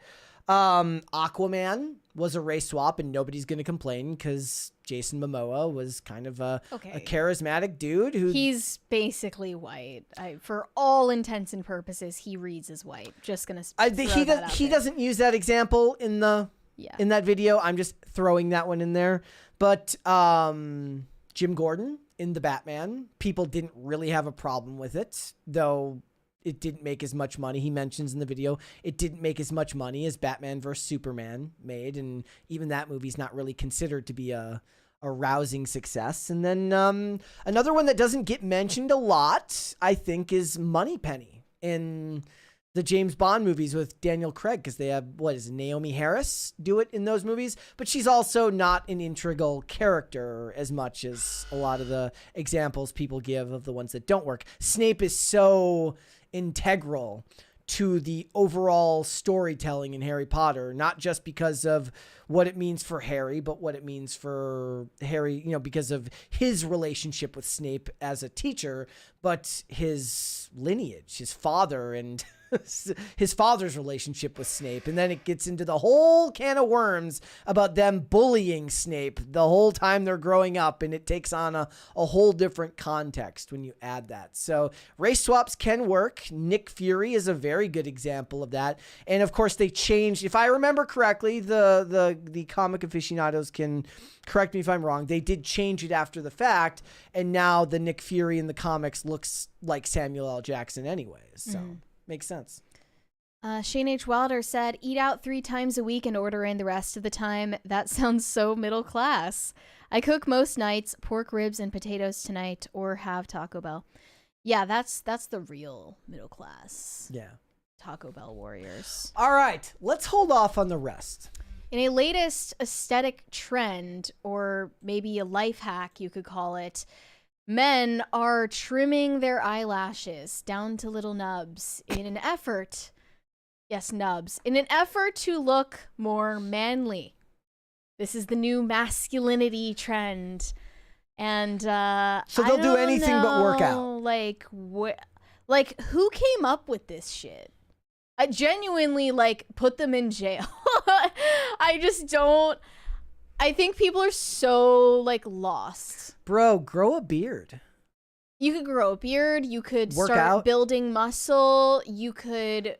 Speaker 1: Aquaman was a race swap, and nobody's going to complain because Jason Momoa was kind of a charismatic dude
Speaker 2: he's basically white. For all intents and purposes, he reads as white. Just gonna
Speaker 1: he doesn't use that example in that video. I'm just throwing that one in there. But Jim Gordon in the Batman, people didn't really have a problem with it, though it didn't make as much money. He mentions in the video it didn't make as much money as Batman vs. Superman made, and even that movie's not really considered to be a rousing success. And then another one that doesn't get mentioned a lot, I think, is Moneypenny in the James Bond movies with Daniel Craig, because they have, Naomi Harris do it in those movies, but she's also not an integral character as much as a lot of the examples people give of the ones that don't work. Snape is so integral to the overall storytelling in Harry Potter, not just because of what it means for Harry, but what it means for Harry, because of his relationship with Snape as a teacher, but his lineage, his father, and his father's relationship with Snape. And then it gets into the whole can of worms about them bullying Snape the whole time they're growing up, and it takes on a whole different context when you add that. So race swaps can work. Nick Fury is a very good example of that. And of course they changed, if I remember correctly, the comic aficionados can correct me if I'm wrong, they did change it after the fact, and now the Nick Fury in the comics looks like Samuel L. Jackson anyways. So makes sense.
Speaker 2: Shane H. Wilder said, eat out 3 times a week and order in the rest of the time. That sounds so middle class. I cook most nights, pork ribs and potatoes tonight, or have Taco Bell. Yeah, that's the real middle class.
Speaker 1: Yeah.
Speaker 2: Taco Bell warriors.
Speaker 1: All right, let's hold off on the rest.
Speaker 2: In a latest aesthetic trend, or maybe a life hack you could call it, men are trimming their eyelashes down to little nubs in an effort, in an effort to look more manly. This is the new masculinity trend. And
Speaker 1: so they'll do anything but work out.
Speaker 2: Like who came up with this shit? I genuinely put them in jail. I just don't. I think people are so lost.
Speaker 1: Bro, grow a beard.
Speaker 2: You could grow a beard. You could
Speaker 1: work
Speaker 2: start
Speaker 1: out.
Speaker 2: Building muscle. You could,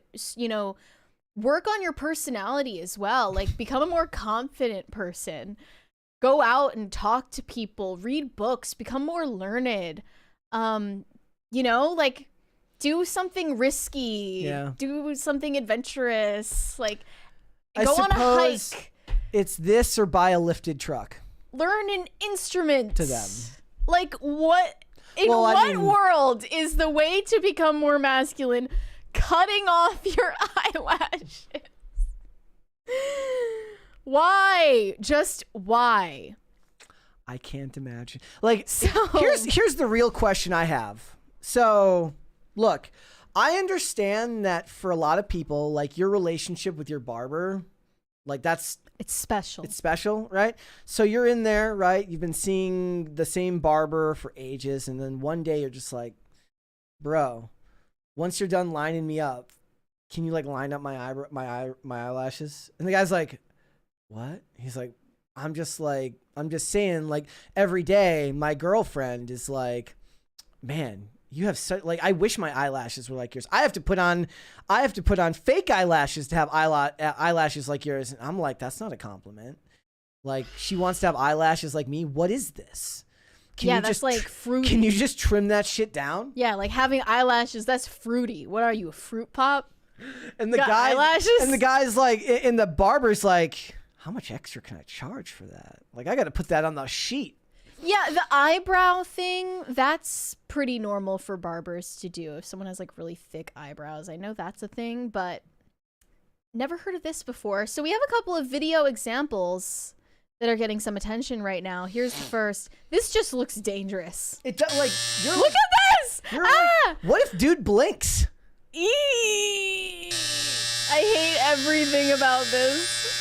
Speaker 2: work on your personality as well. Become a more confident person. Go out and talk to people. Read books. Become more learned. Do something risky.
Speaker 1: Yeah.
Speaker 2: Do something adventurous. Go on a hike.
Speaker 1: It's this or buy a lifted truck.
Speaker 2: Learn an instrument.
Speaker 1: To them.
Speaker 2: What? In what world is the way to become more masculine cutting off your eyelashes? Why? Just why?
Speaker 1: I can't imagine. Here's the real question I have. So, look, I understand that for a lot of people, your relationship with your barber Like
Speaker 2: it's special.
Speaker 1: It's special, right? So you're in there, right? You've been seeing the same barber for ages, and then one day you're just like, bro, once you're done lining me up, can you like line up my eyelashes? And the guy's like, what? He's like, I'm just saying, like, every day my girlfriend is like, man, you have such, like, I wish my eyelashes were like yours. I have to put on fake eyelashes to have eyelashes like yours. And I'm like, that's not a compliment. Like, she wants to have eyelashes like me. What is this?
Speaker 2: That's like fruity.
Speaker 1: Can you just trim that shit down?
Speaker 2: Yeah, like having eyelashes, that's fruity. What are you, a fruit pop?
Speaker 1: And the guy,
Speaker 2: eyelashes?
Speaker 1: And the guy's like, and the barber's like, how much extra can I charge for that? Like, I got to put that on the sheet.
Speaker 2: Yeah, the eyebrow thing, that's pretty normal for barbers to do. If someone has like really thick eyebrows, I know that's a thing, but never heard of this before. So we have a couple of video examples that are getting some attention right now. Here's the first. This just looks dangerous.
Speaker 1: It does, like,
Speaker 2: look at this!
Speaker 1: Like, what if dude blinks?
Speaker 2: Eee! I hate everything about this.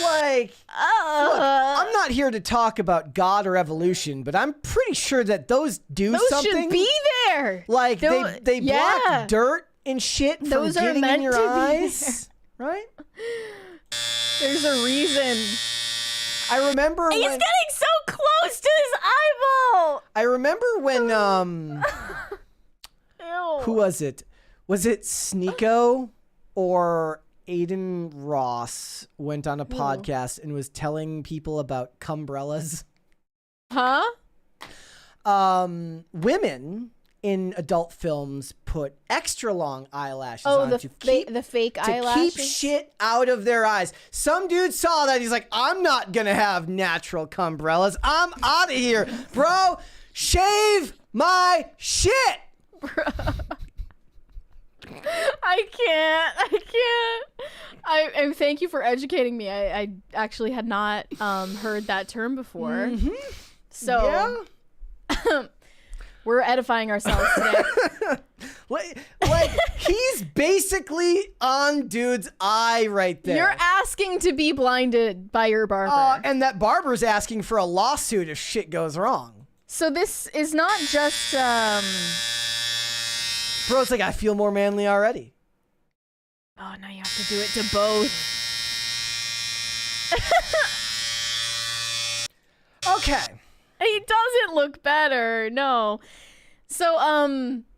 Speaker 1: Like, look, I'm not here to talk about God or evolution, but I'm pretty sure that those do something.
Speaker 2: Those should be there.
Speaker 1: Like, they block dirt and shit from
Speaker 2: those are
Speaker 1: getting
Speaker 2: meant
Speaker 1: in your
Speaker 2: to be
Speaker 1: eyes. Right?
Speaker 2: There's a reason.
Speaker 1: I remember
Speaker 2: He's getting so close to his eyeball.
Speaker 1: I remember when, who was it? Was it Sneeko or Aiden Ross went on a podcast and was telling people about cumbrellas?
Speaker 2: Huh?
Speaker 1: Women in adult films put extra long eyelashes
Speaker 2: Oh,
Speaker 1: on
Speaker 2: the
Speaker 1: to keep
Speaker 2: eyelashes?
Speaker 1: shit out of their eyes. Some dude saw that. He's like, I'm not going to have natural cumbrellas. I'm out of here. Bro, shave my shit.
Speaker 2: I can't. I thank you for educating me. I actually had not heard that term before.
Speaker 1: Mm-hmm.
Speaker 2: So we're edifying ourselves today.
Speaker 1: like he's basically on dude's eye right there.
Speaker 2: You're asking to be blinded by your barber.
Speaker 1: And that barber's asking for a lawsuit if shit goes wrong.
Speaker 2: So this is not just
Speaker 1: Bro's like, I feel more manly already.
Speaker 2: Oh, now you have to do it to both.
Speaker 1: Okay.
Speaker 2: He doesn't look better. No. So,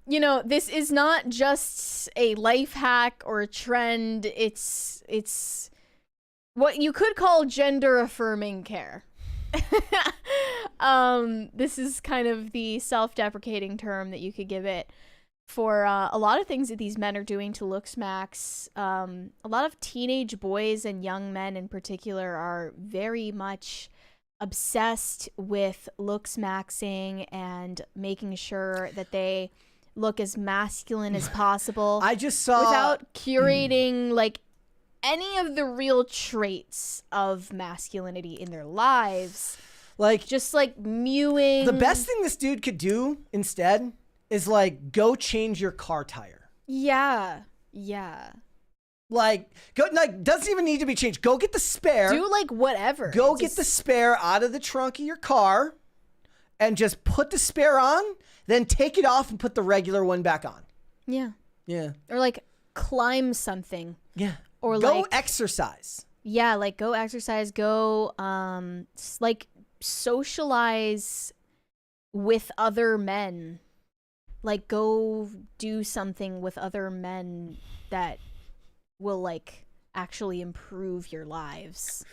Speaker 2: you know, this is not just a life hack or a trend. It's what you could call gender affirming care. This is kind of the self-deprecating term that you could give it for a lot of things that these men are doing to looks max. A lot of teenage boys and young men in particular are very much obsessed with looks maxing and making sure that they look as masculine as possible.
Speaker 1: I just saw
Speaker 2: without curating like any of the real traits of masculinity in their lives.
Speaker 1: Like
Speaker 2: just like mewing.
Speaker 1: The best thing this dude could do instead is like go change your car tire.
Speaker 2: Yeah.
Speaker 1: Like doesn't even need to be changed. Go get the spare.
Speaker 2: Do like whatever.
Speaker 1: Go get the spare out of the trunk of your car and just put the spare on, then take it off and put the regular one back on.
Speaker 2: Yeah.
Speaker 1: Or
Speaker 2: like climb something.
Speaker 1: Yeah.
Speaker 2: Or
Speaker 1: go
Speaker 2: like
Speaker 1: exercise.
Speaker 2: Yeah, like go exercise, go like socialize with other men. Like go do something with other men that will like actually improve your lives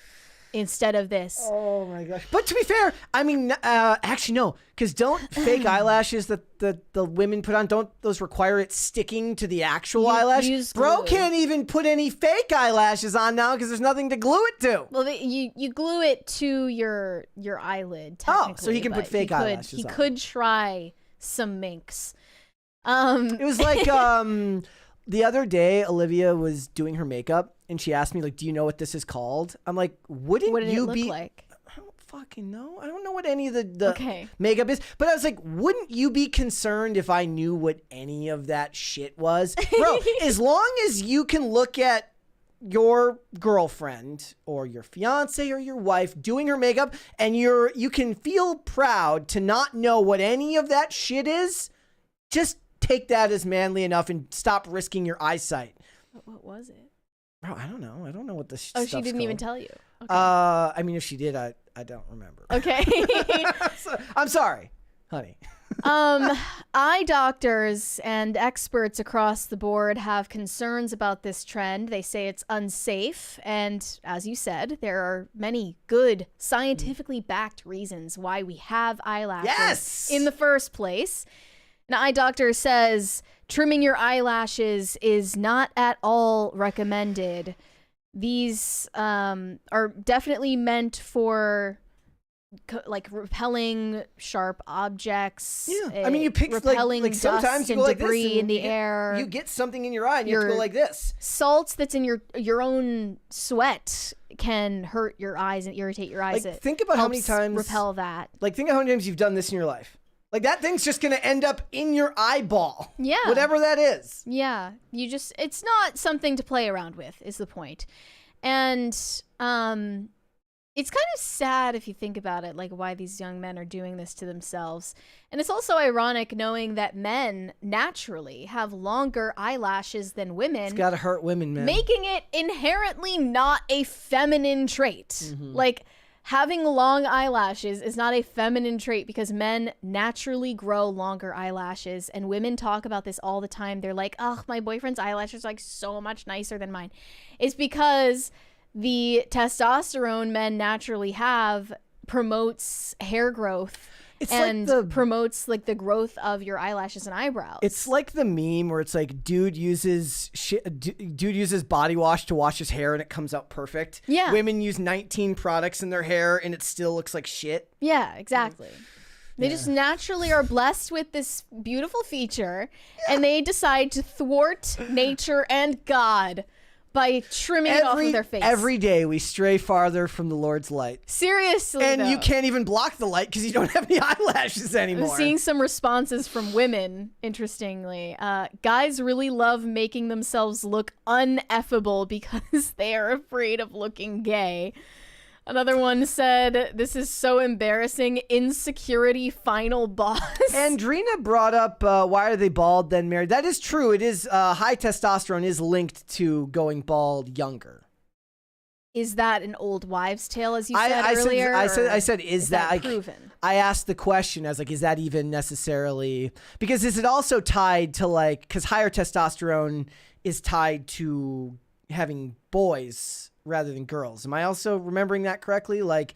Speaker 2: instead of this.
Speaker 1: Oh my gosh. But to be fair, I mean, actually no, because don't fake eyelashes that the women put on, don't those require it sticking to the actual eyelash? Bro can't even put any fake eyelashes on now because there's nothing to glue it to.
Speaker 2: Well, you glue it to your eyelid technically.
Speaker 1: Oh, so he can put fake eyelashes
Speaker 2: He
Speaker 1: on.
Speaker 2: could try some minks.
Speaker 1: It was like the other day Olivia was doing her makeup and she asked me like, do you know what this is called? I'm like, what did
Speaker 2: it
Speaker 1: you
Speaker 2: look
Speaker 1: be
Speaker 2: like?
Speaker 1: I don't fucking know. I don't know what any of the makeup is, but I was like, wouldn't you be concerned if I knew what any of that shit was? Bro, as long as you can look at your girlfriend or your fiance or your wife doing her makeup, and you can feel proud to not know what any of that shit is, just take that as manly enough and stop risking your eyesight.
Speaker 2: What was it?
Speaker 1: Bro, I don't know. I don't know what the
Speaker 2: Oh, she didn't even tell you. Okay.
Speaker 1: I mean, if she did, I don't remember.
Speaker 2: Okay.
Speaker 1: I'm sorry, honey.
Speaker 2: Eye doctors and experts across the board have concerns about this trend. They say it's unsafe. And as you said, there are many good, scientifically backed reasons why we have eyelashes in the first place. An eye doctor says trimming your eyelashes is not at all recommended. These are definitely meant for like repelling sharp objects.
Speaker 1: Yeah, I mean, you pick
Speaker 2: repelling
Speaker 1: like sometimes
Speaker 2: dust
Speaker 1: you
Speaker 2: and
Speaker 1: go like
Speaker 2: debris
Speaker 1: this and
Speaker 2: in the air.
Speaker 1: You get something in your eye and you have to go like this.
Speaker 2: Salts that's in your own sweat can hurt your eyes and irritate your eyes.
Speaker 1: Like, think about how many times
Speaker 2: repel that.
Speaker 1: Like, think of how many times you've done this in your life. Like, that thing's just gonna end up in your eyeball.
Speaker 2: Yeah,
Speaker 1: whatever that is.
Speaker 2: Yeah, it's not something to play around with, is the point. And it's kind of sad if you think about it, like why these young men are doing this to themselves. And it's also ironic knowing that men naturally have longer eyelashes than women.
Speaker 1: It's gotta hurt women, man.
Speaker 2: Making it inherently not a feminine trait.
Speaker 1: Mm-hmm.
Speaker 2: Like, having long eyelashes is not a feminine trait because men naturally grow longer eyelashes, and women talk about this all the time. They're like, oh, my boyfriend's eyelashes are like so much nicer than mine. It's because the testosterone men naturally have promotes hair growth. Promotes like the growth of your eyelashes and eyebrows.
Speaker 1: It's like the meme where it's like dude uses body wash to wash his hair and it comes out perfect.
Speaker 2: Yeah.
Speaker 1: Women use 19 products in their hair and it still looks like shit.
Speaker 2: Yeah, exactly. They just naturally are blessed with this beautiful feature, and they decide to thwart nature and God by trimming it off of their face.
Speaker 1: Every day we stray farther from the Lord's light.
Speaker 2: Seriously,
Speaker 1: and
Speaker 2: though.
Speaker 1: you can't even block the light because you don't have any eyelashes anymore.
Speaker 2: I'm seeing some responses from women, interestingly. Guys really love making themselves look uneffable because they are afraid of looking gay. Another one said, this is so embarrassing. Insecurity final boss.
Speaker 1: Andrina brought up, why are they bald then married? That is true. It is, high testosterone is linked to going bald younger.
Speaker 2: Is that an old wives' tale, as you said earlier?
Speaker 1: I said, is that like,
Speaker 2: proven?
Speaker 1: I asked the question as like, is that even necessarily, because is it also tied to like, because higher testosterone is tied to having boys rather than girls. Am I also remembering that correctly? Like,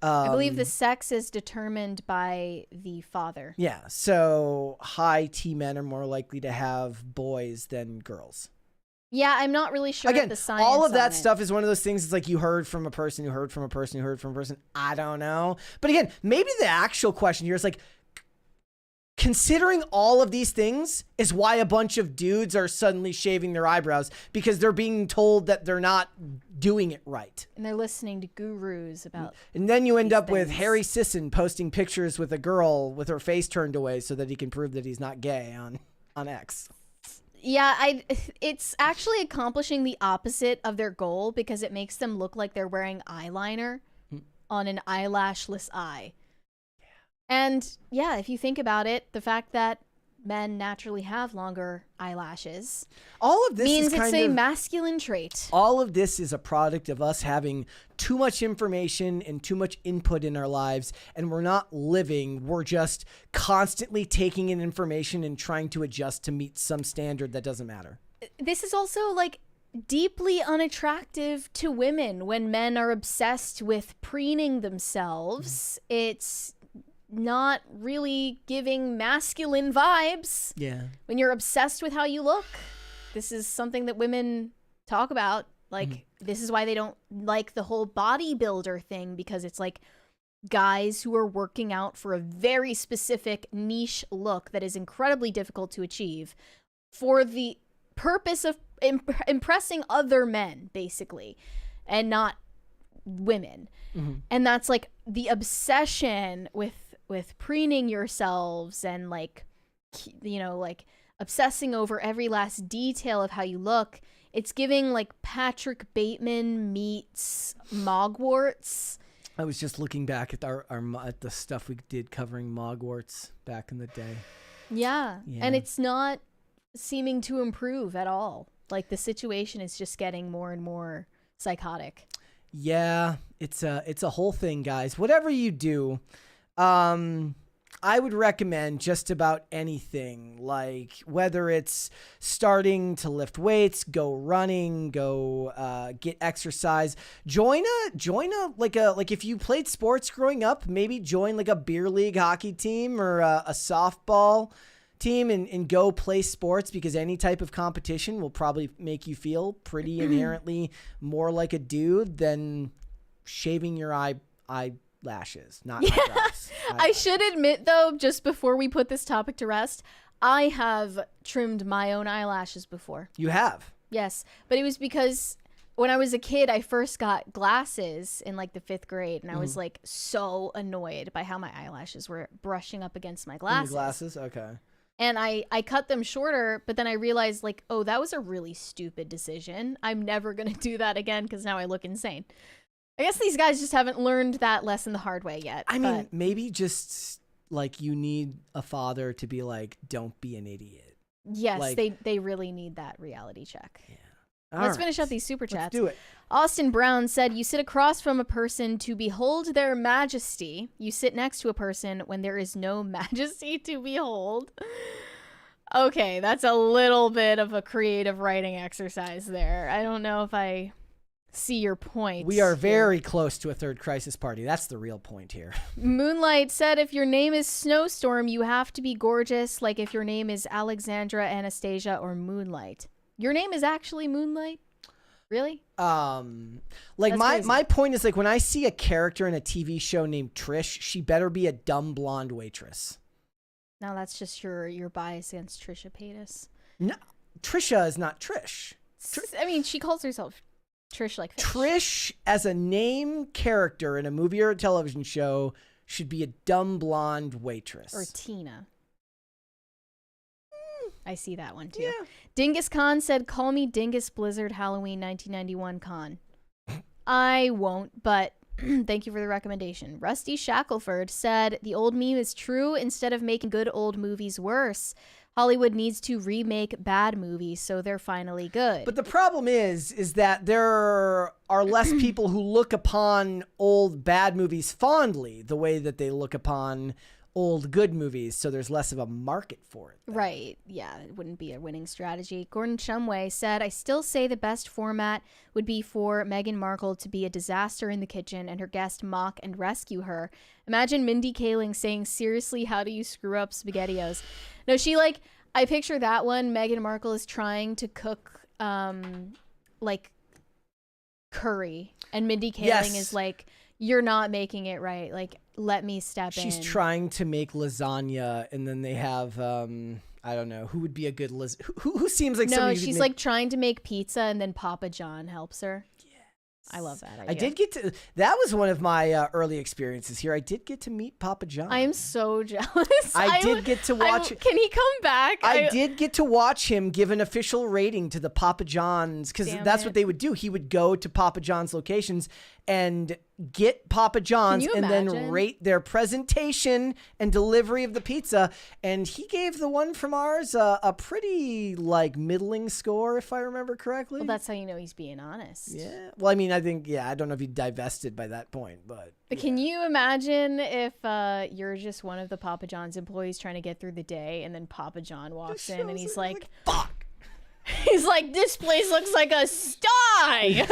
Speaker 2: I believe the sex is determined by the father.
Speaker 1: Yeah, so high T men are more likely to have boys than girls.
Speaker 2: Yeah, I'm not really sure.
Speaker 1: Again,
Speaker 2: the science
Speaker 1: all of that
Speaker 2: on it.
Speaker 1: stuff is one of those things. It's like you heard from a person who heard from a person who heard from a person. I don't know. But again, maybe the actual question here is like, considering all of these things is why a bunch of dudes are suddenly shaving their eyebrows, because they're being told that they're not doing it right.
Speaker 2: And they're listening to gurus about.
Speaker 1: And then you end up with Harry Sisson posting pictures with a girl with her face turned away so that he can prove that he's not gay on X.
Speaker 2: Yeah, it's actually accomplishing the opposite of their goal because it makes them look like they're wearing eyeliner on an eyelashless eye. And yeah, if you think about it, the fact that men naturally have longer eyelashes,
Speaker 1: all of this
Speaker 2: means
Speaker 1: is
Speaker 2: it's a masculine trait.
Speaker 1: All of this is a product of us having too much information and too much input in our lives, and we're not living. We're just constantly taking in information and trying to adjust to meet some standard that doesn't matter.
Speaker 2: This is also like deeply unattractive to women when men are obsessed with preening themselves. It's not really giving masculine vibes.
Speaker 1: Yeah.
Speaker 2: When you're obsessed with how you look, this is something that women talk about. Like, this is why they don't like the whole bodybuilder thing, because it's like guys who are working out for a very specific niche look that is incredibly difficult to achieve for the purpose of impressing other men, basically, and not women. And that's like the obsession with preening yourselves and like, you know, like obsessing over every last detail of how you look It's giving like Patrick Bateman meets Mogwarts.
Speaker 1: I was just looking back at at the stuff we did covering Mogwarts back in the day.
Speaker 2: Yeah, and it's not seeming to improve at all. Like the situation is just getting more and more psychotic.
Speaker 1: Yeah, it's a whole thing, guys. Whatever you do, I would recommend just about anything, like whether it's starting to lift weights, go running, go get exercise, join a like if you played sports growing up, maybe join like a beer league hockey team or a softball team and go play sports, because any type of competition will probably make you feel pretty inherently more like a dude than shaving your eyelashes, not eyebrows.
Speaker 2: I should admit, though, just before we put this topic to rest, I have trimmed my own eyelashes before.
Speaker 1: You have?
Speaker 2: Yes, but it was because when I was a kid, I first got glasses in like the 5th grade, and I was like so annoyed by how my eyelashes were brushing up against my glasses.
Speaker 1: Glasses? Okay.
Speaker 2: And I cut them shorter, but then I realized, like, oh, that was a really stupid decision. I'm never going to do that again because now I look insane. I guess these guys just haven't learned that lesson the hard way yet.
Speaker 1: I mean, maybe just, like, you need a father to be like, don't be an idiot.
Speaker 2: Yes,
Speaker 1: like,
Speaker 2: they really need that reality check.
Speaker 1: Yeah.
Speaker 2: Let's finish up these super chats.
Speaker 1: Let's do it.
Speaker 2: Austin Brown said, you sit across from a person to behold their majesty. You sit next to a person when there is no majesty to behold. Okay, that's a little bit of a creative writing exercise there. I don't know if I see your point.
Speaker 1: We are very close to a third crisis party. That's the real point here.
Speaker 2: Moonlight said, if your name is Snowstorm, you have to be gorgeous, like if your name is Alexandra, Anastasia, or Moonlight. Your name is actually Moonlight? Really?
Speaker 1: Like my point is, like, when I see a character in a TV show named Trish, she better be a dumb blonde waitress.
Speaker 2: No, that's just your bias against Trisha Paytas.
Speaker 1: No, Trisha is not Trish.
Speaker 2: I mean, she calls herself Trish like fish.
Speaker 1: Trish as a name character in a movie or a television show should be a dumb blonde waitress.
Speaker 2: Or Tina. I see that one too.
Speaker 1: Yeah.
Speaker 2: Dingus Khan said, call me Dingus Blizzard Halloween 1991 Khan. I won't, but thank you for the recommendation. Rusty Shackelford said, the old meme is true. Instead of making good old movies worse, Hollywood needs to remake bad movies so they're finally good.
Speaker 1: But the problem is that there are less people who look upon old bad movies fondly the way that they look upon old good movies, so there's less of a market for it.
Speaker 2: Right. Yeah, it wouldn't be a winning strategy. Gordon Shumway said, I still say the best format would be for Meghan Markle to be a disaster in the kitchen and her guest mock and rescue her. Imagine Mindy Kaling saying, seriously, how do you screw up SpaghettiOs? No, I picture that one. Meghan Markle is trying to cook like curry, and Mindy Kaling is like, you're not making it right. Like, let me step in.
Speaker 1: She's trying to make lasagna, and then they have, I don't know, who would be a good who seems like somebody.
Speaker 2: No, she's like trying to make pizza, and then Papa John helps her. I love that idea.
Speaker 1: I did get to, that was one of my early experiences here. I did get to meet Papa John.
Speaker 2: I am so jealous.
Speaker 1: I did get to watch.
Speaker 2: Can he come back?
Speaker 1: I did get to watch him give an official rating to the Papa John's, because that's what they would do. He would go to Papa John's locations and get Papa John's and then rate their presentation and delivery of the pizza. And he gave the one from ours a pretty middling score, if I remember correctly.
Speaker 2: Well, that's how you know he's being honest.
Speaker 1: Yeah. Well, I mean, I think, I don't know if he divested by that point, but.
Speaker 2: Can you imagine if you're just one of the Papa John's employees trying to get through the day, and then Papa John walks in and he's like,
Speaker 1: fuck.
Speaker 2: He's like, this place looks like a sty.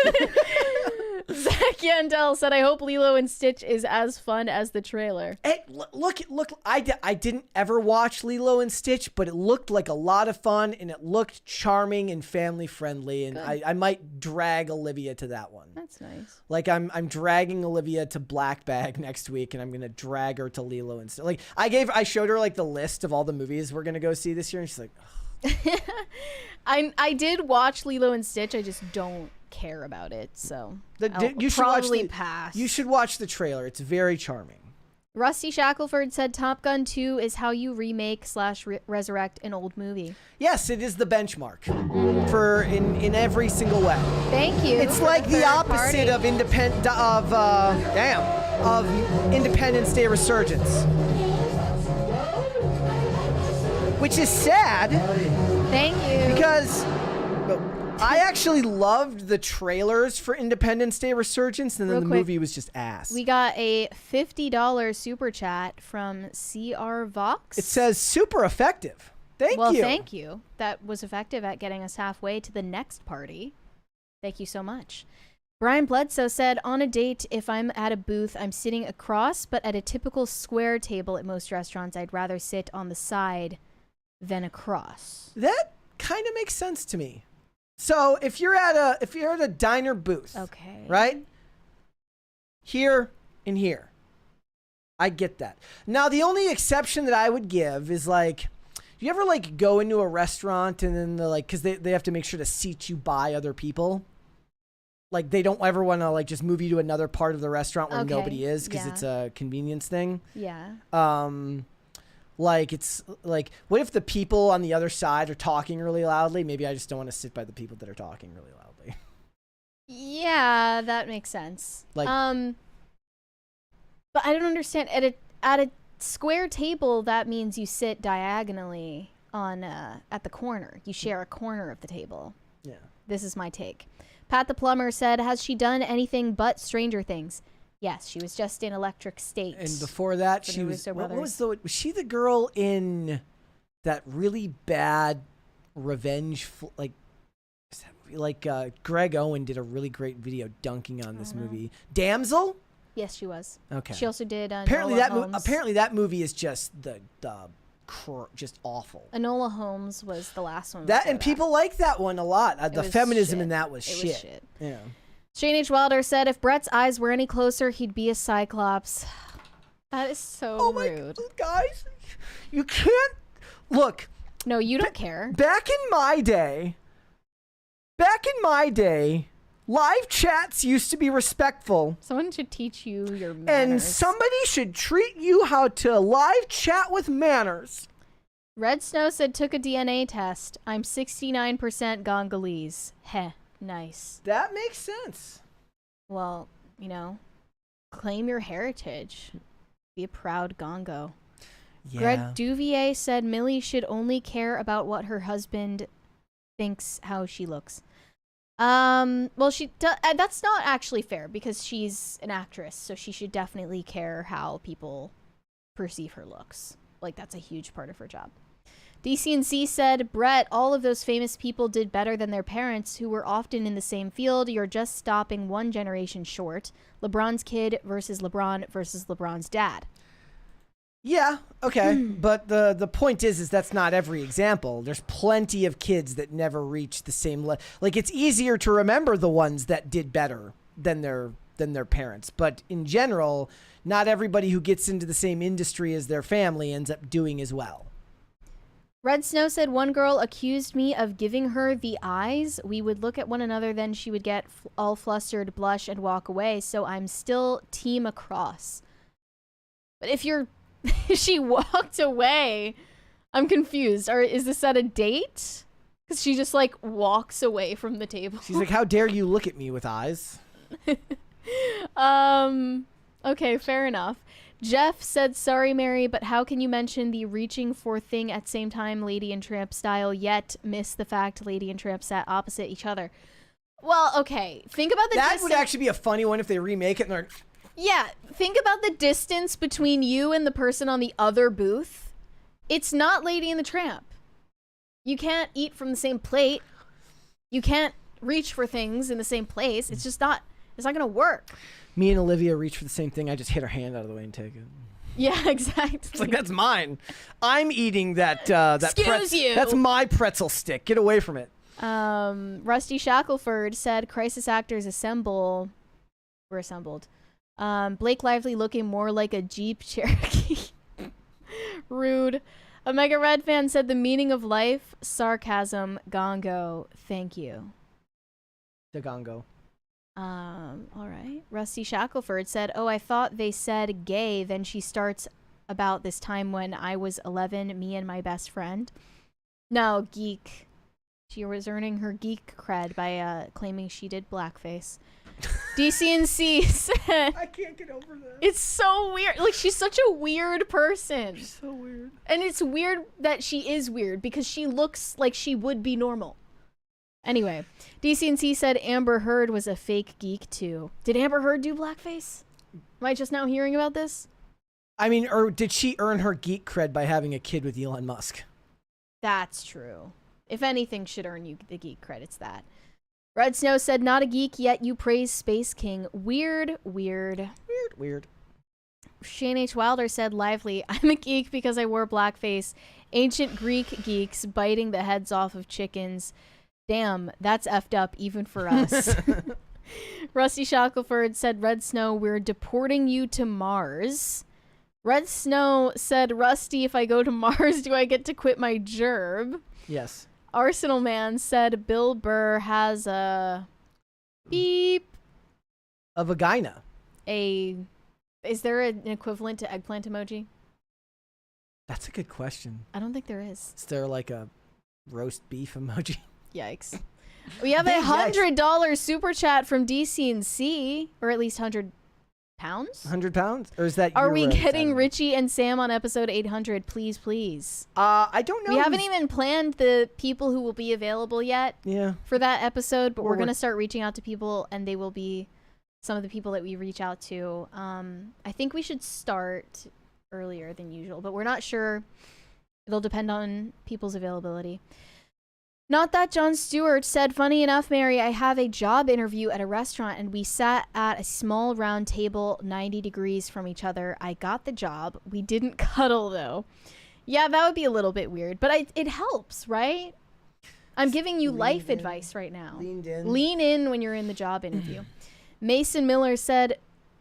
Speaker 2: Zach Yandel said, I hope Lilo and Stitch is as fun as the trailer.
Speaker 1: Hey, look, I didn't ever watch Lilo and Stitch, but it looked like a lot of fun, and it looked charming and family friendly, and I might drag Olivia to that one.
Speaker 2: That's nice.
Speaker 1: Like, I'm dragging Olivia to Black Bag next week, and I'm going to drag her to Lilo and Stitch. Like, I showed her the list of all the movies we're going to go see this year, and she's like,
Speaker 2: I did watch Lilo and Stitch. I just don't care about it, so
Speaker 1: you should
Speaker 2: probably pass.
Speaker 1: You should watch the trailer. It's very charming.
Speaker 2: Rusty Shackelford said Top Gun 2 is how you remake / resurrect an old movie.
Speaker 1: Yes, it is the benchmark for in every single way.
Speaker 2: Thank you.
Speaker 1: It's like the opposite of Independence Day Resurgence, which is sad.
Speaker 2: Thank you.
Speaker 1: Because I actually loved the trailers for Independence Day Resurgence, and then the movie was just ass.
Speaker 2: We got a $50 super chat from CR Vox.
Speaker 1: It says super effective. Thank you.
Speaker 2: Well, thank you. That was effective at getting us halfway to the next party. Thank you so much. Brian Bledsoe said, on a date, if I'm at a booth, I'm sitting across, but at a typical square table at most restaurants, I'd rather sit on the side than across.
Speaker 1: That kind of makes sense to me. So if you're at a diner booth,
Speaker 2: okay,
Speaker 1: right? Here and here. I get that. Now the only exception that I would give is like, do you ever like go into a restaurant and then they're like, cause they have to make sure to seat you by other people. Like they don't ever want to like just move you to another part of the restaurant where nobody is because it's a convenience thing.
Speaker 2: Yeah.
Speaker 1: Like it's like, what if the people on the other side are talking really loudly? Maybe I just don't want to sit by the people that are talking really loudly.
Speaker 2: Yeah, that makes sense.
Speaker 1: Like,
Speaker 2: but I don't understand. At a square table, that means you sit diagonally on at the corner. You share a corner of the table.
Speaker 1: Yeah.
Speaker 2: This is my take. Pat the plumber said, "Has she done anything but Stranger Things?" Yes, she was just in Electric State.
Speaker 1: And before that, she was. What was was she the girl in that really bad revenge? Greg Owen did a really great video dunking on this movie. Damsel.
Speaker 2: Yes, she was.
Speaker 1: Okay.
Speaker 2: She also did.
Speaker 1: Apparently
Speaker 2: Enola
Speaker 1: that movie is just just awful.
Speaker 2: Enola Holmes was the last one.
Speaker 1: People like that one a lot. The feminism in that was shit.
Speaker 2: Was shit.
Speaker 1: Yeah.
Speaker 2: Shane H. Wilder said, if Brett's eyes were any closer, he'd be a Cyclops. That is so rude.
Speaker 1: Guys, you can't... Look.
Speaker 2: No, you don't care.
Speaker 1: Back in my day, live chats used to be respectful.
Speaker 2: Someone should teach you your manners.
Speaker 1: And somebody should treat you how to live chat with manners.
Speaker 2: Red Snow said, took a DNA test. I'm 69% Gongolese. Heh. Nice.
Speaker 1: That makes sense.
Speaker 2: Well, claim your heritage. Be a proud Gongo.
Speaker 1: Yeah.
Speaker 2: Greg Duvier said Millie should only care about what her husband thinks how she looks. Well, that's not actually fair because she's an actress, so she should definitely care how people perceive her looks. Like, that's a huge part of her job. DCNC said, Brett, all of those famous people did better than their parents who were often in the same field. You're just stopping one generation short. LeBron's kid versus LeBron's dad.
Speaker 1: Yeah, okay. But the point is that's not every example. There's plenty of kids that never reach the same like it's easier to remember the ones that did better than their parents. But in general, not everybody who gets into the same industry as their family ends up doing as well.
Speaker 2: Red Snow said, one girl accused me of giving her the eyes. We would look at one another, then she would get all flustered, blush, and walk away. So I'm still team across. But if she walked away, I'm confused. Or is this at a date? Because she just like walks away from the table.
Speaker 1: She's like, how dare you look at me with eyes?
Speaker 2: Okay, fair enough. Jeff said, sorry, Mary, but how can you mention the reaching for thing at same time Lady and Tramp style, yet miss the fact Lady and Tramp sat opposite each other? Well, okay. Think about the
Speaker 1: That would actually be a funny one if they remake it and they're...
Speaker 2: Yeah, think about the distance between you and the person on the other booth. It's not Lady and the Tramp. You can't eat from the same plate. You can't reach for things in the same place. It's just not... It's not going to work.
Speaker 1: Me and Olivia reach for the same thing. I just hit her hand out of the way and take it.
Speaker 2: Yeah, exactly.
Speaker 1: It's like, that's mine. I'm eating that
Speaker 2: Excuse you.
Speaker 1: That's my pretzel stick. Get away from it.
Speaker 2: Rusty Shackelford said, crisis actors assemble. We're assembled. Blake Lively looking more like a Jeep Cherokee. Rude. Omega Red fan said, the meaning of life, sarcasm, gongo. Thank you.
Speaker 1: The gongo.
Speaker 2: All right. Rusty Shackelford said, "Oh, I thought they said gay." Then she starts about this time when I was 11, me and my best friend. No, geek. She was earning her geek cred by claiming she did blackface. DCNC said,
Speaker 1: I can't get over this.
Speaker 2: It's so weird. Like, she's such a weird person.
Speaker 1: She's so weird.
Speaker 2: And it's weird that she is weird because she looks like she would be normal. Anyway, DCNC said Amber Heard was a fake geek too. Did Amber Heard do blackface? Am I just now hearing about this?
Speaker 1: I mean, or did she earn her geek cred by having a kid with Elon Musk?
Speaker 2: That's true. If anything should earn you the geek cred, it's that. Red Snow said, not a geek, yet you praise Space King. Weird. Shane H. Wilder said, lively, I'm a geek because I wore blackface. Ancient Greek geeks biting the heads off of chickens. Damn, that's effed up even for us. Rusty Shackelford said, Red Snow, we're deporting you to Mars. Red Snow said, Rusty, if I go to Mars, do I get to quit my gerb?
Speaker 1: Yes.
Speaker 2: Arsenal Man said Bill Burr has a beep.
Speaker 1: A vagina.
Speaker 2: Is there an equivalent to eggplant emoji?
Speaker 1: That's a good question.
Speaker 2: I don't think there is.
Speaker 1: Is there like a roast beef emoji?
Speaker 2: Yikes. We have a $100 super chat from DC&C, or at least 100 pounds?
Speaker 1: 100 pounds? Or is that
Speaker 2: Are we
Speaker 1: euros?
Speaker 2: getting Richie and Sam on episode 800? Please, please.
Speaker 1: I don't know.
Speaker 2: We haven't even planned the people who will be available yet for that episode, but we're going to start reaching out to people, and they will be some of the people that we reach out to. I think we should start earlier than usual, but we're not sure. It'll depend on people's availability. Not that John Stewart said, funny enough, Mary, I have a job interview at a restaurant and we sat at a small round table 90 degrees from each other. I got the job. We didn't cuddle though. Yeah, that would be a little bit weird, but it helps, right? I'm giving you life advice right now. Lean in when you're in the job interview. Mason Miller said,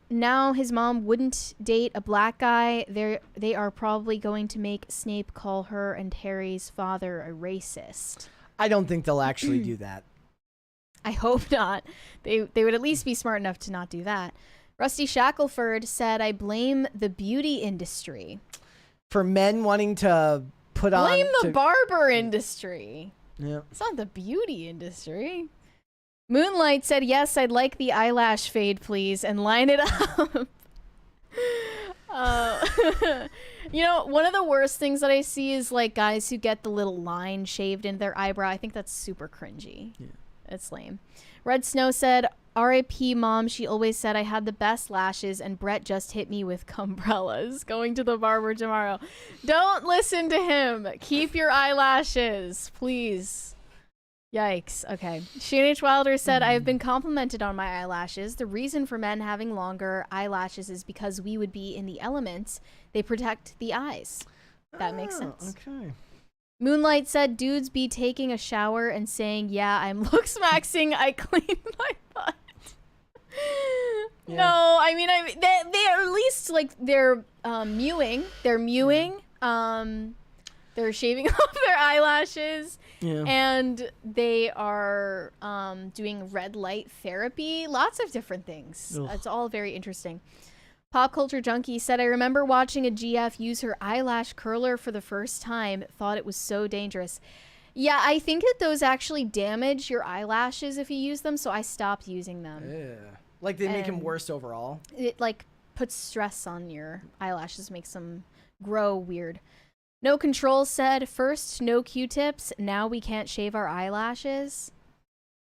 Speaker 2: now his mom wouldn't date a black guy. They are probably going to make Snape call her and Harry's father a racist.
Speaker 1: I don't think they'll actually do that.
Speaker 2: I hope not. They would at least be smart enough to not do that. Rusty Shackelford said, I blame the beauty industry.
Speaker 1: For men wanting to put on...
Speaker 2: Blame the barber industry.
Speaker 1: Yeah.
Speaker 2: It's not the beauty industry. Moonlight said, yes, I'd like the eyelash fade, please, and line it up. You know, one of the worst things that I see is like guys who get the little line shaved in their eyebrow. I think that's super cringy. Yeah. It's lame. Red Snow said, R.I.P. Mom, she always said I had the best lashes and Brett just hit me with umbrellas. Going to the barber tomorrow. Don't listen to him. Keep your eyelashes, please. Yikes. Okay. Shane H. Wilder said, I have been complimented on my eyelashes. The reason for men having longer eyelashes is because we would be in the elements. They protect the eyes. That makes sense.
Speaker 1: Okay.
Speaker 2: Moonlight said, dudes be taking a shower and saying, yeah, I'm looks maxing. I cleaned my butt. Yeah. No, I mean, they are at least like they're mewing. They're mewing. They're shaving off their eyelashes. Yeah. And they are doing red light therapy. Lots of different things. Ugh. It's all very interesting. Pop Culture Junkie said, I remember watching a GF use her eyelash curler for the first time. Thought it was so dangerous. Yeah, I think that those actually damage your eyelashes if you use them, so I stopped using them.
Speaker 1: Yeah. Like they make them worse overall?
Speaker 2: It like puts stress on your eyelashes, makes them grow weird. No Control said, first, no Q-tips. Now we can't shave our eyelashes.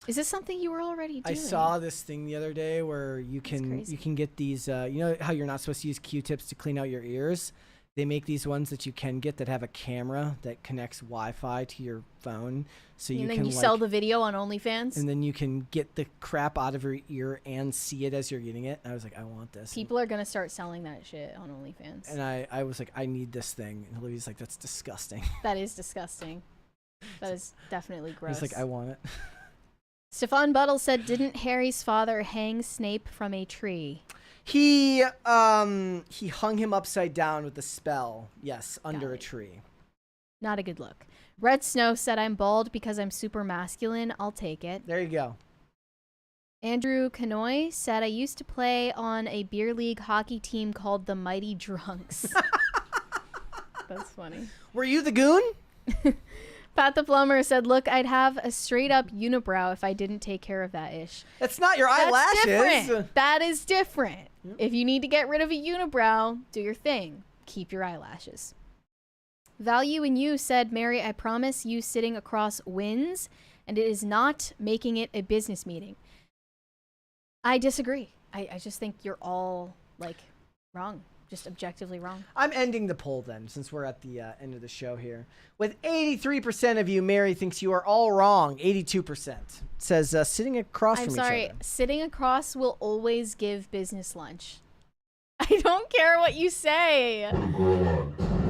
Speaker 2: Is this something you were already doing?
Speaker 1: I saw this thing the other day where you can get these, you know how you're not supposed to use Q-tips to clean out your ears? They make these ones that you can get that have a camera that connects Wi-Fi to your phone. So
Speaker 2: and then you sell the video on OnlyFans?
Speaker 1: And then you can get the crap out of your ear and see it as you're getting it. And I was like, I want this.
Speaker 2: People are going to start selling that shit on OnlyFans.
Speaker 1: And I was like, I need this thing. And Olivia's like, that's disgusting.
Speaker 2: That is disgusting. That is definitely gross.
Speaker 1: He's like, I want it.
Speaker 2: Stefan Buttle said, didn't Harry's father hang Snape from a tree?
Speaker 1: He hung him upside down with a spell. Yes, under a tree.
Speaker 2: Not a good look. Red Snow said, I'm bald because I'm super masculine. I'll take it.
Speaker 1: There you go.
Speaker 2: Andrew Canoy said, I used to play on a beer league hockey team called the Mighty Drunks. That's funny.
Speaker 1: Were you the goon?
Speaker 2: Pat the Plumber said, look, I'd have a straight up unibrow if I didn't take care of that ish.
Speaker 1: That's not your eyelashes.
Speaker 2: Different. That is different. Yep. If you need to get rid of a unibrow, do your thing. Keep your eyelashes. Value in You said, Mary, I promise you sitting across wins, and it is not making it a business meeting. I disagree. I just think you're all, like, wrong. Just objectively wrong.
Speaker 1: I'm ending the poll then, since we're at the end of the show here. With 83% of you, Mary thinks you are all wrong. 82% says sitting across from each other. I'm sorry.
Speaker 2: Sitting across will always give business lunch. I don't care what you say.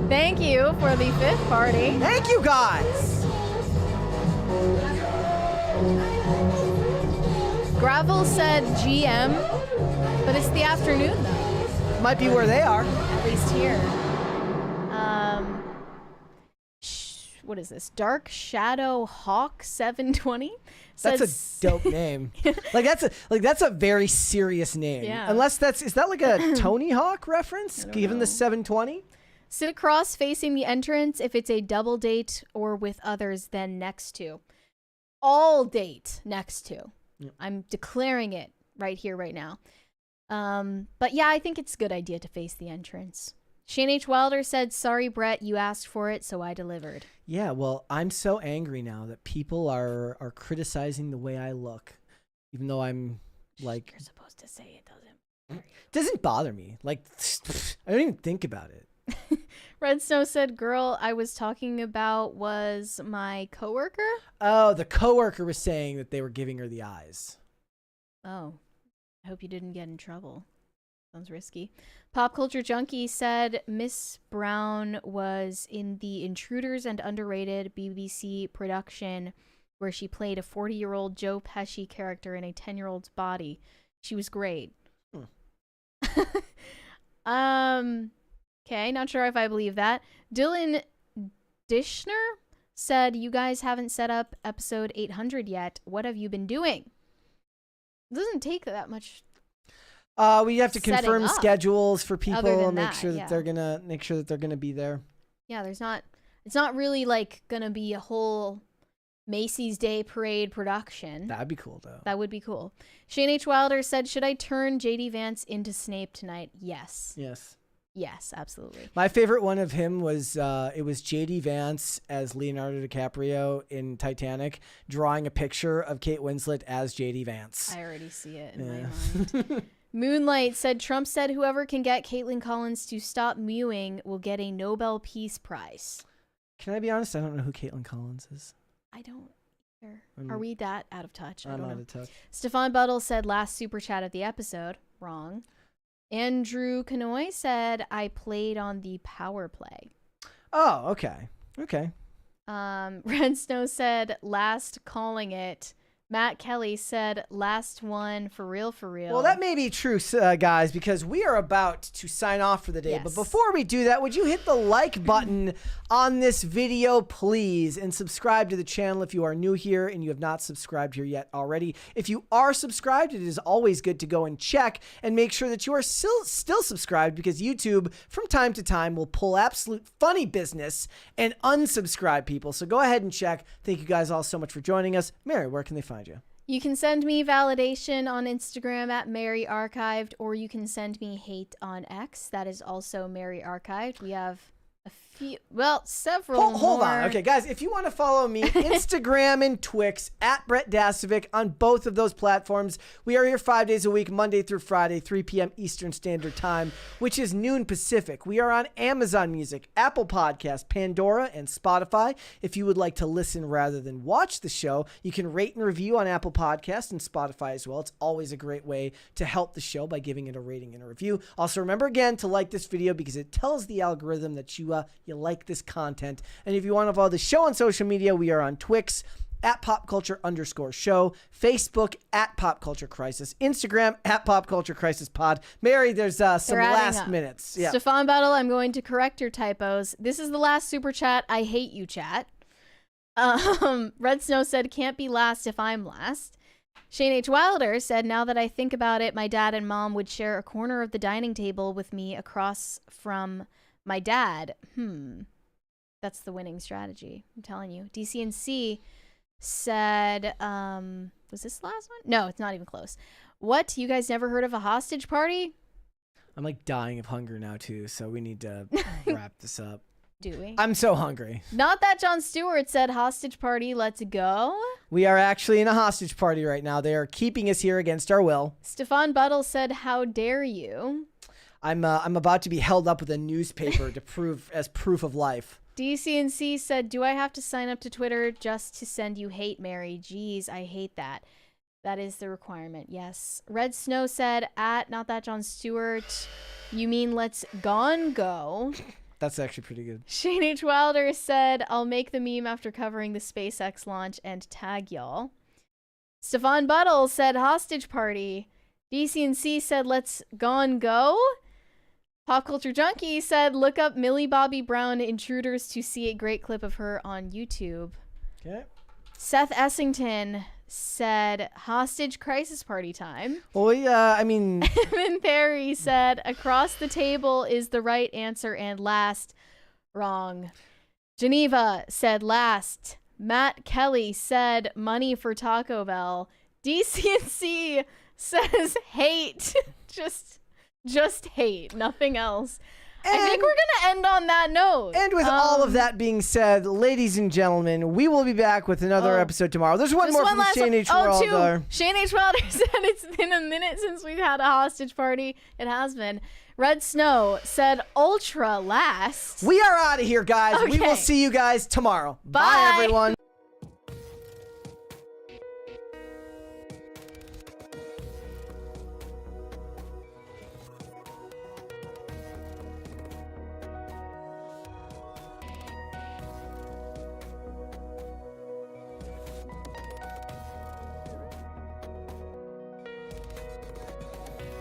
Speaker 2: Thank you for the 5th party.
Speaker 1: Thank you, guys.
Speaker 2: Gravel said GM, but it's the afternoon, though.
Speaker 1: Might be where they are.
Speaker 2: At least here. What is this? Dark Shadow Hawk 720?
Speaker 1: That's a dope name. That's a very serious name.
Speaker 2: Yeah.
Speaker 1: Unless is that like a Tony Hawk reference? Given the 720?
Speaker 2: Sit across facing the entrance if it's a double date or with others, then next to. All date next to. Yep. I'm declaring it right here, right now. But yeah, I think it's a good idea to face the entrance. Shane H. Wilder said, sorry, Brett, you asked for it, so I delivered.
Speaker 1: Yeah, well, I'm so angry now that people are criticizing the way I look, even though I'm like...
Speaker 2: You're supposed to say it doesn't.
Speaker 1: Doesn't bother me. Like, I don't even think about it.
Speaker 2: Red Snow said, girl I was talking about was my coworker.
Speaker 1: Oh, the coworker was saying that they were giving her the eyes.
Speaker 2: Oh, I hope you didn't get in trouble. Sounds risky. Pop Culture Junkie said Miss Brown was in the Intruders and Underrated BBC production where she played a 40-year-old Joe Pesci character in a 10-year-old's body. She was great. Okay, not sure if I believe that. Dylan Dishner said, you guys haven't set up episode 800 yet. What have you been doing? It doesn't take that much.
Speaker 1: We have to confirm schedules for people and make sure that they're gonna be there.
Speaker 2: Yeah, it's not really like gonna be a whole Macy's Day Parade production.
Speaker 1: That'd be cool though.
Speaker 2: That would be cool. Shane H. Wilder said, should I turn JD Vance into Snape tonight? Yes.
Speaker 1: Yes.
Speaker 2: Yes, absolutely.
Speaker 1: My favorite one of him was it was JD Vance as Leonardo DiCaprio in Titanic drawing a picture of Kate Winslet as JD Vance.
Speaker 2: I already see it in my mind. Moonlight said, Trump said whoever can get Caitlin Collins to stop mewing will get a Nobel Peace Prize.
Speaker 1: Can I be honest? I don't know who Caitlin Collins is.
Speaker 2: I don't either. Are we that out of touch?
Speaker 1: I'm out of touch.
Speaker 2: Stefan Buttle said last super chat of the episode. Wrong. Andrew Canoy said, I played on the power play.
Speaker 1: Oh, okay. Okay.
Speaker 2: Red Snow said, last calling it. Matt Kelly said, last one for real, for real.
Speaker 1: Well, that may be true, guys, because we are about to sign off for the day. Yes. But before we do that, would you hit the like button on this video, please, and subscribe to the channel if you are new here and you have not subscribed here yet already. If you are subscribed, it is always good to go and check and make sure that you are still subscribed, because YouTube, from time to time, will pull absolute funny business and unsubscribe people. So go ahead and check. Thank you guys all so much for joining us. Mary, where can they find you?
Speaker 2: You can send me validation on Instagram at Mary Archived, or you can send me hate on X. That is also Mary Archived. We have a few, well, several
Speaker 1: Hold on. Okay, guys, if you want to follow me, Instagram and Twix at Brett Dasovic on both of those platforms. We are here 5 days a week, Monday through Friday, 3 p.m. Eastern Standard Time, which is noon Pacific. We are on Amazon Music, Apple Podcasts, Pandora, and Spotify. If you would like to listen rather than watch the show, you can rate and review on Apple Podcasts and Spotify as well. It's always a great way to help the show by giving it a rating and a review. Also, remember again to like this video because it tells the algorithm that you like this content. And if you want to follow the show on social media, we are on Twix at popculture_show, Facebook at popculturecrisis, Instagram at popculturecrisisPod. Mary, there's some last minutes.
Speaker 2: Yeah. Stefan Battle, I'm going to correct your typos. This is the last super chat. I hate you, chat. Red Snow said, can't be last if I'm last. Shane H. Wilder said, now that I think about it, my dad and mom would share a corner of the dining table with me across from my dad. That's the winning strategy. I'm telling you. DCNC said, was this the last one? No, it's not even close. What? You guys never heard of a hostage party?
Speaker 1: I'm like dying of hunger now too, so we need to wrap this up.
Speaker 2: Do we?
Speaker 1: I'm so hungry.
Speaker 2: Not that Jon Stewart said hostage party, let's go.
Speaker 1: We are actually in a hostage party right now. They are keeping us here against our will.
Speaker 2: Stefan Buttle said, how dare you?
Speaker 1: I'm about to be held up with a newspaper to prove of life.
Speaker 2: DCNC said, do I have to sign up to Twitter just to send you hate, Mary? Jeez, I hate that. That is the requirement, yes. Red Snow said, at not that Jon Stewart, you mean let's gone go.
Speaker 1: That's actually pretty good.
Speaker 2: Shane H. Wilder said, I'll make the meme after covering the SpaceX launch and tag y'all. Stefan Buttle said, hostage party. DCNC said, let's gone go. Pop Culture Junkie said, look up Millie Bobby Brown Intruders to see a great clip of her on YouTube.
Speaker 1: Okay.
Speaker 2: Seth Essington said, hostage crisis party time.
Speaker 1: Well, yeah, I mean...
Speaker 2: Evan Perry said, across the table is the right answer and last. Wrong. Geneva said last. Matt Kelly said money for Taco Bell. DCNC says hate. Just hate. Nothing else. I think we're going to end on that note.
Speaker 1: And with all of that being said, ladies and gentlemen, we will be back with another episode tomorrow. There's one more from Shane H. Wilder.
Speaker 2: Shane H. Wilder said it's been a minute since we've had a hostage party. It has been. Red Snow said ultra last.
Speaker 1: We are out of here, guys. Okay. We will see you guys tomorrow. Bye everyone.